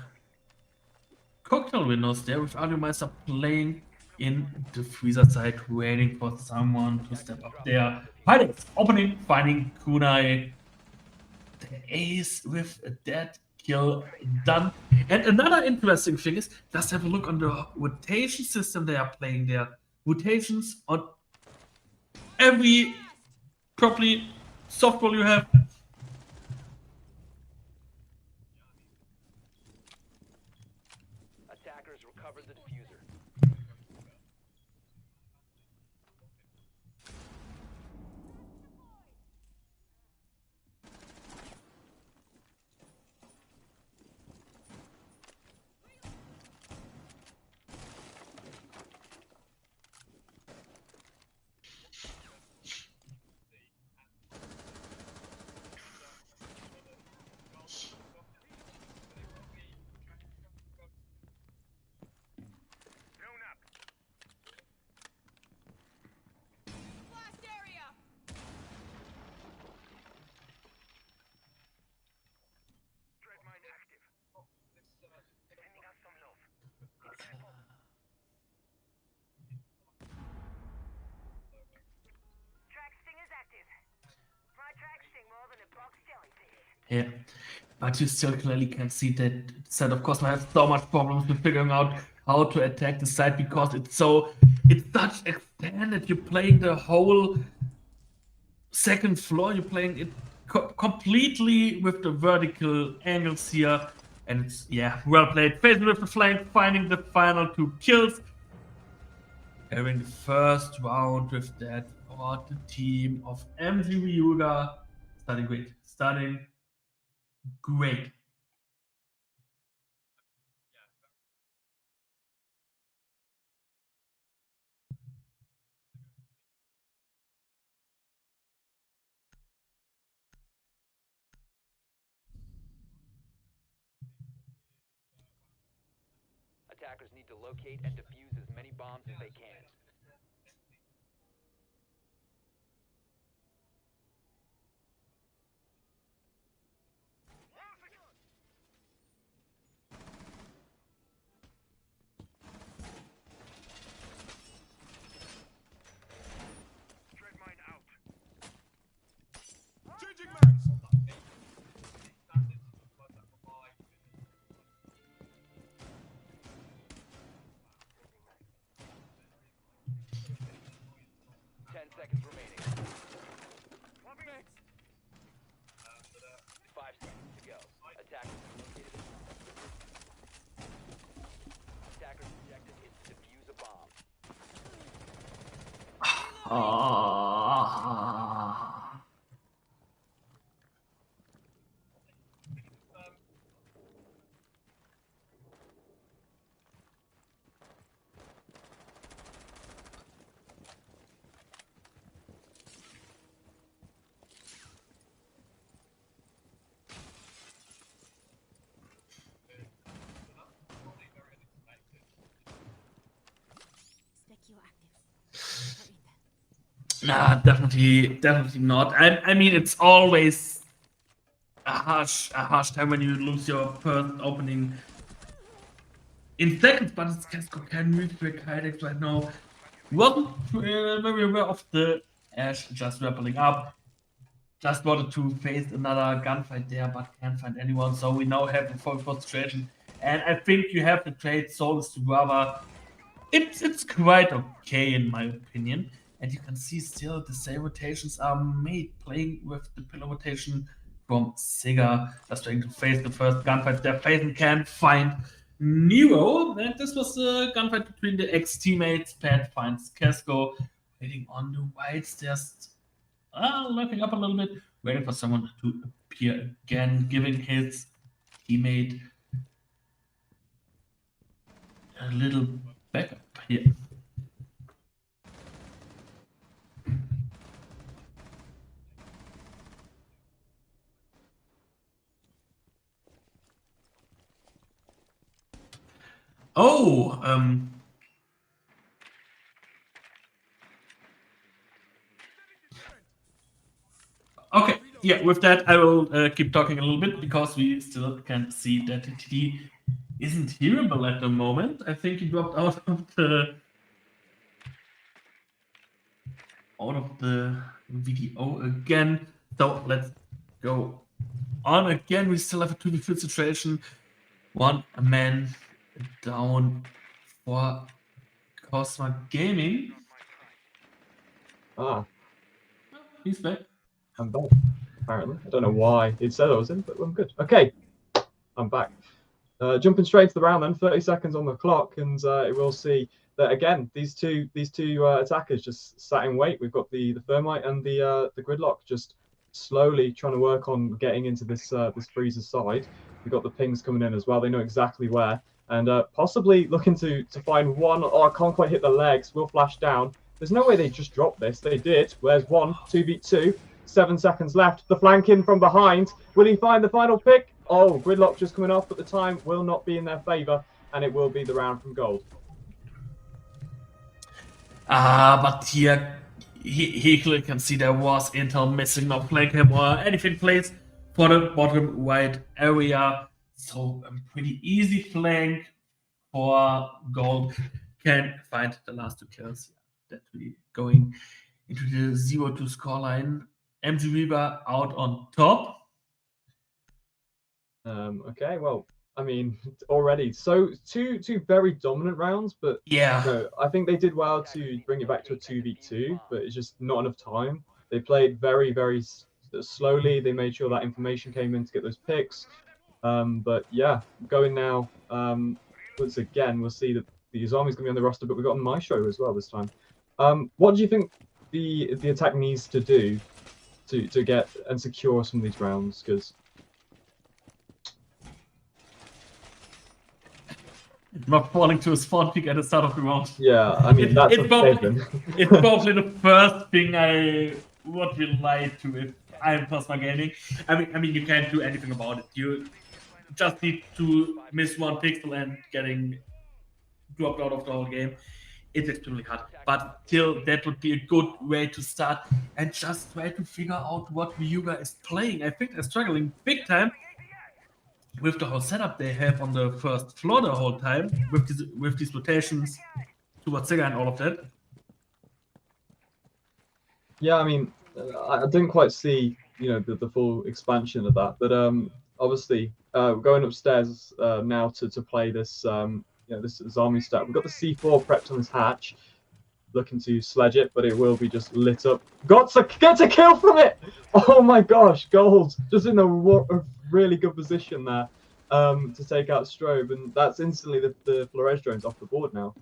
cocktail windows there with Audiomeister playing in the freezer side, waiting for someone to step up there. Fighting, opening, finding Kunai. The ace with a dead kill done. And another interesting thing is, let's have a look on the rotation system they are playing there. Rotations on every probably softball you have. Attackers recovered the diffuser. Blast area! Track sting is active. My track sting more than a box jellyfish. Yeah, but you still clearly can see that Set of Cosmo has so much problems with figuring out how to attack the side because it's such extended. You're playing the whole second floor. You're playing it completely with the vertical angles here, and it's well played. Facing with the flank, finding the final 2 kills, having the first round with that for the team of MG Ryuga. Starting great. Attackers need to locate and defuse as many bombs as they can. Seconds remaining. 5 seconds to go. Attackers have located a bomb. Attackers' objective is to defuse a bomb. Specule active. We're in there. Nah, definitely not. I mean, it's always a harsh time when you lose your first opening in seconds, but it's just can move quick hidings right now. Wasn't very aware of the Ash just rappelling up. Just wanted to face another gunfight there, but can't find anyone. So we now have a 4v4 situation. And I think you have to trade souls to Guava. It's quite okay in my opinion. And you can see still the same rotations are made, playing with the pillar rotation from Sega, just trying to face the first gunfight they're facing, can't find Nero. And this was a gunfight between the ex-teammates. Pat finds Casco, waiting on the whites, just looking up a little bit, waiting for someone to appear again, giving his teammate a little backup here. Oh, okay. Yeah, with that, I will keep talking a little bit because we still can see that TD isn't hearable at the moment. I think he dropped out of the video again. So let's go on again. We still have a 2v2 situation. One man down for Cosma Gaming. Ah, He's back. I'm back. Apparently, I don't know why it said I was in, but I'm good. Okay, I'm back. Jumping straight to the round then, 30 seconds on the clock, and we'll see that again. These two attackers just sat in wait. We've got the thermite and the gridlock just slowly trying to work on getting into this freezer side. We've got the pings coming in as well. They know exactly where, and possibly looking to find one. Oh, I can't quite hit the legs. We'll flash down. There's no way they just dropped this. They did. Where's one? 2v2. 7 seconds left. The flank in from behind. Will he find the final pick? Oh, gridlock just coming off, but the time will not be in their favour, and it will be the round from gold. But here he clearly can see there was intel missing, no flank him or anything placed for the bottom right area. So a pretty easy flank for gold. Can find the last 2 kills. That we going into the 0-2 scoreline. MG Reaver out on top. Okay, well, I mean, already so two very dominant rounds, but Yeah, no, I think they did well to bring it back to a 2v2, but it's just not enough time. They played very slowly. They made sure that information came in to get those picks. But yeah, going now. Once again, we'll see that the Azami's going to be on the roster, but we've got Maestro as well this time. What do you think the attack needs to do to get and secure some of these rounds? Because not falling to a spawn peak at the start of the round. yeah, I mean that's it's a probably, given. it's probably the first thing I would rely to if I'm Cosma Gaming. I mean, you can't do anything about it. You just need to miss 1 pixel and getting dropped out of the whole game. It's extremely hard, but still, that would be a good way to start and just try to figure out what Ryuga is playing. I think they're struggling big time with the whole setup they have on the first floor the whole time, with these rotations towards Sega and all of that. Yeah, I mean, I didn't quite see, the full expansion of that, but obviously, going upstairs now to play this, this Azami stat. We've got the C4 prepped on this hatch, looking to sledge it, but it will be just lit up. Gets a kill from it! Oh my gosh, gold! Just in a really good position there to take out Strobe, and that's instantly the Flores drone's off the board now.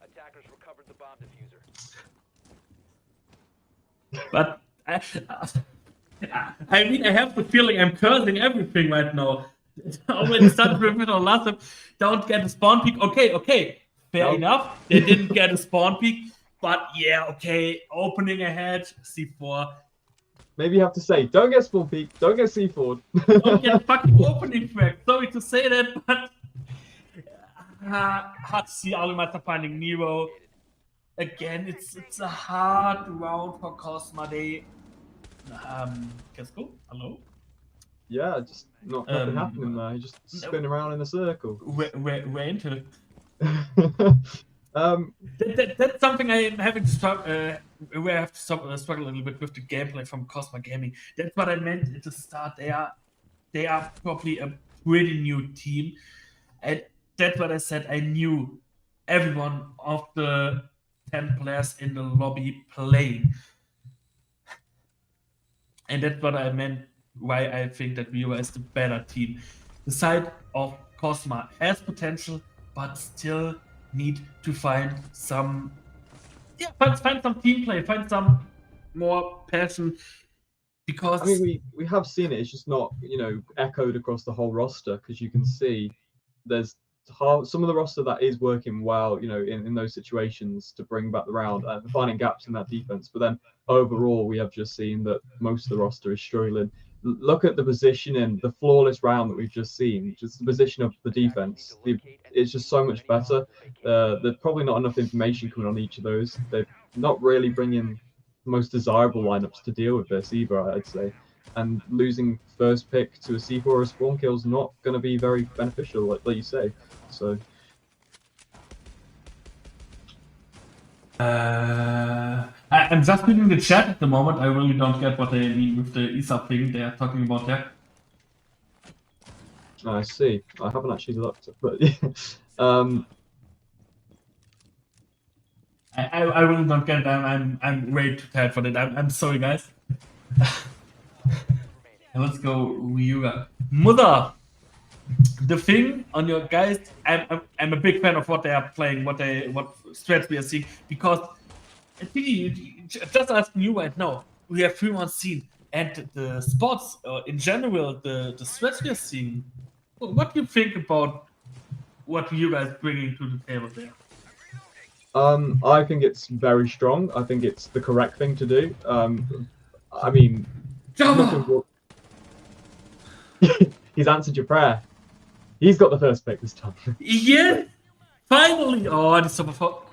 Attackers recovered the bomb diffuser. But I mean, I have the feeling I'm cursing everything right now. It already started with it on last time. Don't get a spawn peak. Okay. Fair enough. They didn't get a spawn peak. But yeah, okay. Opening ahead. C4. Maybe you have to say, don't get spawn peak, don't get C4. Don't get a fucking opening frag. Sorry to say that, but hard to see Alimata finding Nero. again, it's a hard round for Cosma. They Casco, hello. Yeah, just nothing happening there. You just spin around in a circle. We're into it. um, That's something I am having to stop. Where I have to struggle a little bit with the gameplay from Cosma Gaming. That's what I meant at the start. They are probably a pretty new team, and that's what I said. I knew everyone of the 10 players in the lobby playing, and that's what I meant. Why I think that Viewer is the better team. The side of Cosma has potential, but still need to find some. Yeah, find some team play, find some more passion, because I mean, we have seen it. It's just not, echoed across the whole roster, because you can see there's some of the roster that is working well, in those situations to bring back the round and finding gaps in that defense. But then overall, we have just seen that most of the roster is struggling. Look at the positioning, the flawless round that we've just seen, just the position of the defense. It's just so much better. There's probably not enough information coming on each of those. They're not really bringing the most desirable lineups to deal with this either, I'd say. And losing first pick to a C4 or a spawn kill is not going to be very beneficial, like you say. So. I'm just reading the chat at the moment. I really don't get what they mean with the ESA thing they are talking about there. I see. I haven't actually looked, but I really don't get it. I'm way too tired for that. I'm sorry, guys. Let's go, Ryuga. Mother. The thing on your guys, I'm a big fan of what they are playing, what strats we are seeing, because I think just asking you right now, we have 3-1 scene, and the spots in general, the strats we are seeing. What do you think about what you guys bringing to the table there? I think it's very strong. I think it's the correct thing to do. I mean, he's answered your prayer. He's got the first pick this time. Yeah, finally! Oh, the super for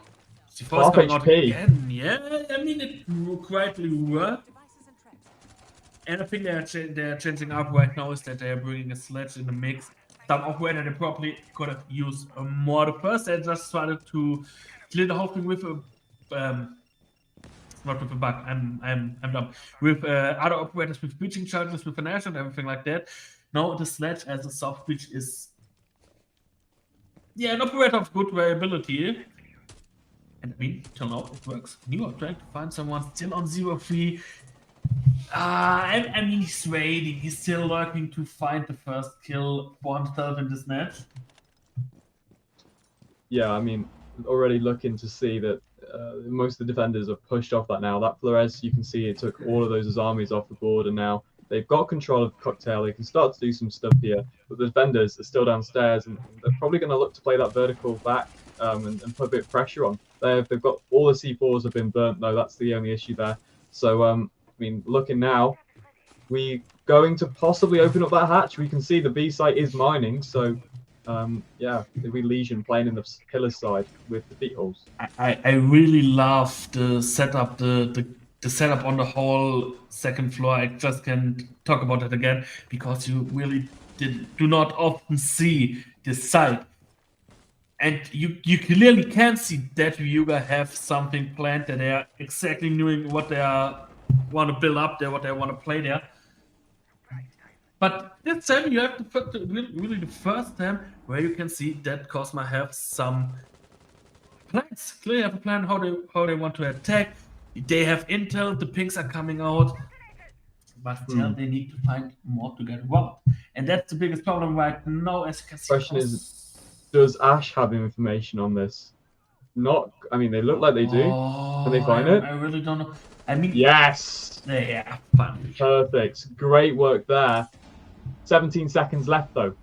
Half going out HP. again. Yeah, I mean it quietly worked. And I think they're changing up right now is that they're bringing a sledge in the mix. Some operator they probably could have used more. The first they just started to clear the whole thing with a not with a bug. I'm dumb. With other operators with breaching charges with an ash and everything like that. Now the sledge as a soft breach is an operator of good variability. And I mean, till now it works. You are trying to find someone still on 0-3. I mean, he's waiting. He's still lurking to find the first kill for himself in this match. Yeah, I mean, already looking to see that most of the defenders have pushed off that now. That Flores, you can see it took all of those armies off the board, and now they've got control of Cocktail. They can start to do some stuff here, but the defenders are still downstairs, and they're probably going to look to play that vertical back and put a bit of pressure on. They've got all the C4s have been burnt, though. That's the only issue there. So, I mean, looking now, we going to possibly open up that hatch. We can see the B site is mining, so yeah, it'll be Legion playing in the pillar side with the feet holes. I really love the setup, the setup on the whole second floor. I just can't talk about it again because you really do not often see this site. And you clearly can see that Ryuga have something planned, that they are exactly knowing what they want to build up there, what they want to play there. But this time you have really the first time where you can see that Cosma have some plans. Clearly have a plan how they want to attack. They have intel, the pings are coming out, but still they need to find more to get involved. And that's the biggest problem right now, as you can see. Question is, does Ash have information on this? Not, I mean, they look like they do. Can they find it? I really don't know. I mean, yes! Yeah, fun. Perfect. Great work there. 17 seconds left, though.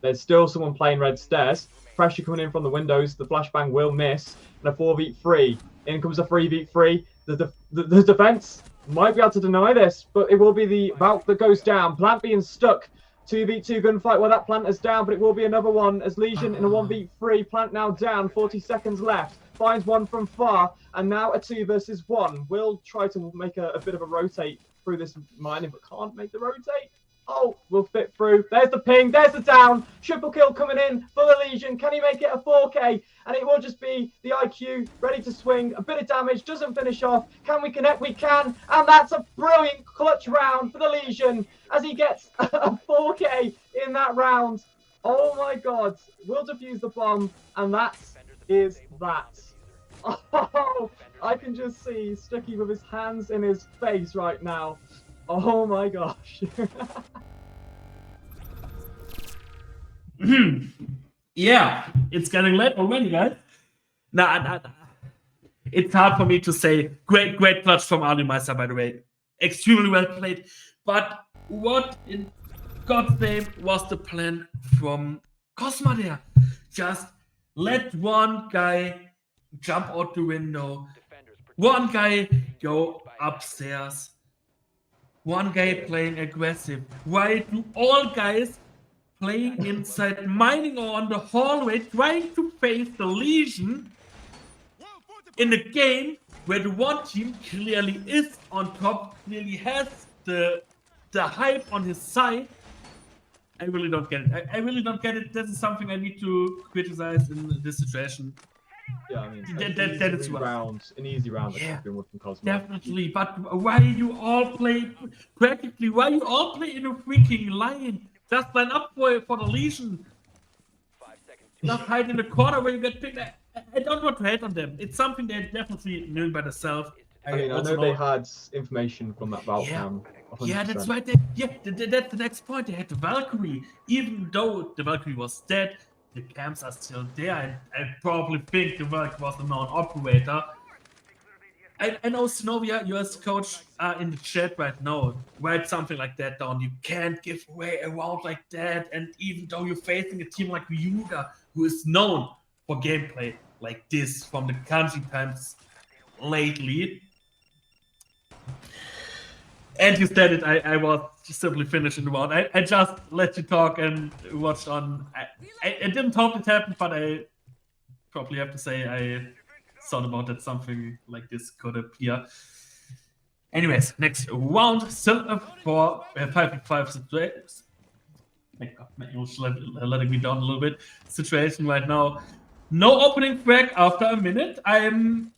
There's still someone playing red stairs. Pressure coming in from the windows. The flashbang will miss. And a 4v3. In comes a 3v3. The defense might be able to deny this, but it will be the Valk that goes down. Plant being stuck 2v2 gunfight. Well, that plant is down, but it will be another one as Legion in a 1v3. Plant now down. 40 seconds left. Finds one from far, and now a 2 versus 1. Will try to make a bit of a rotate through this mining, but can't make the rotate. Oh, we'll fit through. There's the ping. There's the down. Triple kill coming in for the Legion. Can he make it a 4K? And it will just be the IQ ready to swing. A bit of damage. Doesn't finish off. Can we connect? We can. And that's a brilliant clutch round for the Legion as he gets a 4K in that round. Oh my God. Will defuse the bomb. And that is that. Oh, I can just see Stucky with his hands in his face right now. Oh my gosh. Yeah, it's getting late already, guys. Nah, it's hard for me to say. Great clutch from Alimeister, by the way. Extremely well played. But what in God's name was the plan from Cosma there? Just let one guy jump out the window, one guy go upstairs, one guy playing aggressive. Why do all guys playing inside mining or on the hallway trying to face the Legion in a game where the one team clearly is on top, clearly has the hype on his side? I really don't get it. I really don't get it. This is something I need to criticize in this situation. Yeah, I mean, That is an easy round that Yeah, could be won from Cosmo. definitely. But why you all play practically? Why you all play in a freaking line? Just line up for the Legion. 5 seconds to Just hide in the corner where you get picked. I don't want to hate on them. It's something they're definitely doing by themselves. I mean, I know they had information from that Valve cam. 100%. Yeah, that's right. That's the next point. They had the Valkyrie. Even though the Valkyrie was dead, the cams are still there. I probably think the Valkyrie was the known operator. I know Synovia, you as the coach, are in the chat right now. Write something like that down. You can't give away a round like that. And even though you're facing a team like Ryuga, who is known for gameplay like this from the Kanji times lately. And you said it, I was simply finishing the round. I just let you talk and watched on. I didn't hope it happened, but I probably have to say I thought about that something like this could appear. Anyways, next round, still for 5v5 situations. Thank God, my English letting me down a little bit. Situation right now. No opening frag after a minute. I'm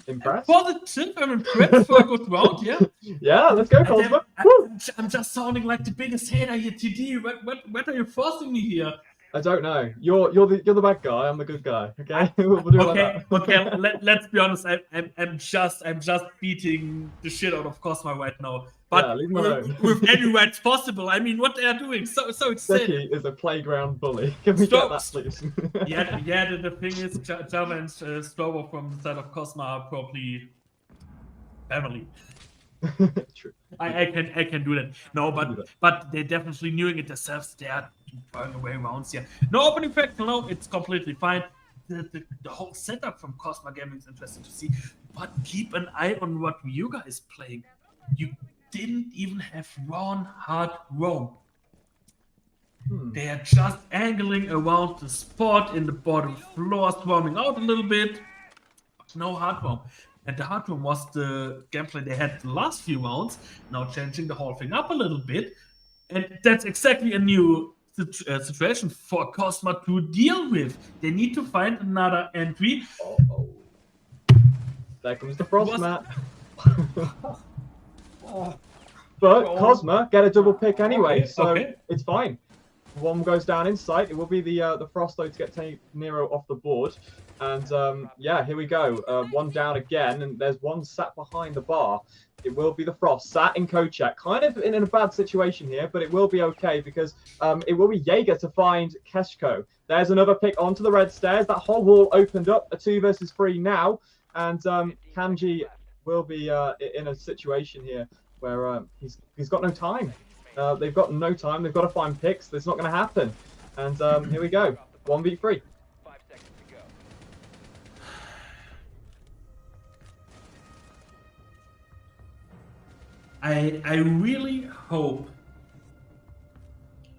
impressed. Positive. I'm impressed for a good round, yeah. Yeah, let's go, Cosmo. I'm just sounding like the biggest hater here, TD. What are you forcing me here? I don't know. You're the bad guy. I'm the good guy. Okay. We'll do it like that. Okay. Let's be honest. I'm just beating the shit out of Cosmo right now. But yeah, leave him alone. with any rights possible. I mean, what they are doing. So it's Seki is a playground bully. Can we get that, please? yeah. The thing is, Java and Stobo from the side of Cosmo are probably family. True. I can do that. No, but they're definitely doing it themselves. They are throwing away rounds here. No opening factor, no, it's completely fine. The whole setup from Cosmo Gaming is interesting to see. But keep an eye on what Ryuga is playing. You didn't even have one hard roam. They are just angling around the spot in the bottom floor, swarming out a little bit. No hard roam. And the hard room was the gameplay they had the last few rounds, now changing the whole thing up a little bit. And that's exactly a new situation for Cosmo to deal with. They need to find another entry. Oh. There comes the frost mat. But Cosmo get a double pick anyway, so it's fine. One goes down in sight. It will be the frost though to get Nero off the board. And yeah, here we go. One down again, and there's one sat behind the bar. It will be the Frost, sat in Kochak. Kind of in a bad situation here, but it will be okay because it will be Jaeger to find Keshko. There's another pick onto the red stairs. That whole wall opened up, a 2 versus 3 now. And Kanji will be in a situation here where he's got no time. They've got no time. They've got to find picks. It's not going to happen. And here we go. 1v3. I really hope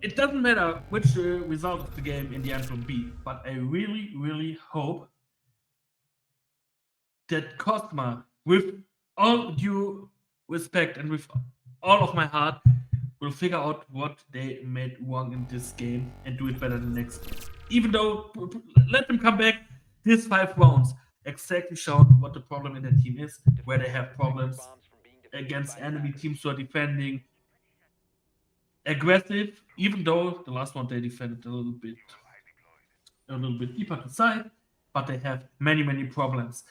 it doesn't matter which result of the game in the end will be, but I really, really hope that Cosma, with all due respect and with all of my heart, will figure out what they made wrong in this game and do it better the next game. Even though, let them come back. These 5 rounds exactly showed what the problem in the team is, where they have problems Bombs from being defused against by enemy attackers. teams who are defending aggressive, even though the last one they defended a little bit deeper to side, but they have many, many problems.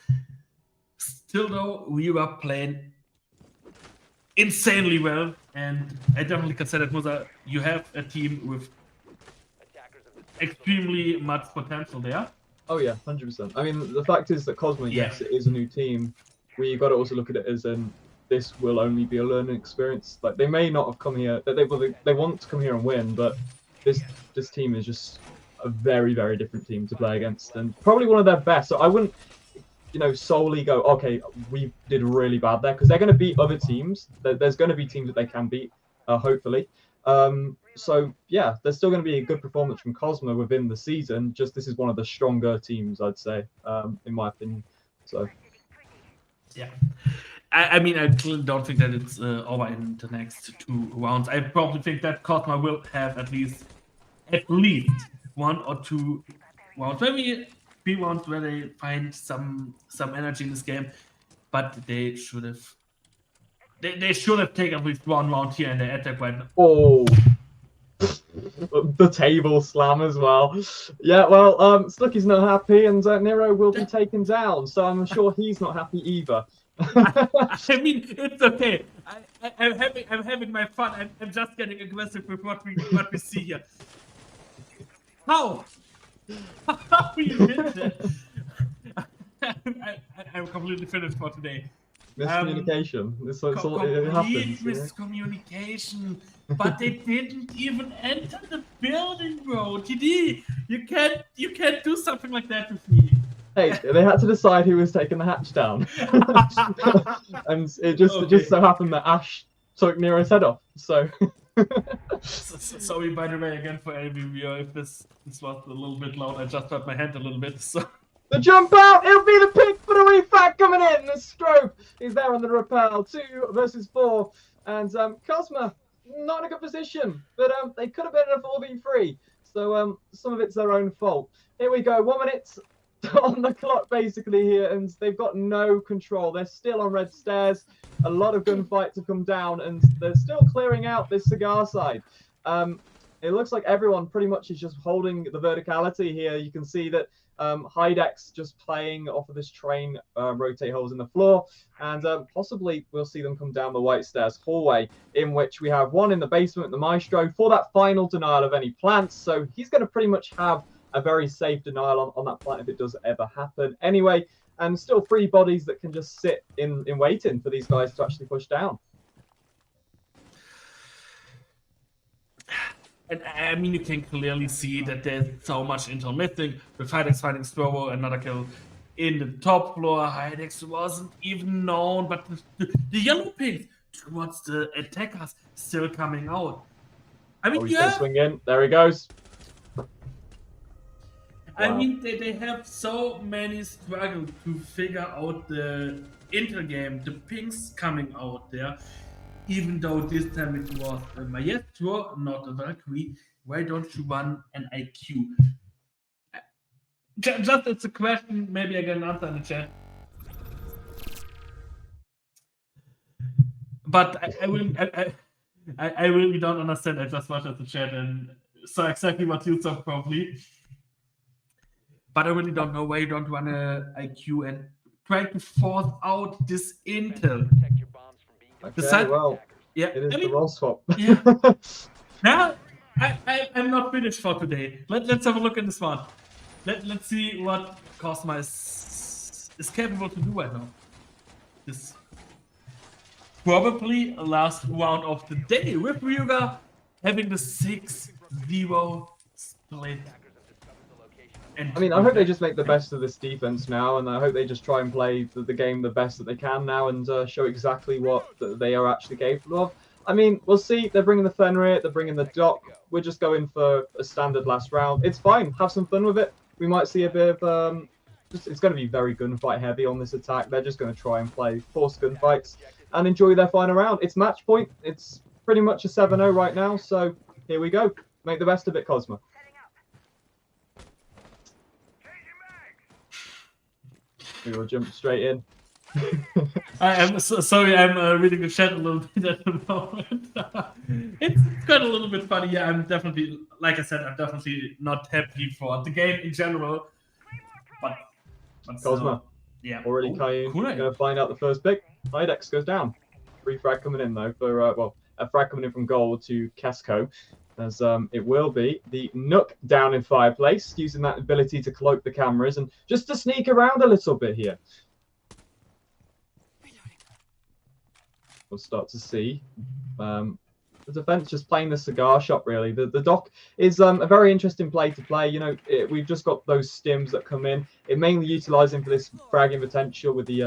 Still though, we were playing insanely well, and I definitely can say that Musa, you have a team with Attackers have discovered the extremely much potential there. Oh yeah, 100%. I mean, the fact is that Cosmo, Yeah. yes, it is a new team. We got to also look at it as this will only be a learning experience. Like they may not have come here, they want to come here and win, but this team is just a very, very different team to play against, and probably one of their best. So I wouldn't, solely go, okay, we did really bad there, because they're going to beat other teams. There's going to be teams that they can beat, hopefully. So yeah, there's still going to be a good performance from Cosmo within the season. Just this is one of the stronger teams, I'd say, in my opinion. So Yeah. I mean, I clearly don't think that it's over in the next 2 rounds. I probably think that Cosma will have at least 1 or 2 rounds, maybe 3 rounds where they find some energy in this game, but they should have taken at least 1 round here in the attack right now. oh, the table slam as well. Yeah, well, Snooky's not happy, and Nero will be taken down. So I'm sure he's not happy either. I mean, it's okay. I'm having my fun. I'm just getting aggressive with what we see here. How? How you did that? I'm completely finished for today. Miscommunication. It Complete happens. miscommunication. But they didn't even enter the building, bro. TD, you can't do something like that with me. Hey, they had to decide who was taking the hatch down, and it just so happened that Ash took Nero's head off. So. Sorry, by the way, again for any viewer if this was a little bit loud. I just hurt my hand a little bit. So The jump out, it'll be the pick for the refat coming in. The stroke is there on the rappel. 2 versus 4, and Cosma not in a good position, but they could have been in a 4v3. So some of it's their own fault. Here we go, 1 minute on the clock basically here, and they've got no control. They're still on red stairs. A lot of gunfight to come down, and they're still clearing out this cigar side. It looks like everyone pretty much is just holding the verticality here. You can see that Hydex just playing off of this train, rotate holes in the floor, and possibly we'll see them come down the white stairs hallway, in which we have 1 in the basement, the Maestro, for that final denial of any plants. So he's going to pretty much have a very safe denial on that plant if it does ever happen. Anyway, and still 3 bodies that can just sit in waiting for these guys to actually push down. And I mean, you can clearly see that there's so much intermixing with Hydex finding Strobo, another kill in the top floor. Hydex wasn't even known, but the yellow pings towards the attackers still coming out. I mean, Oh, he's gonna swing in. There he goes. I Wow. mean, they have so many struggles to figure out the intergame, the pings coming out there. Even though this time it was a Maestro, not a Valkyrie, why don't you run an IQ? Just it's a question, maybe I get an answer in the chat. But I really don't understand. I just watched the chat and saw exactly what you saw probably. But I really don't know why you don't run a IQ and try to force out this intel. Protect your bombs from being Okay, defused by well, attackers. Yeah, it is I the mean, role swap. yeah. Now, I'm not finished for today. Let's have a look at this one. Let's see what Cosma is capable to do right now. This probably last round of the day with Ryuga having the 6-0 split. And I mean, I hope they just make the best of this defense now, and I hope they just try and play the game the best that they can now, and show exactly what they are actually capable of. I mean, we'll see. They're bringing the Fenrir, they're bringing the Doc. We're just going for a standard last round. It's fine. Have some fun with it. We might see a bit of it's going to be very gunfight heavy on this attack. They're just going to try and play forced gunfights and enjoy their final round. It's match point. It's pretty much a 7-0 right now. So here we go. Make the best of it, Cosmo. We will jump straight in. I am sorry, I'm reading the chat a little bit at the moment. It's got a little bit funny. Yeah, I'm definitely, like I said, I'm definitely not happy for the game in general. But Cosmo. Yeah. Already Caillou Cool. going to find out the first pick. Idex goes down. Free frag coming in though for a frag coming in from gold to Kesko, as it will be the Nook down in Fireplace, using that ability to cloak the cameras and just to sneak around a little bit here. We'll start to see the defense just playing the cigar shop really. The Doc is a very interesting play to play. You know, we've just got those stims that come in. It mainly utilizing for this fragging potential with the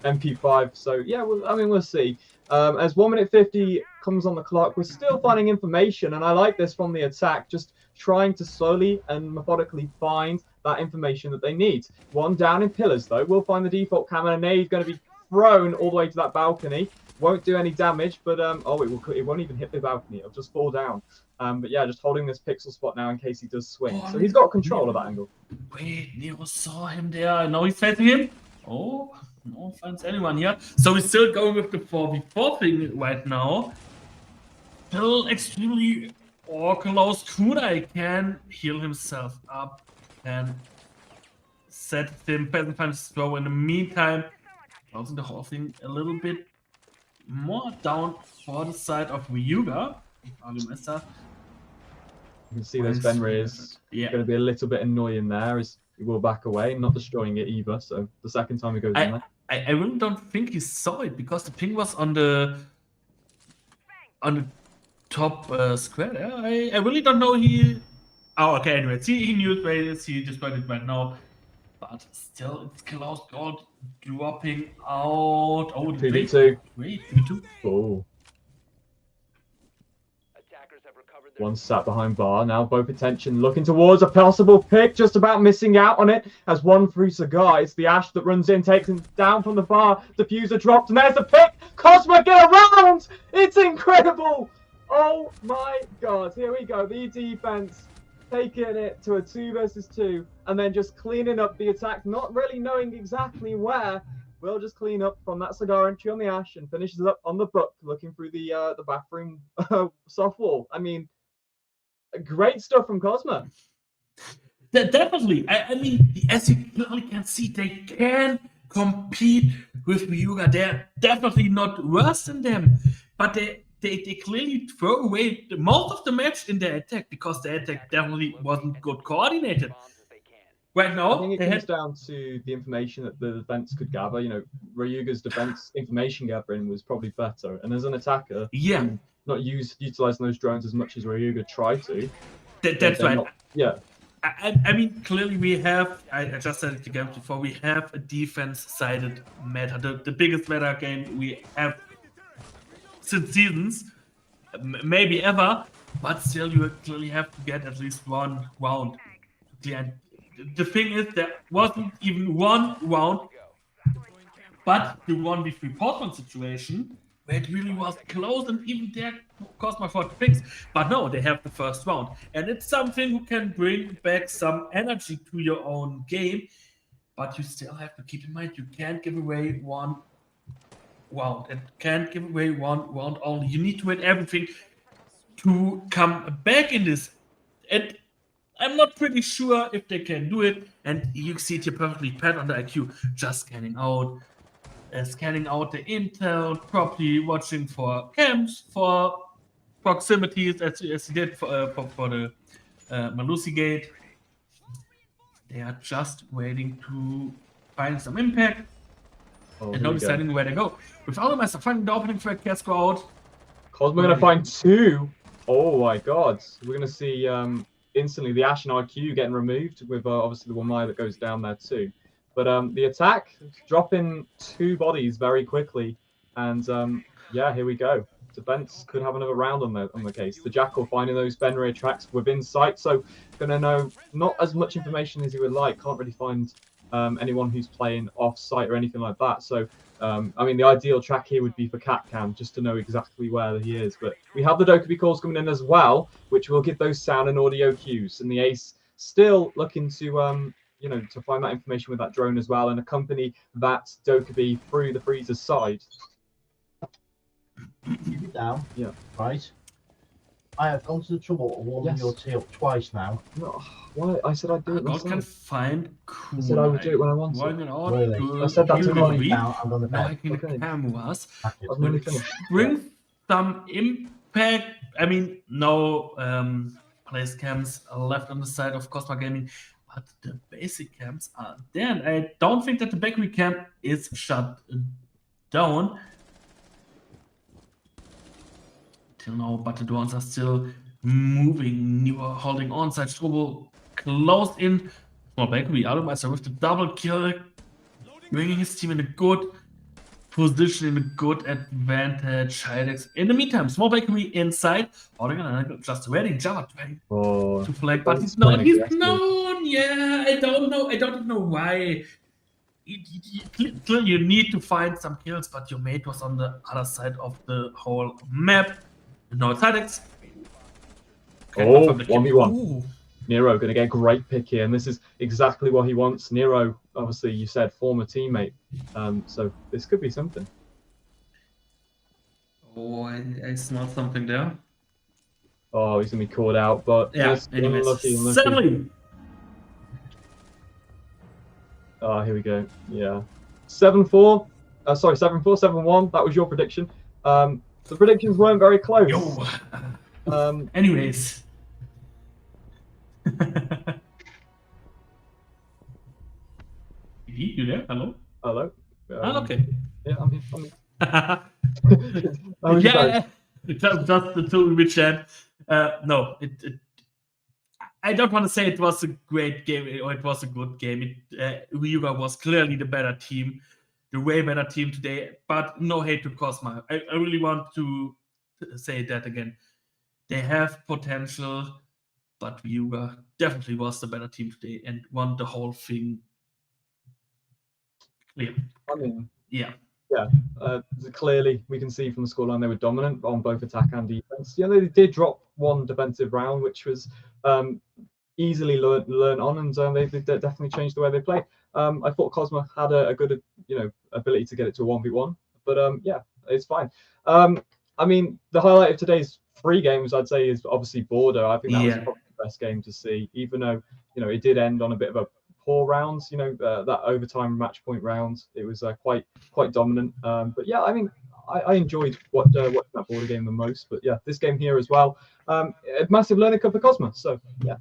MP5. So yeah, we'll see. As 1 minute 50 comes on the clock, we're still finding information, and I like this from the attack, just trying to slowly and methodically find that information that they need. One down in pillars though. We'll find the default cam, and a nade going to be thrown all the way to that balcony. Won't do any damage, but it won't even hit the balcony. It'll just fall down. But yeah, just holding this pixel spot now in case he does swing. So he's got control of that angle. Wait, Nero saw him there. Now he's facing him. Oh, no finds anyone here. So he's still going with the 4v4 thing right now. Still extremely close. Kunai can heal himself up and set him peasant punch throw. In the meantime, closing the whole thing a little bit more down for the side of Ryuga. You can see those Fenrir is going to be a little bit annoying there as he will back away, not destroying it either. So the second time he goes in there. I really don't think he saw it because the ping was on the top square there. I really don't know he... Oh, okay, anyway. He knew it where it is. He just got it right now. But still, it's close. Gold dropping out. Oh, 2v2. Wait, 2v2. Oh. One sat behind bar. Now both attention looking towards a possible pick. Just about missing out on it. As one through cigar. It's the Ash that runs in, takes him down from the bar. Diffuser dropped, and there's the pick. Cosmo get around. It's incredible. Oh my God. Here we go. The defense taking it to a 2 versus 2, and then just cleaning up the attack, not really knowing exactly where. We'll just clean up from that cigar entry on the Ash and finishes up on the book, looking through the bathroom soft wall. I mean, great stuff from Cosmo. Definitely. I mean, as you clearly can see, they can compete with Ryuga. They're definitely not worse than them, but they clearly throw away most of the match in their attack because their attack definitely wasn't good coordinated. Right now, I think it comes down to the information that the defense could gather. You know, Ryuga's defense information gathering was probably better, and as an attacker, not utilizing those drones as much as Ryuga tried to. That's right. Yeah. I mean, clearly we have, I just said it again before, we have a defense-sided meta, the biggest meta game we have since seasons, maybe ever, but still you clearly have to get at least one round. The thing is, there wasn't even one round, but the 1v3 Portland situation, where it really was close, and even there Cosmo fought picks, but no, they have the first round, and it's something who can bring back some energy to your own game, but you still have to keep in mind you can't give away one round, and can't give away one round only. You need to win everything to come back in this, and I'm not pretty sure if they can do it. And you see it here perfectly, Pat on the IQ, just scanning out the intel, probably watching for camps, for proximities, as he did for the Malusi gate. They are just waiting to find some impact. And now deciding where they go. With Aldermaster finding the opening for a Kesko out. Cosmo going to find 2. Oh my God. We're going to see instantly the Ash and IQ getting removed with obviously the one Maya that goes down there too. But the attack dropping 2 bodies very quickly. And yeah, here we go. defense could have another round on the case. The Jackal finding those Benray tracks within sight, so going to know not as much information as he would like. Can't really find anyone who's playing off site or anything like that. So I mean, the ideal track here would be for CatCam, just to know exactly where he is. But we have the Dokkaebi calls coming in as well, which will give those sound and audio cues. And the Ace still looking to to find that information with that drone as well and accompany that Dokkaebi through the freezer's side. Keep it down. Yeah. Right. I have gone to the trouble of warming your tea up twice now. No, why? I said I'd do it God can myself. find I said I would do it when I wanted. Why not? Really? I said that to Rolling Molly. down and on the bed. Liking the Okay. cameras. I've nearly finished. Bring some impact. I mean, no place cams are left on the side of Cosma Gaming, but the basic cams are there. And I don't think that the bakery camp is shut down till now, but the drones are still moving. You are holding on side. Strobo closed in. Small bakery. Alumeister with the double kill, bringing his team in a good position, in a good advantage. Heidex in the meantime, Small Bakery inside. Holding on, just ready. Java Oh, to flag, but he's playing not. He's aggressive. known. Yeah, I don't know. I don't know why. Clearly, you need to find some kills, but your mate was on the other side of the whole map. No, it's Heidex. Oh, 1v1. Ooh. Nero going to get a great pick here, and this is exactly what he wants. Nero, obviously, you said former teammate, so this could be something. Oh, I smell something there. Oh, he's going to be caught out, but Yeah, just anyways. unlucky. Sadly. Oh, here we go. Yeah. 7-4. Sorry, 7-4, 7-1. That was your prediction. The predictions weren't very close. Yo. Anyways. You there? Hello? Hello? Okay. Yeah, I'm here. How was your Yeah, just the two in the chat. No, I don't want to say it was a great game or it was a good game. Ryuga was clearly the better team, the way better team today, but no hate to Cosma. I really want to say that again. They have potential, but Ryuga definitely was the better team today and won the whole thing. Clear. I mean, Yeah. clearly we can see from the scoreline they were dominant on both attack and defense. Yeah, they did drop one defensive round, which was easily learn on, and they definitely changed the way they play. I thought Cosma had a good ability to get it to a 1v1, but yeah, it's fine. I mean, the highlight of today's 3 games, I'd say, is obviously Border. I think that was probably the best game to see, even though it did end on a bit of a poor rounds. That overtime match point round, it was quite dominant. But yeah, I mean, I enjoyed watching that Border game the most. But yeah, this game here as well, a massive learning curve for Cosma. So yeah.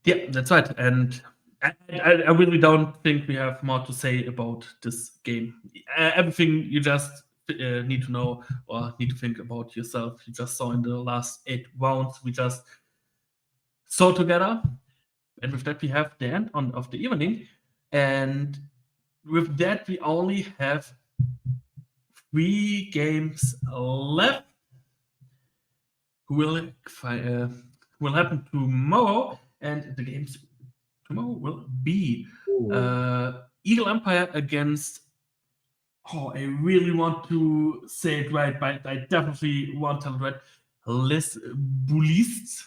Yeah, that's right. And I really don't think we have more to say about this game. Everything you just need to know or need to think about yourself, you just saw in the last 8 rounds we just saw together. And with that, we have the end of the evening. And with that, we only have 3 games left. Who will happen tomorrow. And the games tomorrow will be Eagle Empire against. Oh, I really want to say it right, but I definitely want to tell it right. Les Boulistes.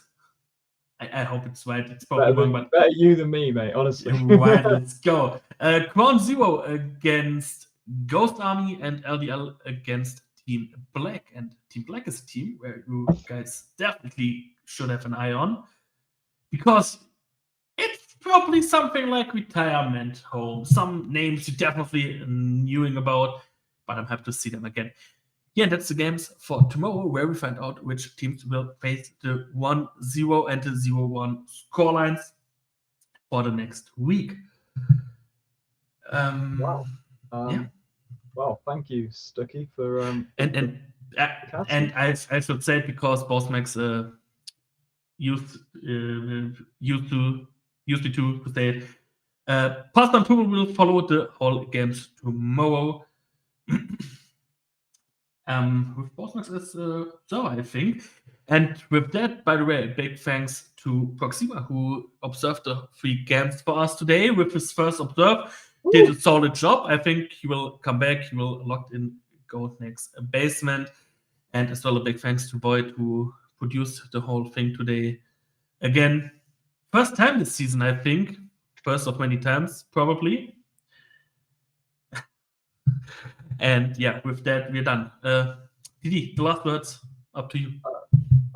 I hope it's right. It's probably wrong, but better you than me, mate. Honestly. Right, let's go. Crown Zero against Ghost Army and LDL against Team Black. And Team Black is a team where you guys definitely should have an eye on, because it's probably something like retirement home. Some names you definitely knowing about, but I'm happy to see them again. Yeah, that's the games for tomorrow, where we find out which teams will face the 1-0 and the 0-1 scorelines for the next week. Wow. Yeah. Well, thank you, Stucky, for And I should say it because both Max used to say it. Past and Puma will follow the whole games tomorrow. with Bosmax as a server, I think. And with that, by the way, a big thanks to Proxima, who observed the 3 games for us today with his first observe. Did a solid job. I think he will come back. He will locked in go next basement. And as well, a big thanks to Void, who produced the whole thing today. Again, first time this season, I think. First of many times, probably. And yeah, with that, we're done. Didi, the last words, up to you.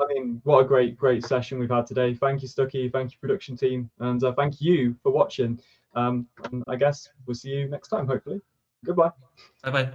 I mean, what a great session we've had today. Thank you, Stucky. Thank you, production team. And thank you for watching. And I guess we'll see you next time, hopefully. Goodbye. Bye-bye.